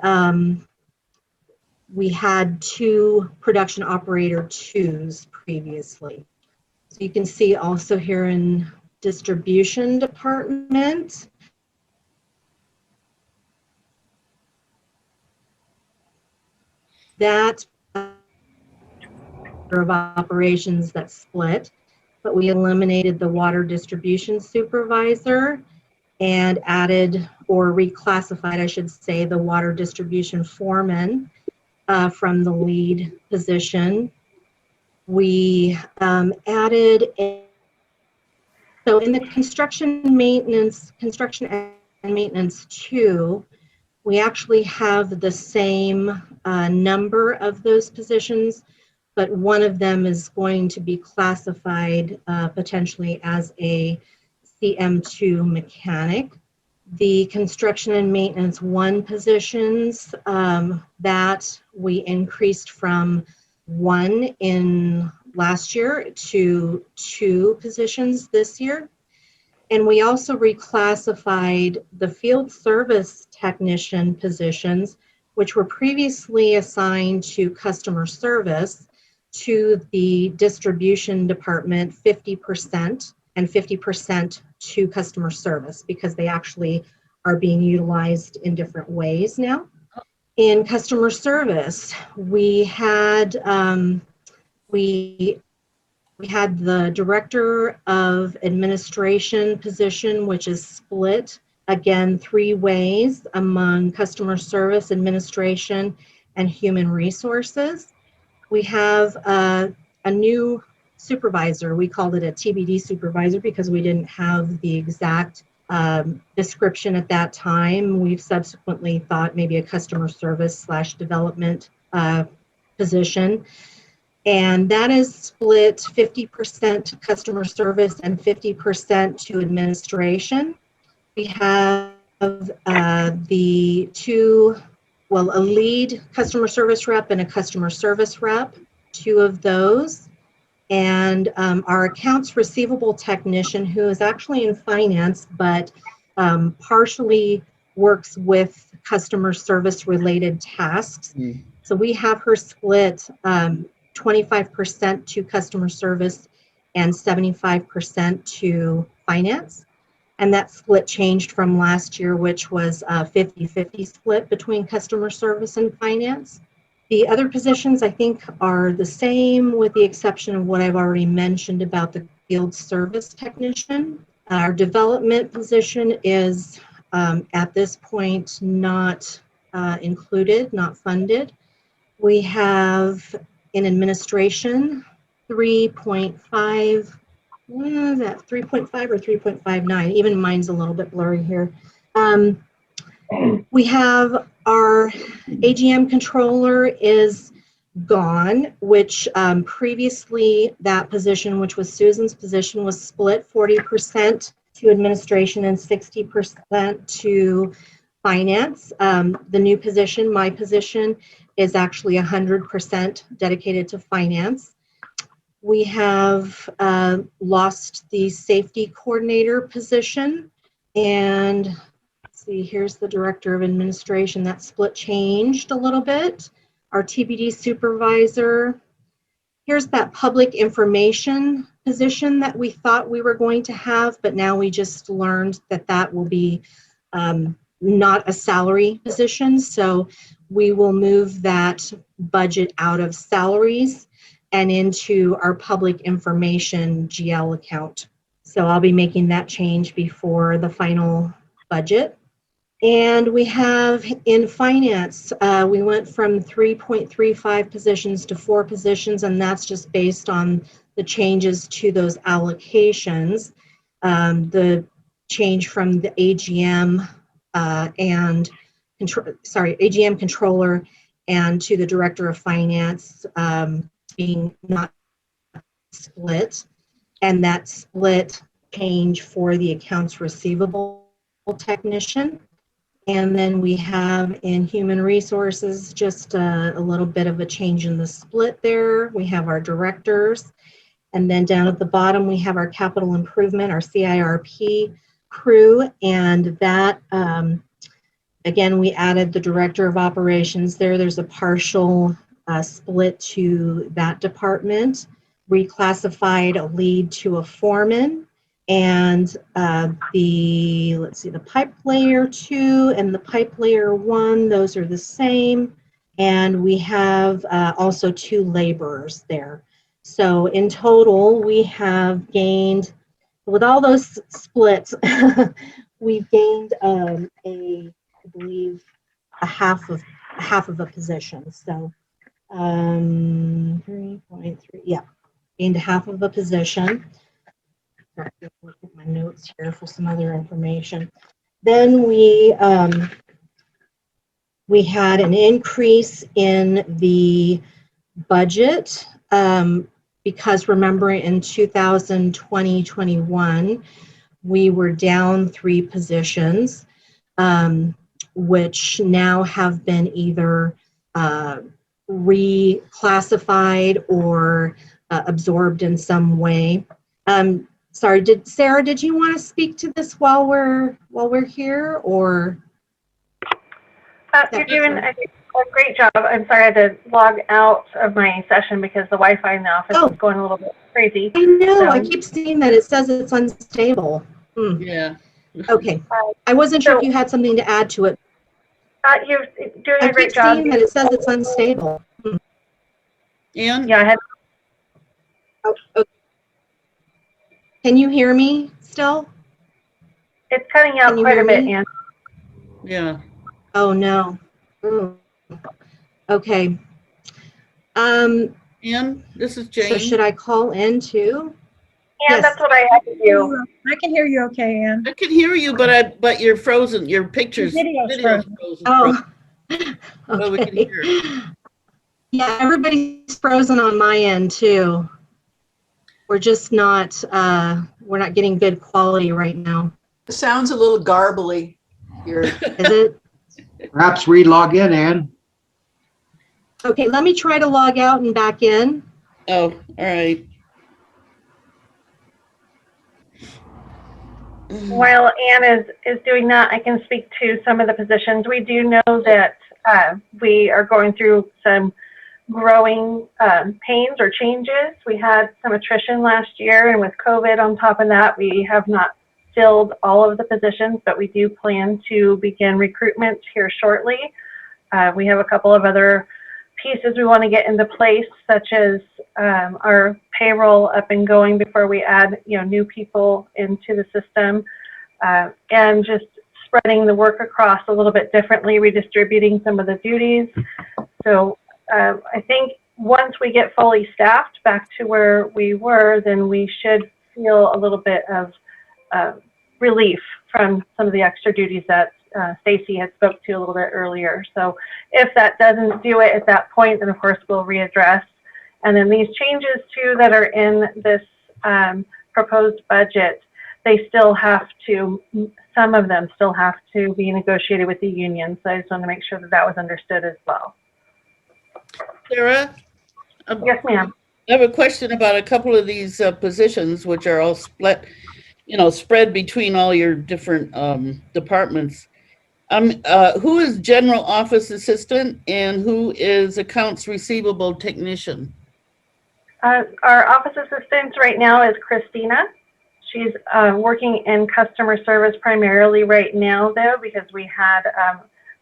we had 2 production operator 2s previously. So you can see also here in distribution department, that of operations that split, but we eliminated the water distribution supervisor and added, or reclassified, I should say, the water distribution foreman from the lead position. We added so in the construction and maintenance 2, we actually have the same number of those positions, but one of them is going to be classified potentially as a CM2 mechanic. The construction and maintenance 1 positions that we increased from 1 in last year to 2 positions this year. And we also reclassified the field service technician positions, which were previously assigned to customer service, to the distribution department 50% and 50% to customer service, because they actually are being utilized in different ways now. In customer service, we had the director of administration position, which is split again 3 ways among customer service, administration, and human resources. We have a new supervisor. We called it a TBD supervisor because we didn't have the exact description at that time. We've subsequently thought maybe a customer service / development position. And that is split 50% customer service and 50% to administration. We have the 2, well, a lead customer service rep and a customer service rep, 2 of those. And our accounts receivable technician, who is actually in finance, but partially works with customer service related tasks. So we have her split 25% to customer service and 75% to finance. And that split changed from last year, which was a 50-50 split between customer service and finance. The other positions, I think, are the same, with the exception of what I've already mentioned about the field service technician. Our development position is at this point not included, not funded. We have in administration 3.5, what is that, 3.5 or 3.59? Even mine's a little bit blurry here. We have our AGM controller is gone, which previously that position, which was Susan's position, was split 40% to administration and 60% to finance. The new position, my position, is actually 100% dedicated to finance. We have lost the safety coordinator position, and let's see, here's the director of administration. That split changed a little bit. Our TBD supervisor, here's that public information position that we thought we were going to have, but now we just learned that that will be not a salary position. So we will move that budget out of salaries and into our public information GL account. So I'll be making that change before the final budget. And we have in finance, we went from 3.35 positions to 4 positions, and that's just based on the changes to those allocations. The change from the AGM AGM controller and to the director of finance being not split, and that split change for the accounts receivable technician. And then we have in human resources just a little bit of a change in the split there. We have our directors, and then down at the bottom we have our capital improvement, our CIRP crew, and that again, we added the director of operations there. There's a partial split to that department, reclassified a lead to a foreman, and the pipe layer 2 and the pipe layer 1, those are the same. And we have also 2 laborers there. So in total, we have gained, with all those splits, we've gained I believe a half of a position. So 3.3, yeah, gained a half of a position. Sorry, look at my notes here for some other information. Then we had an increase in the budget because remember in 2020-21 we were down 3 positions. Which now have been either reclassified or absorbed in some way. Sorry, Sarah, did you want to speak to this while we're here, or? You're doing a great job. I'm sorry I had to log out of my session because the Wi-Fi in the office is going a little bit crazy. I know, So, I keep seeing that it says it's unstable. Yeah. Okay, I wasn't sure if you had something to add to it. you're doing I a great keep job. seeing that it says it's unstable. Ann? Yeah, I had. Oh, okay. Can you hear me still? It's cutting out quite a bit, Ann. Yeah. Oh, no. Ooh. Okay. Ann, this is So Jane. should I call in too? Ann, that's what I had to do. I can hear you okay, Ann. I can hear you, but you're frozen. Your picture's Video's frozen. Oh, Well, we can okay. hear. Yeah, everybody's frozen on my end too. We're just not, we're not getting good quality right now. It sounds a little garbly here. Is it? Perhaps re-log in, Ann. Okay, let me try to log out and back in. Oh, all right. While Ann is doing that, I can speak to some of the positions. We do know that we are going through some growing pains or changes. We had some attrition last year, and with COVID on top of that, we have not filled all of the positions, but we do plan to begin recruitment here shortly. We have a couple of other pieces we want to get into place, such as our payroll up and going before we add new people into the system, and just spreading the work across a little bit differently, redistributing some of the duties. So I think once we get fully staffed back to where we were, then we should feel a little bit of relief from some of the extra duties that Stacy had spoke to a little bit earlier. So if that doesn't do it at that point, then of course we'll readdress. And then these changes too that are in this proposed budget, they still have to, some of them still have to be negotiated with the union. So I just want to make sure that that was understood as well. Sarah? Yes, ma'am. I have a question about a couple of these positions, which are all split, spread between all your different departments. Who is general office assistant and who is accounts receivable technician? Our office assistant right now is Christina. She's working in customer service primarily right now, though, because we had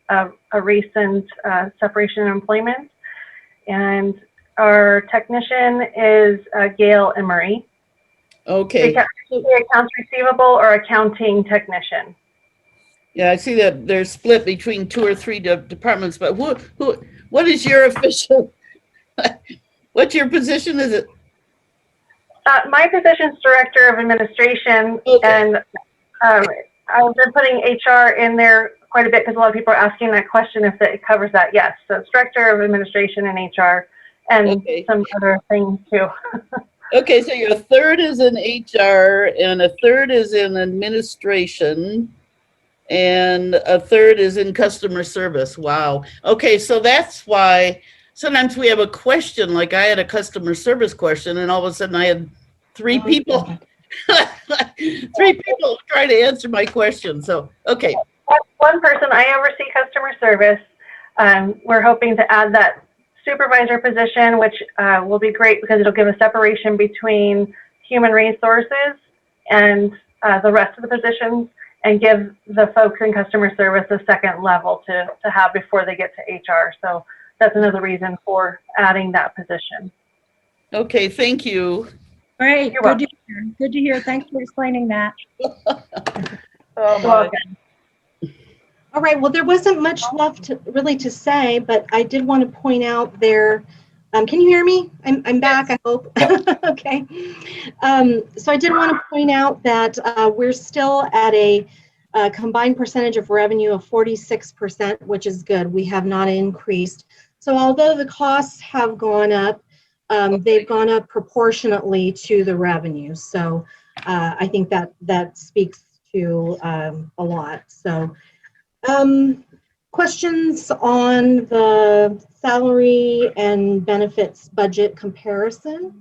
a recent separation of employment. And our technician is Gail Emery. Okay. The accounts receivable or accounting technician. Yeah, I see that they're split between 2 or 3 departments, but what is your official, what's your position? Is it? My position is Director of Administration, okay. And I've been putting HR in there quite a bit because a lot of people are asking that question if it covers that. Yes, so it's Director of Administration and HR and some other things too. Okay, so your third is in HR and a third is in administration and a third is in customer service. Wow. Okay, so that's why sometimes we have a question, like I had a customer service question and all of a sudden I had 3 people, 3 people trying to answer my question. So, okay. One person, I oversee customer service. We're hoping to add that supervisor position, which will be great because it'll give a separation between human resources and the rest of the positions and give the folks in customer service a second level to have before they get to HR. So that's another reason for adding that position. Okay, thank you. Great, good to hear. Good to hear. Thanks for explaining that. Oh my. All right, well, there wasn't much left really to say, but I did want to point out there, can you hear me? I'm back, I hope. Okay. So I did want to point out that we're still at a combined percentage of revenue of 46%, which is good. We have not increased. So although the costs have gone up, they've gone up proportionately to the revenue. So I think that speaks to a lot. So questions on the salary and benefits budget comparison?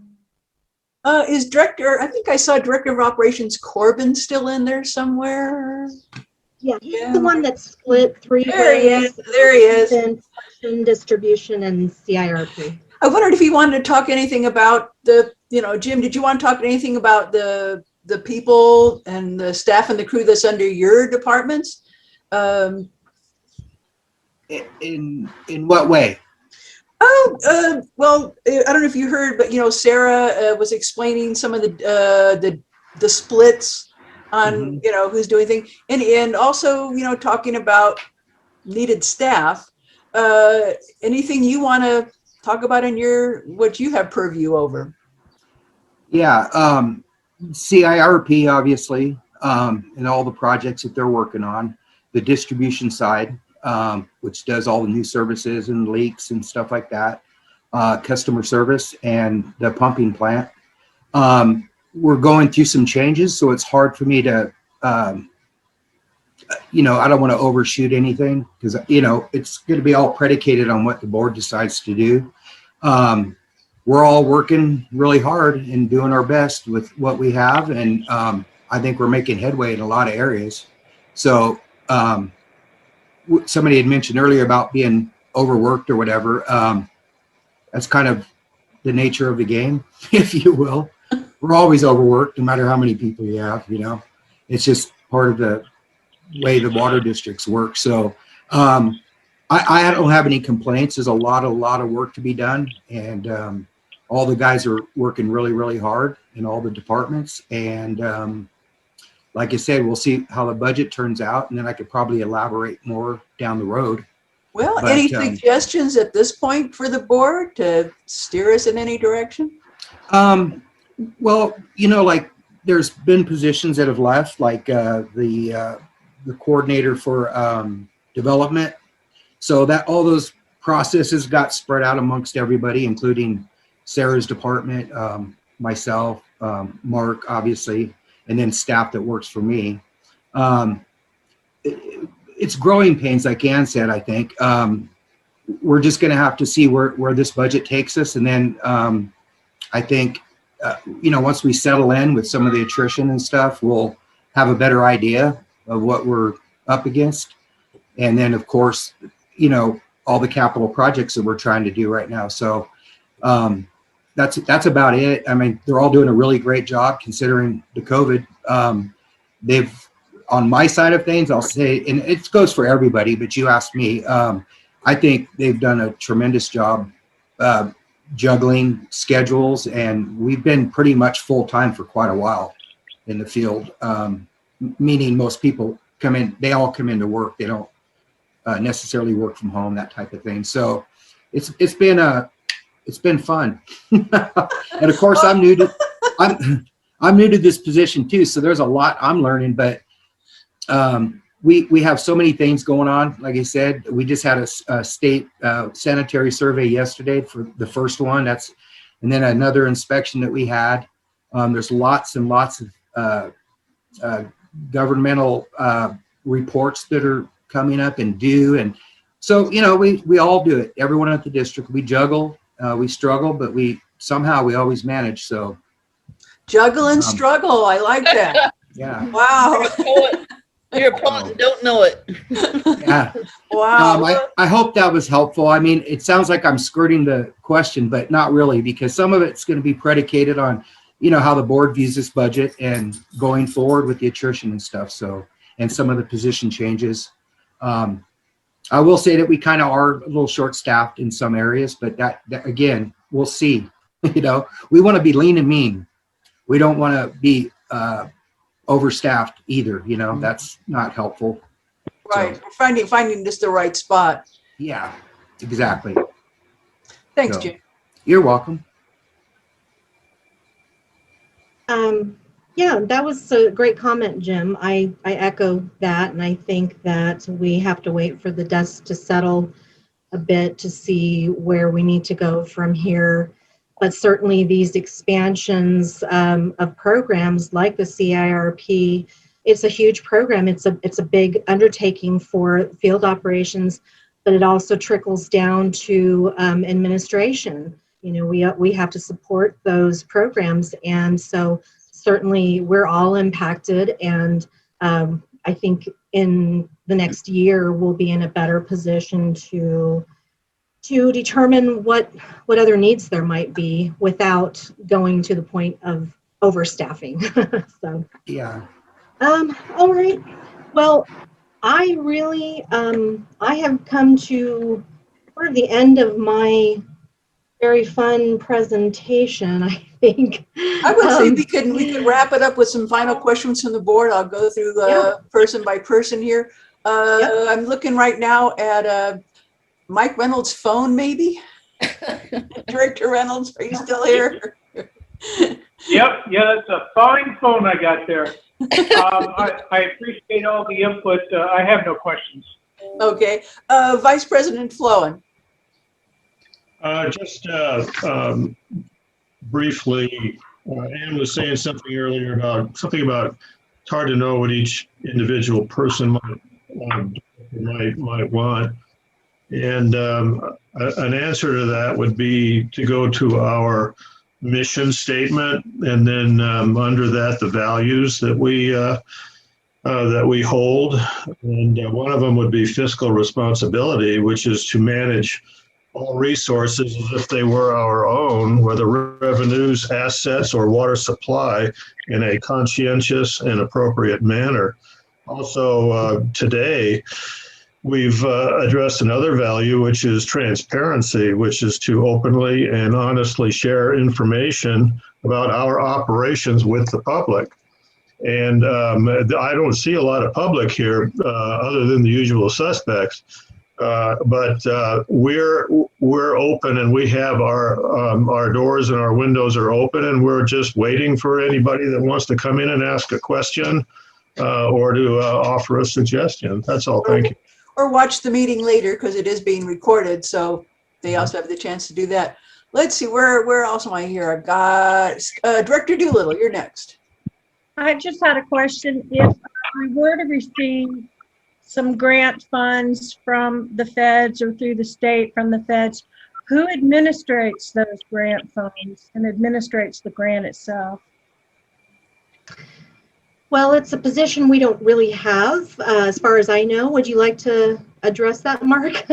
Is director, I think I saw Director of Operations Corbin still in there somewhere. Yeah, he's Yeah. the one that's split three There he ways. is. There he is. In collection, distribution, and CIRP. I wondered if he wanted to talk anything about the, Jim, did you want to talk anything about the people and the staff and the crew that's under your departments? In what way? Well, I don't know if you heard, but Sarah was explaining some of the splits on who's doing things, and also talking about needed staff. Anything you want to talk about in what you have purview over? Yeah, CIRP obviously, and all the projects that they're working on. The distribution side, which does all the new services and leaks and stuff like that. Customer service and the pumping plant. We're going through some changes, so it's hard for me to, I don't want to overshoot anything because, it's going to be all predicated on what the board decides to do. We're all working really hard and doing our best with what we have. And I think we're making headway in a lot of areas. So somebody had mentioned earlier about being overworked or whatever. That's kind of the nature of the game, if you will. We're always overworked, no matter how many people you have, It's just part of the way the water districts work. So I don't have any complaints. There's a lot of work to be done. And all the guys are working really, really hard in all the departments. And like I said, we'll see how the budget turns out, and then I could probably elaborate more down the road. Well, But, any suggestions at this point for the board to steer us in any direction? Well, like there's been positions that have left, like the coordinator for development. So that all those processes got spread out amongst everybody, including Sarah's department, myself, Mark, obviously, and then staff that works for me. It's growing pains, like Ann said, I think. We're just going to have to see where this budget takes us. And then I think, once we settle in with some of the attrition and stuff, we'll have a better idea of what we're up against. And then, of course, all the capital projects that we're trying to do right now. So that's about it. I mean, they're all doing a really great job considering the COVID. They've, on my side of things, I'll say, and it goes for everybody, but you asked me, I think they've done a tremendous job juggling schedules, and we've been pretty much full-time for quite a while in the field, meaning most people come in, they all come into work. They don't necessarily work from home, that type of thing. So it's been fun. And of course I'm new to this position too. So there's a lot I'm learning, but we have so many things going on. Like I said, we just had a state sanitary survey yesterday for the first one. And then another inspection that we had. There's lots and lots of governmental reports that are coming up and due. And so, we all do it. Everyone at the district, we juggle, we struggle, but we always manage. So juggle and struggle. I like that. Yeah. Wow. You're a poet and don't know it. Yeah. Wow. I hope that was helpful. I mean, it sounds like I'm skirting the question, but not really, because some of it's going to be predicated on, how the board views this budget and going forward with the attrition and stuff. So, and some of the position changes. I will say that we kind of are a little short-staffed in some areas, but that again, we'll see. We want to be lean and mean. We don't want to be overstaffed either. That's not helpful. Right. So, We're finding just the right spot. yeah, exactly. Thanks, So, Jim. You're welcome. Yeah, that was a great comment, Jim. I echo that, and I think that we have to wait for the dust to settle a bit to see where we need to go from here. But certainly these expansions of programs like the CIRP, it's a huge program. It's a big undertaking for field operations, but it also trickles down to administration. you know, we have to support those programs. And so certainly we're all impacted. And I think in the next year, we'll be in a better position to determine what other needs there might be without going to the point of overstaffing. So, Yeah. all right. Well, I really, I have come to sort of the end of my very fun presentation, I think. I would say we could wrap it up with some final questions from the board. I'll go through person by person here. I'm looking right now at Mike Reynolds' phone, maybe. Director Reynolds, are you still here? Yep, yeah, that's a fine phone I got there. I appreciate all the input. I have no questions. Okay. Vice President Flowen. Just briefly, Ann was saying something earlier about it's hard to know what each individual person might want. And an answer to that would be to go to our mission statement, and then under that, the values that we hold. And one of them would be fiscal responsibility, which is to manage all resources as if they were our own, whether revenues, assets, or water supply, in a conscientious and appropriate manner. Also, today, we've addressed another value, which is transparency, which is to openly and honestly share information about our operations with the public. And I don't see a lot of public here other than the usual suspects. But we're open, and we have our doors and our windows are open, and we're just waiting for anybody that wants to come in and ask a question or to offer a suggestion. That's all. Thank you. Or watch the meeting later, because it is being recorded, so they also have the chance to do that. Let's see, where else am I here? I've got Director Doolittle, you're next. I just had a question. If we were to receive some grant funds from the feds or through the state from the feds, who administrates those grant funds and administrates the grant itself? Well, it's a position we don't really have, as far as I know. Would you like to address that, Mark?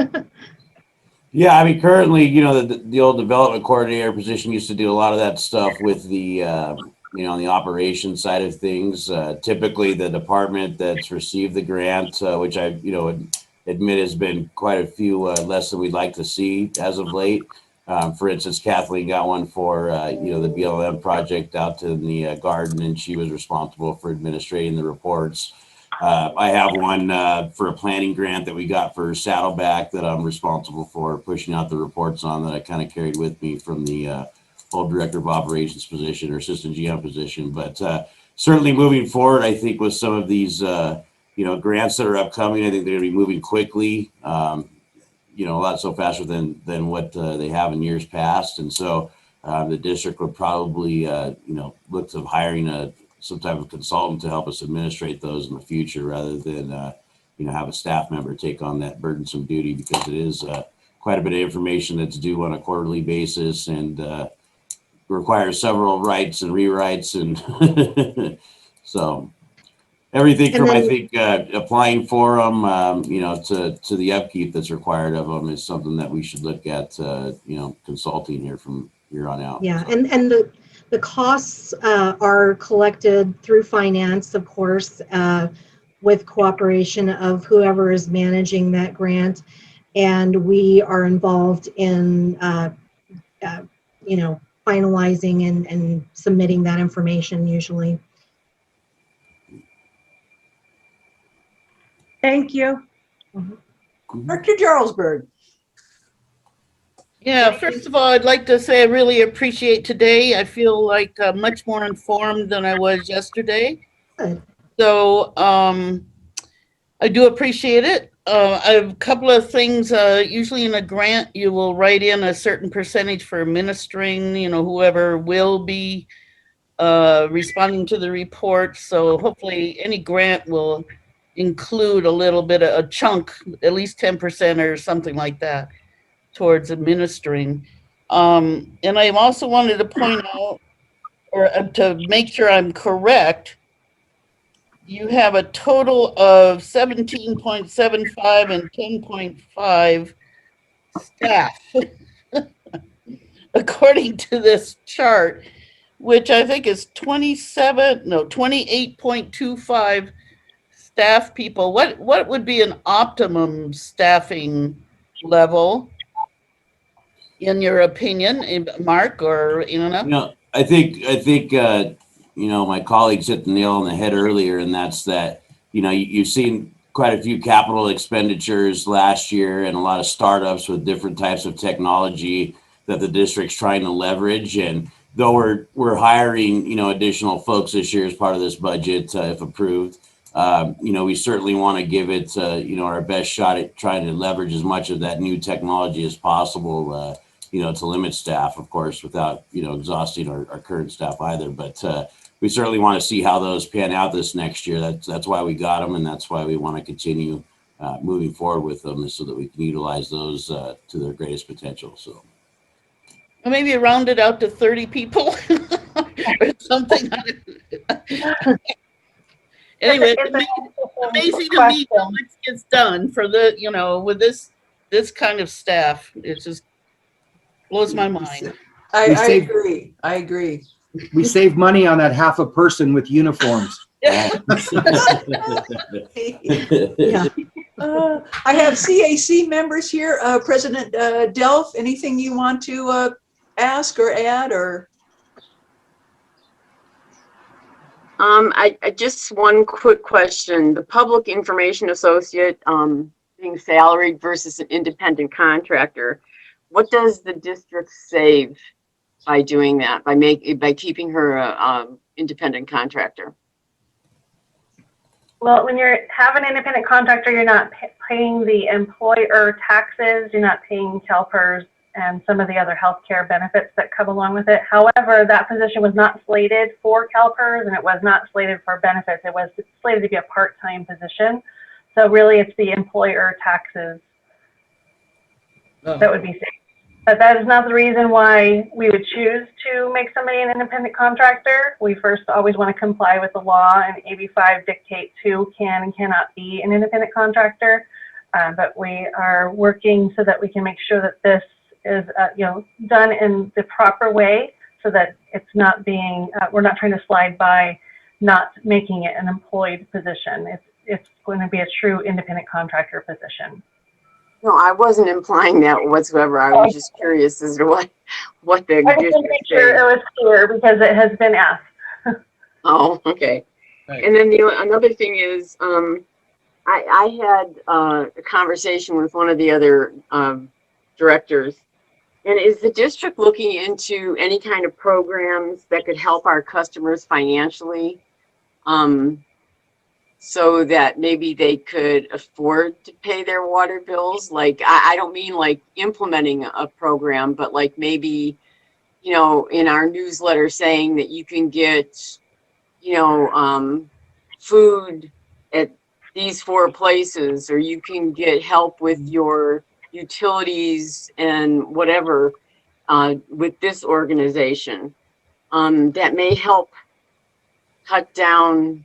Yeah, I mean, currently, you know, the old development coordinator position used to do a lot of that stuff with the, you know, on the operations side of things. Typically, the department that's received the grant, which I, you know, admit has been quite a few less than we'd like to see as of late. For instance, Kathleen got one for, you know, the BLM project out to the garden, and she was responsible for administrating the reports. I have one for a planning grant that we got for Saddleback that I'm responsible for pushing out the reports on, that I kind of carried with me from the old director of operations position or assistant GM position. But certainly moving forward, I think with some of these, you know, grants that are upcoming, I think they're going to be moving quickly. You know, a lot so faster than what they have in years past. And so the district would probably, you know, look to hiring some type of consultant to help us administrate those in the future, rather than, you know, have a staff member take on that burdensome duty, because it is quite a bit of information that's due on a quarterly basis, and requires several writes and rewrites. And so everything from, I think, applying for them, you know, to the upkeep that's required of them is something that we should look at, you know, consulting here from here on out. Yeah, so. and the costs are collected through finance, of course, with cooperation of whoever is managing that grant. And we are involved in, you know, finalizing and submitting that information usually. Thank you. Director Jarlsberg. Yeah, first of all, I'd like to say I really appreciate today. I feel like much more informed than I was yesterday. Good. So I do appreciate it. I have a couple of things. Usually in a grant, you will write in a certain percentage for administering, you know, whoever will be responding to the report. So hopefully any grant will include a little bit of a chunk, at least 10% or something like that, towards administering. And I also wanted to point out, or to make sure I'm correct, you have a total of 17.75 and 10.5 staff, according to this chart, which I think is 28.25 staff people. What would be an optimum staffing level, in your opinion, Mark or Ilona? I think my colleagues hit the nail on the head earlier, and that's that, you've seen quite a few capital expenditures last year and a lot of startups with different types of technology that the district's trying to leverage. And though we're hiring, additional folks this year as part of this budget, if approved, we certainly want to give it, our best shot at trying to leverage as much of that new technology as possible, to limit staff, of course, without, exhausting our current staff either. But we certainly want to see how those pan out this next year. That's why we got them, and that's why we want to continue moving forward with them, so that we can utilize those to their greatest potential. So maybe round it out to 30 people or something. Anyway, it's amazing to me how much gets done for the, with this kind of staff. It just blows my mind. I agree. We save money on that half a person with uniforms. I have CAC members here. President Delph, anything you want to ask or add, or? I just one quick question. The public information associate being salaried versus an independent contractor, what does the district save by doing that, by keeping her a independent contractor? Well, when you have an independent contractor, you're not paying the employer taxes, you're not paying CalPERS and some of the other healthcare benefits that come along with it. However, that position was not slated for CalPERS, and it was not slated for benefits. It was slated to be a part-time position. So really, it's the employer taxes that would be saved. But that is not the reason why we would choose to make somebody an independent contractor. We first always want to comply with the law, and AB 5 dictates who can and cannot be an independent contractor. But we are working so that we can make sure that this is done in the proper way, so that it's not being, we're not trying to slide by not making it an employed position. It's going to be a true independent contractor position. No, I wasn't implying that whatsoever. I was just curious as to what the I just want to make sure it was clear, because it has been asked. Oh, okay. Right. And then another thing is, I had a conversation with one of the other directors. And is the district looking into any kind of programs that could help our customers financially, so that maybe they could afford to pay their water bills? Like, I don't mean like implementing a program, but like maybe, in our newsletter saying that you can get, food at these 4 places, or you can get help with your utilities and whatever with this organization, that may help cut down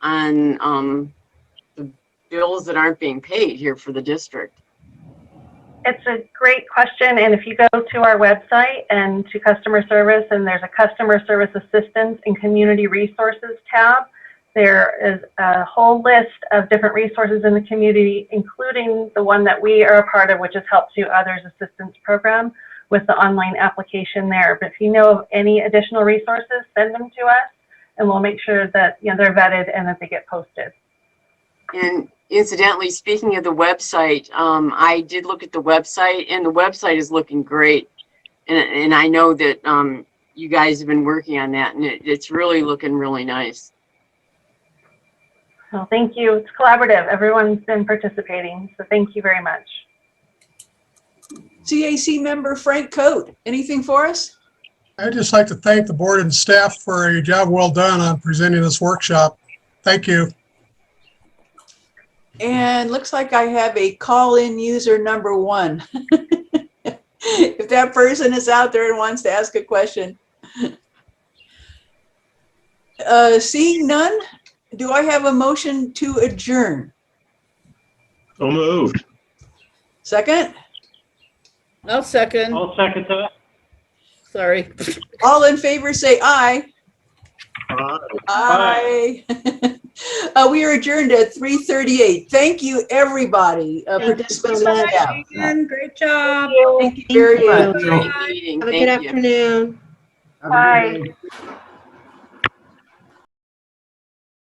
on the bills that aren't being paid here for the district. It's a great question, and if you go to our website and to customer service, and there's a customer service assistance and community resources tab, there is a whole list of different resources in the community, including the one that we are a part of, which is Help to Others Assistance Program, with the online application there. But if you know of any additional resources, send them to us, and we'll make sure that they're vetted and that they get posted. And incidentally, speaking of the website, I did look at the website, and the website is looking great. And I know that you guys have been working on that, and it's really looking really nice. Well, thank you. It's collaborative. Everyone's been participating, so thank you very much. CAC member Frank Coate, anything for us? I'd just like to thank the board and staff for a job well done on presenting this workshop. Thank you. And looks like I have a call-in user number 1. If that person is out there and wants to ask a question. Seeing none, do I have a motion to adjourn? So moved. Second? I'll second. I'll second that. Sorry. All in favor, say aye. Aye. Aye. We are adjourned at 3:38. Thank you, everybody, Thank you participants so and much. staff. Ian, great job. Thank you very Thank much. you. Great meeting. Have a Thank good you. afternoon. Have a good day.